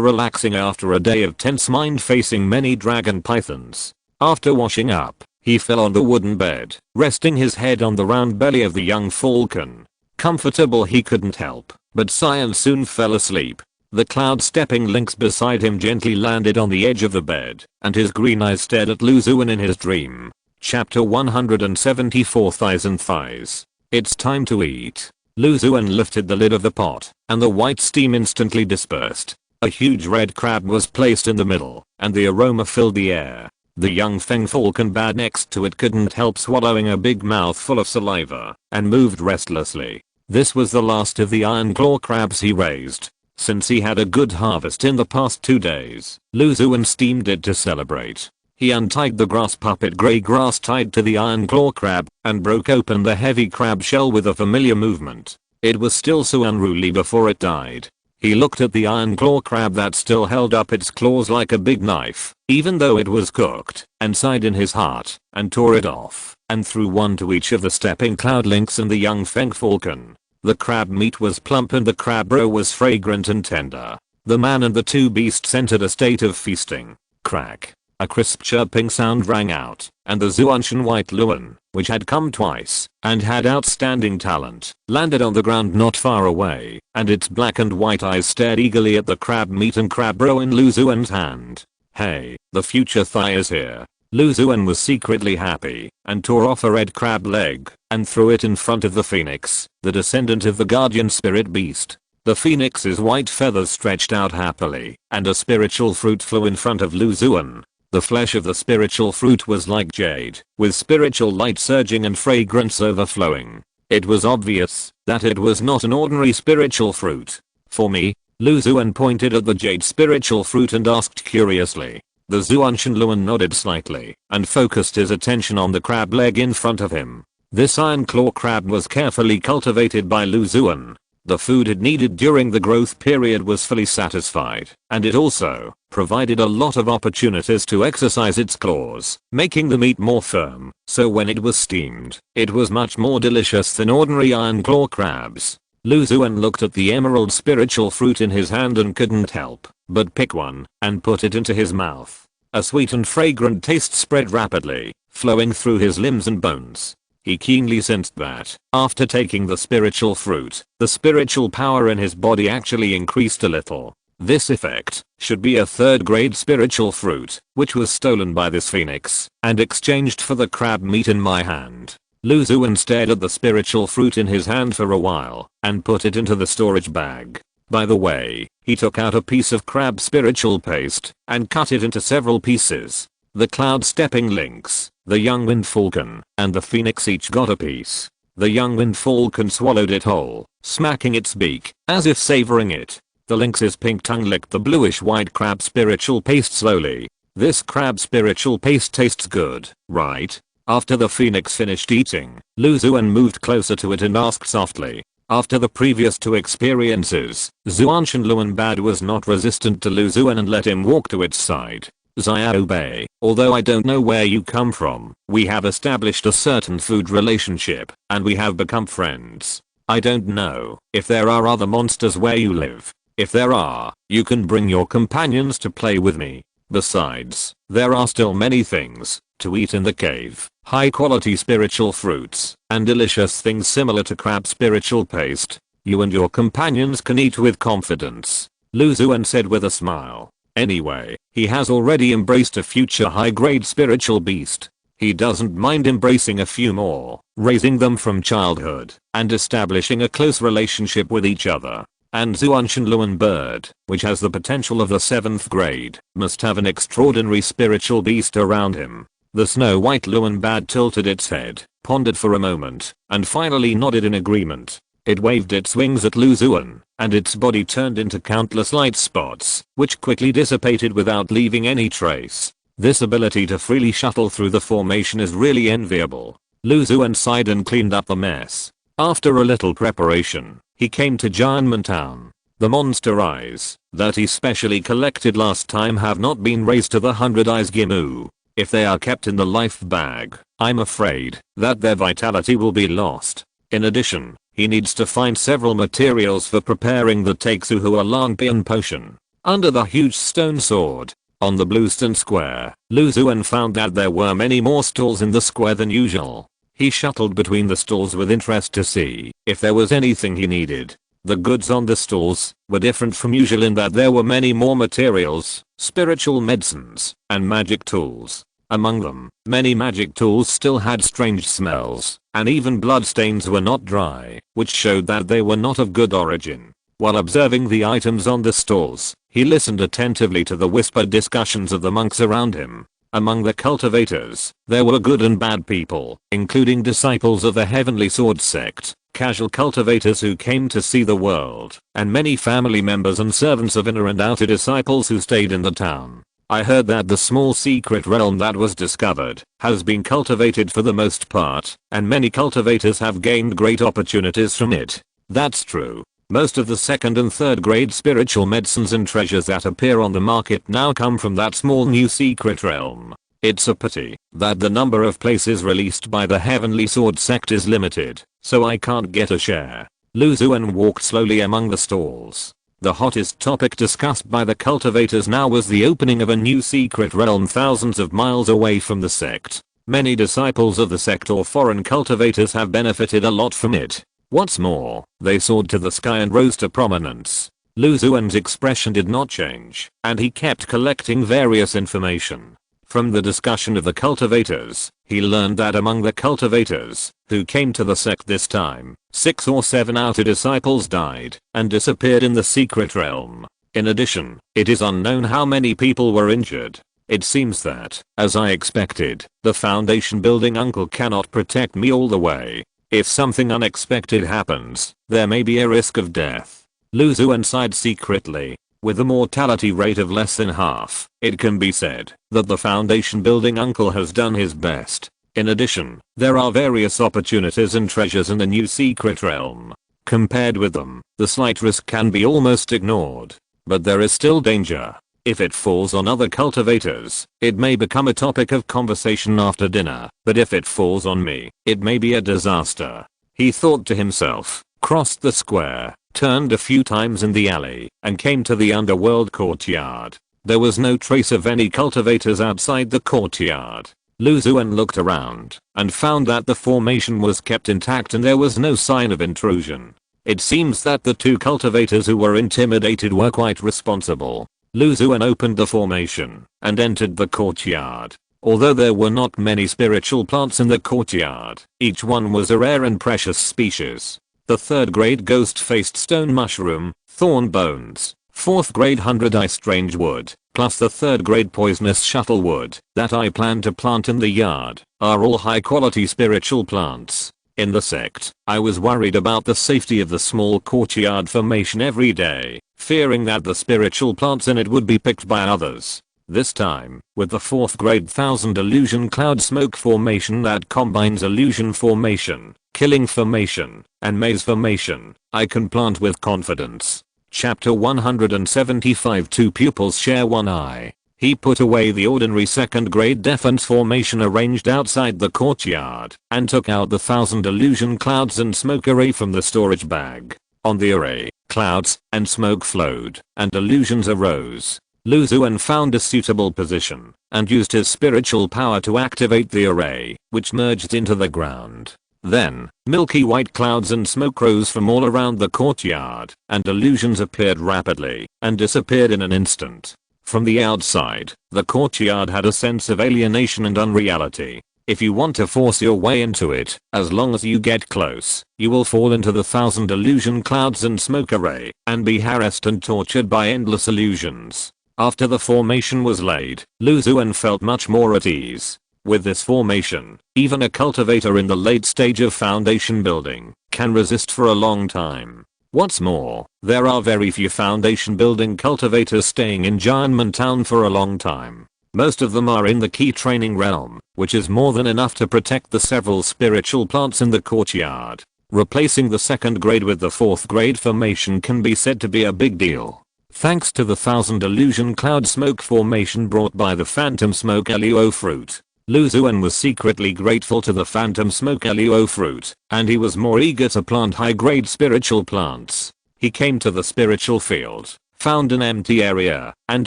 relaxing after a day of tense mind facing many dragon pythons. After washing up, he fell on the wooden bed, resting his head on the round belly of the young falcon. Comfortable he couldn't help, but Xuan soon fell asleep. The cloud-stepping lynx beside him gently landed on the edge of the bed, and his green eyes stared at Lu Xuan in his dream. Chapter 174 Thighs and Thighs. It's time to eat. Lu Xuan lifted the lid of the pot, and the white steam instantly dispersed. A huge red crab was placed in the middle, and the aroma filled the air. The young feng falcon bed next to it couldn't help swallowing a big mouthful of saliva, and moved restlessly. This was the last of the iron claw crabs he raised. Since he had a good harvest in the past 2 days, Lu Xuan steamed it to celebrate. He untied the grass puppet grey grass tied to the iron claw crab, and broke open the heavy crab shell with a familiar movement. It was still so unruly before it died. He looked at the iron claw crab that still held up its claws like a big knife, even though it was cooked, and sighed in his heart, and tore it off, and threw one to each of the stepping cloud lynx and the young feng falcon. The crab meat was plump and the crab roe was fragrant and tender. The man and the two beasts entered a state of feasting. Crack. A crisp chirping sound rang out, and the Xuanshan white Luan, which had come twice, and had outstanding talent, landed on the ground not far away, and its black and white eyes stared eagerly at the crab meat and crab roe in Lu Xuan's hand. Hey, the future thigh is here. Lu Xuan was secretly happy, and tore off a red crab leg, and threw it in front of the phoenix, the descendant of the guardian spirit beast. The phoenix's white feathers stretched out happily, and a spiritual fruit flew in front of Lu Xuan. The flesh of the spiritual fruit was like jade, with spiritual light surging and fragrance overflowing. It was obvious that it was not an ordinary spiritual fruit. For me? Lu Xuan pointed at the jade spiritual fruit and asked curiously. The Xuanshan Luan nodded slightly, and focused his attention on the crab leg in front of him. This iron claw crab was carefully cultivated by Lu Xuan. The food it needed during the growth period was fully satisfied, and it also provided a lot of opportunities to exercise its claws, making the meat more firm, so when it was steamed, it was much more delicious than ordinary iron claw crabs. Lu Xuan looked at the emerald spiritual fruit in his hand and couldn't help but pick one and put it into his mouth. A sweet and fragrant taste spread rapidly, flowing through his limbs and bones. He keenly sensed that, after taking the spiritual fruit, the spiritual power in his body actually increased a little. This effect should be a third-grade spiritual fruit, which was stolen by this phoenix, and exchanged for the crab meat in my hand. Lu Xuan stared at the spiritual fruit in his hand for a while, and put it into the storage bag. By the way, he took out a piece of crab spiritual paste, and cut it into several pieces. The cloud-stepping lynx, the young wind falcon, and the phoenix each got a piece. The young wind falcon swallowed it whole, smacking its beak, as if savoring it. The lynx's pink tongue licked the bluish-white crab spiritual paste slowly. This crab spiritual paste tastes good, right? After the phoenix finished eating, Lu Xuan moved closer to it and asked softly. After the previous two experiences, Xuanshan Luan Bad was not resistant to Lu Xuan and let him walk to its side. Xiao Bei, although I don't know where you come from, we have established a certain food relationship, and we have become friends. I don't know if there are other monsters where you live. If there are, you can bring your companions to play with me. Besides, there are still many things to eat in the cave. High quality spiritual fruits, and delicious things similar to crab spiritual paste. You and your companions can eat with confidence. Lu Xuan said with a smile. Anyway, he has already embraced a future high-grade spiritual beast. He doesn't mind embracing a few more, raising them from childhood, and establishing a close relationship with each other. And Xuan bird, which has the potential of the 7th grade, must have an extraordinary spiritual beast around him. The snow white Luan tilted its head, pondered for a moment, and finally nodded in agreement. It waved its wings at Xuan, and its body turned into countless light spots, which quickly dissipated without leaving any trace. This ability to freely shuttle through the formation is really enviable. Xuan sighed and cleaned up the mess. After a little preparation, he came to Giantman Town. The monster eyes that he specially collected last time have not been raised to the 100 eyes Gimu. If they are kept in the life bag, I'm afraid that their vitality will be lost. In addition, he needs to find several materials for preparing the Taeksuhua Langpian potion. Under the huge stone sword, on the bluestone square, Xuan found that there were many more stalls in the square than usual. He shuttled between the stalls with interest to see if there was anything he needed. The goods on the stalls were different from usual in that there were many more materials, spiritual medicines, and magic tools. Among them, many magic tools still had strange smells, and even bloodstains were not dry, which showed that they were not of good origin. While observing the items on the stalls, he listened attentively to the whispered discussions of the monks around him. Among the cultivators, there were good and bad people, including disciples of the Heavenly Sword sect, casual cultivators who came to see the world, and many family members and servants of inner and outer disciples who stayed in the town. I heard that the small secret realm that was discovered has been cultivated for the most part, and many cultivators have gained great opportunities from it. That's true. Most of the 2nd and 3rd grade spiritual medicines and treasures that appear on the market now come from that small new secret realm. It's a pity that the number of places released by the Heavenly Sword sect is limited, so I can't get a share. Xuan walked slowly among the stalls. The hottest topic discussed by the cultivators now was the opening of a new secret realm thousands of miles away from the sect. Many disciples of the sect or foreign cultivators have benefited a lot from it. What's more, they soared to the sky and rose to prominence. Xuan's expression did not change, and he kept collecting various information. From the discussion of the cultivators, he learned that among the cultivators who came to the sect this time, 6 or 7 outer disciples died and disappeared in the secret realm. In addition, it is unknown how many people were injured. It seems that, as I expected, the foundation building uncle cannot protect me all the way. If something unexpected happens, there may be a risk of death. Xuan sighed secretly. With a mortality rate of less than half, it can be said that the foundation building uncle has done his best. In addition, there are various opportunities and treasures in the new secret realm. Compared with them, the slight risk can be almost ignored. But there is still danger. If it falls on other cultivators, it may become a topic of conversation after dinner, but if it falls on me, it may be a disaster. He thought to himself, crossed the square, turned a few times in the alley, and came to the underworld courtyard. There was no trace of any cultivators outside the courtyard. Xuan looked around, and found that the formation was kept intact and there was no sign of intrusion. It seems that the 2 cultivators who were intimidated were quite responsible. Xuan opened the formation, and entered the courtyard. Although there were not many spiritual plants in the courtyard, each one was a rare and precious species. The 3rd grade ghost-faced stone mushroom, thorn bones, 4th grade 100-eye strange wood, plus the 3rd grade poisonous shuttle wood that I plan to plant in the yard, are all high quality spiritual plants. In the sect, I was worried about the safety of the small courtyard formation every day, fearing that the spiritual plants in it would be picked by others. This time, with the 4th grade 1000 illusion cloud smoke formation that combines illusion formation, killing formation, and maze formation, I can plant with confidence. Chapter 175 2 pupils share one eye. He put away the ordinary 2nd grade defense formation arranged outside the courtyard, and took out the 1000 illusion clouds and smoke array from the storage bag. On the array, clouds and smoke flowed, and illusions arose. Xuan found a suitable position, and used his spiritual power to activate the array, which merged into the ground. Then, milky white clouds and smoke rose from all around the courtyard, and illusions appeared rapidly, and disappeared in an instant. From the outside, the courtyard had a sense of alienation and unreality. If you want to force your way into it, as long as you get close, you will fall into the 1,000 illusion clouds and smoke array, and be harassed and tortured by endless illusions. After the formation was laid, Xuan felt much more at ease. With this formation, even a cultivator in the late stage of foundation building can resist for a long time. What's more, there are very few foundation building cultivators staying in Giantman Town for a long time. Most of them are in the key training realm, which is more than enough to protect the several spiritual plants in the courtyard. Replacing the second grade with the fourth grade formation can be said to be a big deal. Thanks to the 1,000 illusion cloud smoke formation brought by the phantom smoke luo fruit, Xuan was secretly grateful to the phantom smoke luo fruit, and he was more eager to plant high-grade spiritual plants. He came to the spiritual field, found an empty area, and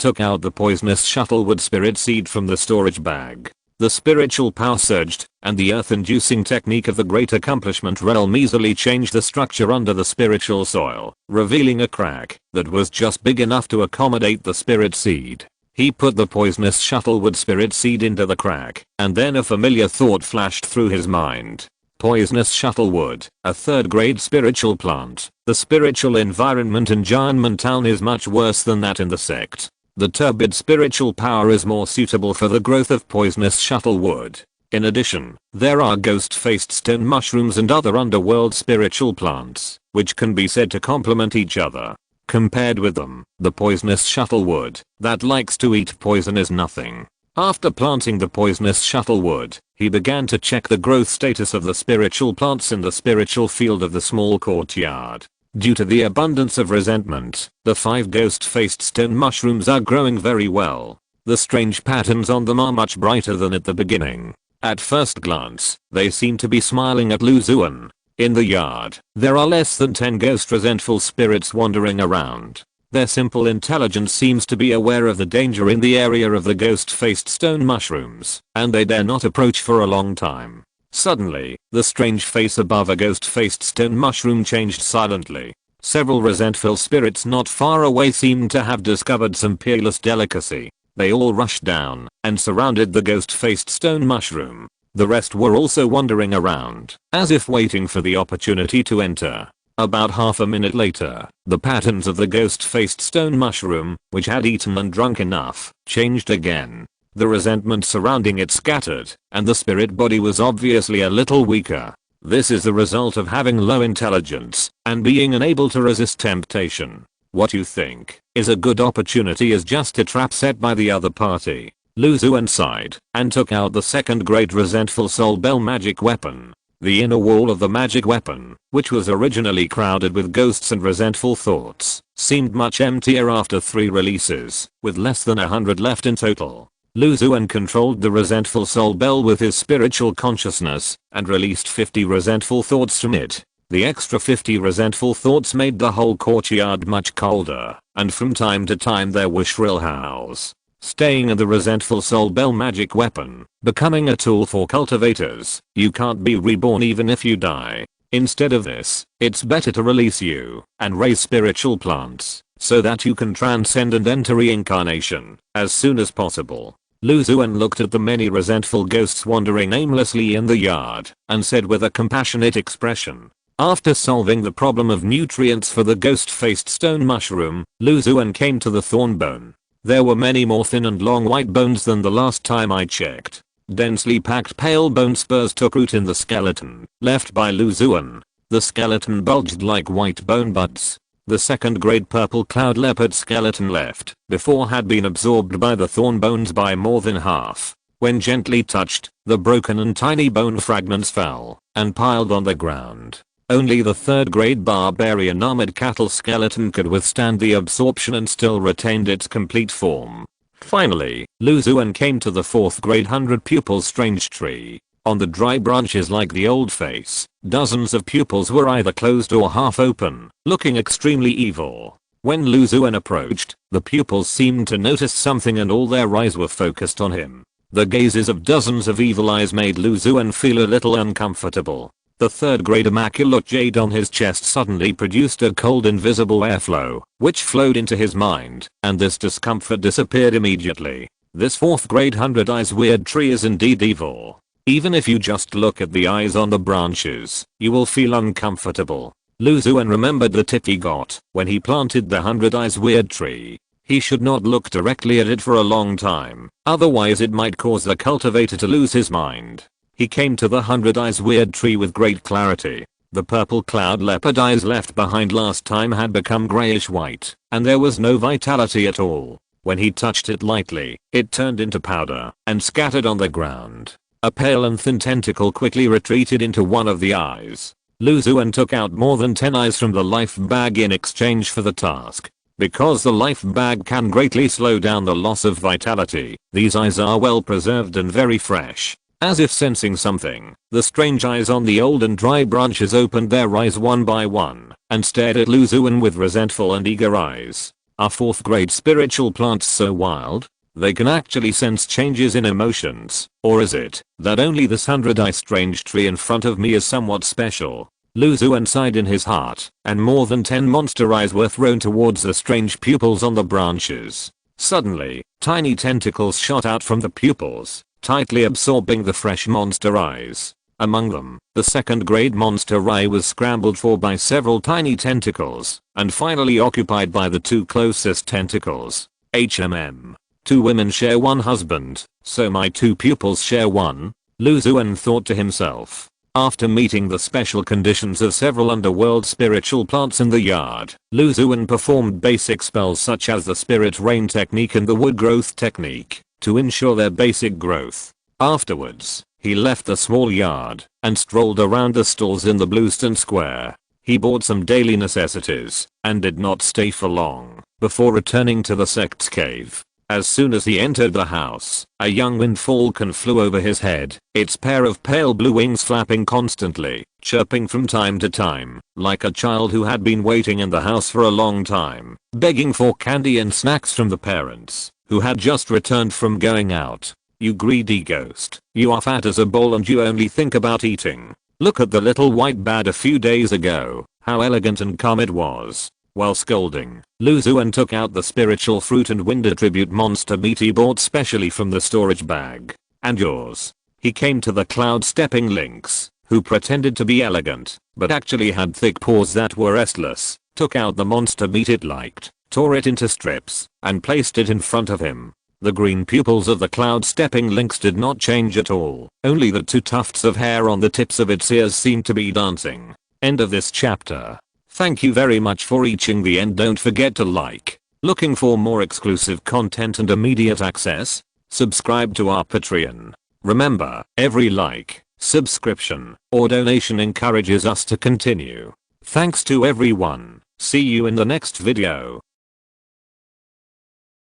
took out the poisonous shuttlewood spirit seed from the storage bag. The spiritual power surged, and the earth-inducing technique of the Great Accomplishment Realm easily changed the structure under the spiritual soil, revealing a crack that was just big enough to accommodate the spirit seed. He put the poisonous shuttlewood spirit seed into the crack, and then a familiar thought flashed through his mind. Poisonous shuttlewood, a third-grade spiritual plant. The spiritual environment in Giantman Town is much worse than that in the sect. The turbid spiritual power is more suitable for the growth of poisonous shuttlewood. In addition, there are ghost-faced stone mushrooms and other underworld spiritual plants, which can be said to complement each other. Compared with them, the poisonous shuttlewood, that likes to eat poison, is nothing. After planting the poisonous shuttlewood, he began to check the growth status of the spiritual plants in the spiritual field of the small courtyard. Due to the abundance of resentment, the 5 ghost-faced stone mushrooms are growing very well. The strange patterns on them are much brighter than at the beginning. At first glance, they seem to be smiling at Xuan. In the yard, there are less than 10 ghost resentful spirits wandering around. Their simple intelligence seems to be aware of the danger in the area of the ghost-faced stone mushrooms, and they dare not approach for a long time. Suddenly, the strange face above a ghost-faced stone mushroom changed silently. Several resentful spirits not far away seemed to have discovered some peerless delicacy. They all rushed down and surrounded the ghost-faced stone mushroom. The rest were also wandering around, as if waiting for the opportunity to enter. About half a minute later, the patterns of the ghost-faced stone mushroom, which had eaten and drunk enough, changed again. The resentment surrounding it scattered, and the spirit body was obviously a little weaker. This is the result of having low intelligence and being unable to resist temptation. What you think is a good opportunity is just a trap set by the other party. Xuan sighed and took out the second grade resentful soul bell magic weapon. The inner wall of the magic weapon, which was originally crowded with ghosts and resentful thoughts, seemed much emptier after 3 releases, with less than 100 left in total. Xuan controlled the resentful soul bell with his spiritual consciousness and released 50 resentful thoughts from it. The extra 50 resentful thoughts made the whole courtyard much colder, and from time to time there were shrill howls. Staying in the resentful soul bell magic weapon, becoming a tool for cultivators, you can't be reborn even if you die. Instead of this, it's better to release you and raise spiritual plants, so that you can transcend and enter reincarnation as soon as possible. Xuan looked at the many resentful ghosts wandering aimlessly in the yard, and said with a compassionate expression. After solving the problem of nutrients for the ghost-faced stone mushroom, Xuan came to the thorn bone. There were many more thin and long white bones than the last time I checked. Densely packed pale bone spurs took root in the skeleton, left by Xuan. The skeleton bulged like white bone buds. The second grade purple cloud leopard skeleton left before had been absorbed by the thorn bones by more than half. When gently touched, the broken and tiny bone fragments fell and piled on the ground. Only the third grade barbarian armored cattle skeleton could withstand the absorption and still retained its complete form. Finally, Xuan came to the fourth grade 100 pupils strange tree. On the dry branches like the old face, dozens of pupils were either closed or half open, looking extremely evil. When Xuan approached, the pupils seemed to notice something and all their eyes were focused on him. The gazes of dozens of evil eyes made Xuan feel a little uncomfortable. The third grade immaculate jade on his chest suddenly produced a cold invisible airflow, which flowed into his mind, and this discomfort disappeared immediately. This fourth grade 100 eyes weird tree is indeed evil. Even if you just look at the eyes on the branches, you will feel uncomfortable. Lu Xuan remembered the tip he got when he planted the 100 Eyes weird tree. He should not look directly at it for a long time, otherwise it might cause the cultivator to lose his mind. He came to the 100 Eyes weird tree with great clarity. The purple cloud leopard eyes left behind last time had become grayish white, and there was no vitality at all. When he touched it lightly, it turned into powder and scattered on the ground. A pale and thin tentacle quickly retreated into one of the eyes. Lu Xuan took out more than 10 eyes from the life bag in exchange for the task. Because the life bag can greatly slow down the loss of vitality, these eyes are well preserved and very fresh. As if sensing something, the strange eyes on the old and dry branches opened their eyes one by one and stared at Lu Xuan with resentful and eager eyes. Are 4th grade spiritual plants so wild? They can actually sense changes in emotions, or is it that only this 100-eye strange tree in front of me is somewhat special? Lu Xuan sighed in his heart, and more than 10 monster eyes were thrown towards the strange pupils on the branches. Suddenly, tiny tentacles shot out from the pupils, tightly absorbing the fresh monster eyes. Among them, the 2nd grade monster eye was scrambled for by several tiny tentacles, and finally occupied by the 2 closest tentacles. HMM. 2 women share one husband, so my 2 pupils share one? Lu Xuan thought to himself. After meeting the special conditions of several underworld spiritual plants in the yard, Lu Xuan performed basic spells such as the spirit rain technique and the wood growth technique to ensure their basic growth. Afterwards, he left the small yard and strolled around the stalls in the Bluestone Square. He bought some daily necessities and did not stay for long before returning to the sect's cave. As soon as he entered the house, a young wind falcon flew over his head, its pair of pale blue wings flapping constantly, chirping from time to time, like a child who had been waiting in the house for a long time, begging for candy and snacks from the parents, who had just returned from going out. You greedy ghost, you are fat as a bull and you only think about eating. Look at the little white bat a few days ago, how elegant and calm it was. While scolding, Lu Xuan took out the spiritual fruit and wind attribute monster meat he bought specially from the storage bag. And yours? He came to the cloud stepping lynx, who pretended to be elegant, but actually had thick paws that were restless, took out the monster meat it liked, tore it into strips, and placed it in front of him. The green pupils of the cloud stepping lynx did not change at all, only the 2 tufts of hair on the tips of its ears seemed to be dancing. End of this chapter. Thank you very much for reaching the end. Don't forget to like. Looking for more exclusive content and immediate access? Subscribe to our Patreon. Remember, every like, subscription, or donation encourages us to continue. Thanks to everyone. See you in the next video.